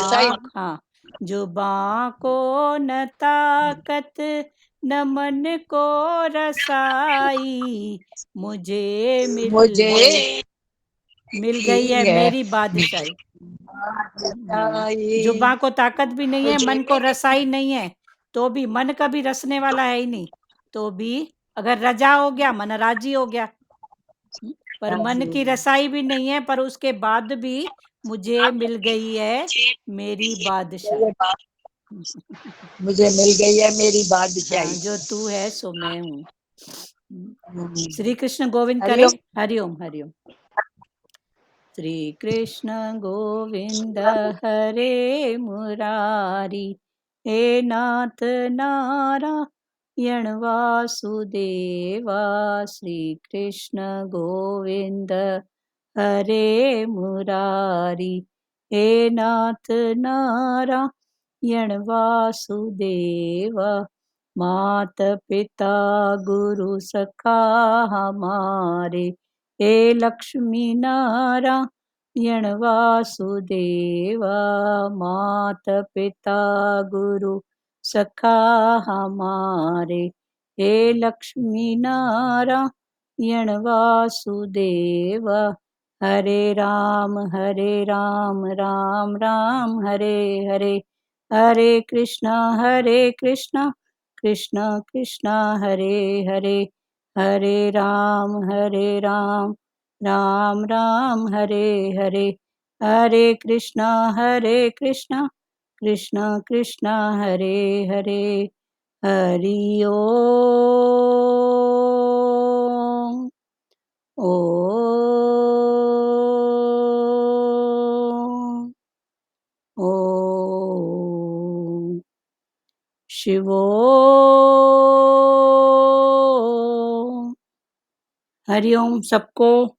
[SPEAKER 1] हाँ जुबां को न ताकत न मन को रसाई, मुझे
[SPEAKER 5] मुझे
[SPEAKER 1] मिल गई है
[SPEAKER 5] है
[SPEAKER 1] मेरी बादशाही। जुबां को ताकत भी नहीं है, मन को रसाई नहीं है, तो भी मन कभी रसने वाला है ही नहीं, तो भी अगर रजा हो गया मन राजी हो गया, पर मन की रसाई भी नहीं है, पर उसके बाद भी मुझे मिल गई है मेरी बादशाही।
[SPEAKER 5] मुझे मिल गई है मेरी
[SPEAKER 1] हाँ,
[SPEAKER 5] बादशाही।
[SPEAKER 1] जो तू है सो मैं हूँ। श्री कृष्ण गोविंद करे।
[SPEAKER 5] हरिओम।
[SPEAKER 1] हरिओम हरिओम। श्री कृष्ण गोविंद हरे मुरारी, हे नाथ नारायण वासुदेवा। श्री कृष्ण गोविंद हरे मुरारी, हे नाथ नारायण वासुदेवा। मात पिता गुरु सखा हमारे, हे लक्ष्मी नारायण वासुदेवा। मात पिता गुरु सखा हमारे, हे लक्ष्मी नारायण वासुदेवा। हरे राम राम राम हरे हरे, हरे कृष्णा कृष्ण कृष्ण हरे हरे, हरे राम राम राम हरे हरे, हरे कृष्णा कृष्ण कृष्ण हरे हरे। हरि ओम। ओम ओम शिवोम। हरिओम सबको।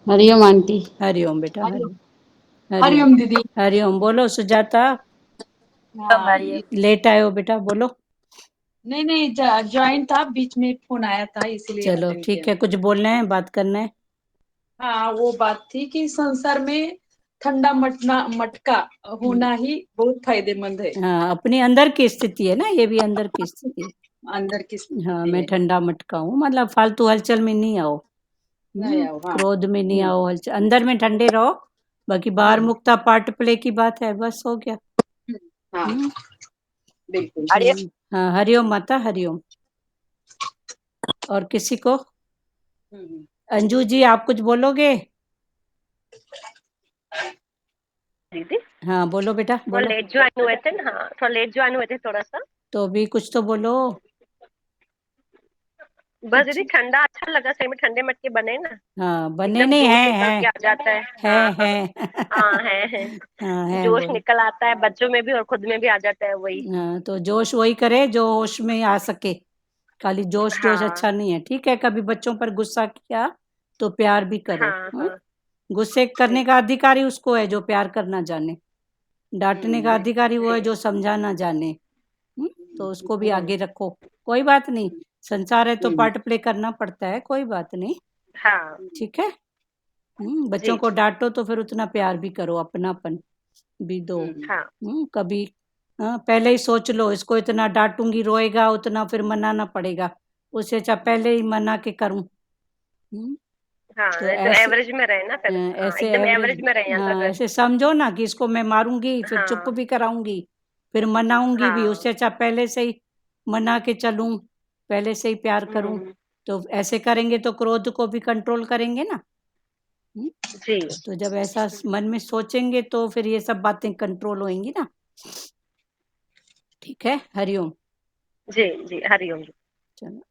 [SPEAKER 6] हरिओम आंटी।
[SPEAKER 1] हरिओम बेटा, हरिओम
[SPEAKER 7] हरिओम दीदी।
[SPEAKER 1] हरिओम। बोलो सुजाता,
[SPEAKER 7] हाँ,
[SPEAKER 1] लेट आए हो बेटा, बोलो।
[SPEAKER 7] नहीं ज्वाइन था, बीच में फोन आया था इसलिए
[SPEAKER 1] चलो
[SPEAKER 7] अटेंड
[SPEAKER 1] ठीक
[SPEAKER 7] किया।
[SPEAKER 1] है, कुछ बोलना है, बात करना है।
[SPEAKER 7] हाँ, वो बात थी कि संसार में ठंडा मटका होना ही बहुत फायदेमंद है।
[SPEAKER 1] हाँ, अपनी अंदर की स्थिति है ना, ये भी अंदर की स्थिति है।
[SPEAKER 10] अंदर की
[SPEAKER 1] हाँ, मैं ठंडा मटका हूँ, मतलब फालतू हलचल में नहीं आओ।
[SPEAKER 10] नहीं आओ, हाँ।
[SPEAKER 1] क्रोध में नहीं आओ, हलचल अंदर में ठंडे रहो, बाकी बाहर मुक्ता पार्ट प्ले की बात है, बस हो गया।
[SPEAKER 10] हाँ, बिल्कुल।
[SPEAKER 1] हाँ, हरिओम माता, हरिओम। और किसी को? अंजू जी, आप कुछ बोलोगे?
[SPEAKER 11] दीदी
[SPEAKER 1] हाँ, बोलो बेटा,
[SPEAKER 11] थोड़ा
[SPEAKER 1] बोलो।
[SPEAKER 11] लेट ज्वाइन हुए थे ना, हाँ थोड़ा लेट ज्वाइन हुए थे थोड़ा सा।
[SPEAKER 1] तो भी कुछ तो बोलो।
[SPEAKER 11] बस दीदी ठंडा अच्छा लगा, सही में ठंडे मटके बने ना,
[SPEAKER 1] हाँ, बने
[SPEAKER 11] एकदम
[SPEAKER 1] नहीं
[SPEAKER 11] जोश
[SPEAKER 1] है,
[SPEAKER 11] निकल के आ जाता है। हाँ हाँ
[SPEAKER 1] है।
[SPEAKER 11] हाँ है
[SPEAKER 1] हाँ, है
[SPEAKER 11] जोश
[SPEAKER 1] बोल।
[SPEAKER 11] निकल आता है, बच्चों में भी और खुद में भी आ जाता है वही।
[SPEAKER 1] हाँ, तो जोश वही करे जो होश में आ सके, खाली जोश जोश
[SPEAKER 11] हाँ
[SPEAKER 1] अच्छा नहीं है, ठीक है। कभी बच्चों पर गुस्सा किया तो प्यार भी करो।
[SPEAKER 11] हाँ हाँ
[SPEAKER 1] गुस्से करने का अधिकार ही उसको है जो प्यार करना जाने, डांटने का अधिकारी वो है जो समझाना जाने। तो उसको भी आगे रखो, कोई बात नहीं, संसार है तो पार्ट प्ले करना पड़ता है, कोई बात नहीं,
[SPEAKER 11] हाँ
[SPEAKER 1] ठीक है। बच्चों को डांटो तो फिर उतना प्यार भी करो, अपनापन भी दो।
[SPEAKER 11] हाँ
[SPEAKER 1] कभी पहले ही सोच लो इसको इतना डांटूंगी रोएगा उतना फिर मनाना पड़ेगा, उससे अच्छा पहले ही मना के करूं।
[SPEAKER 11] हाँ
[SPEAKER 1] तो
[SPEAKER 11] नहीं तो
[SPEAKER 1] ऐसे
[SPEAKER 11] एवरेज में रहे ना फिर, हाँ
[SPEAKER 1] ऐसे
[SPEAKER 11] एकदम
[SPEAKER 1] एवरेज,
[SPEAKER 11] एवरेज में रहे
[SPEAKER 1] हाँ,
[SPEAKER 11] अगर।
[SPEAKER 1] ऐसे समझो ना कि इसको मैं मारूंगी फिर चुप
[SPEAKER 11] हाँ
[SPEAKER 1] भी कराऊंगी फिर मनाऊंगी भी,
[SPEAKER 11] हाँ
[SPEAKER 1] उससे अच्छा पहले से ही मना के चलूं, पहले से ही प्यार करूं। तो ऐसे करेंगे तो क्रोध को भी कंट्रोल करेंगे ना।
[SPEAKER 11] जी
[SPEAKER 1] तो जब ऐसा मन में सोचेंगे तो फिर ये सब बातें कंट्रोल होंगी ना, ठीक है। हरिओम।
[SPEAKER 11] जी जी हरिओम।
[SPEAKER 1] चलो।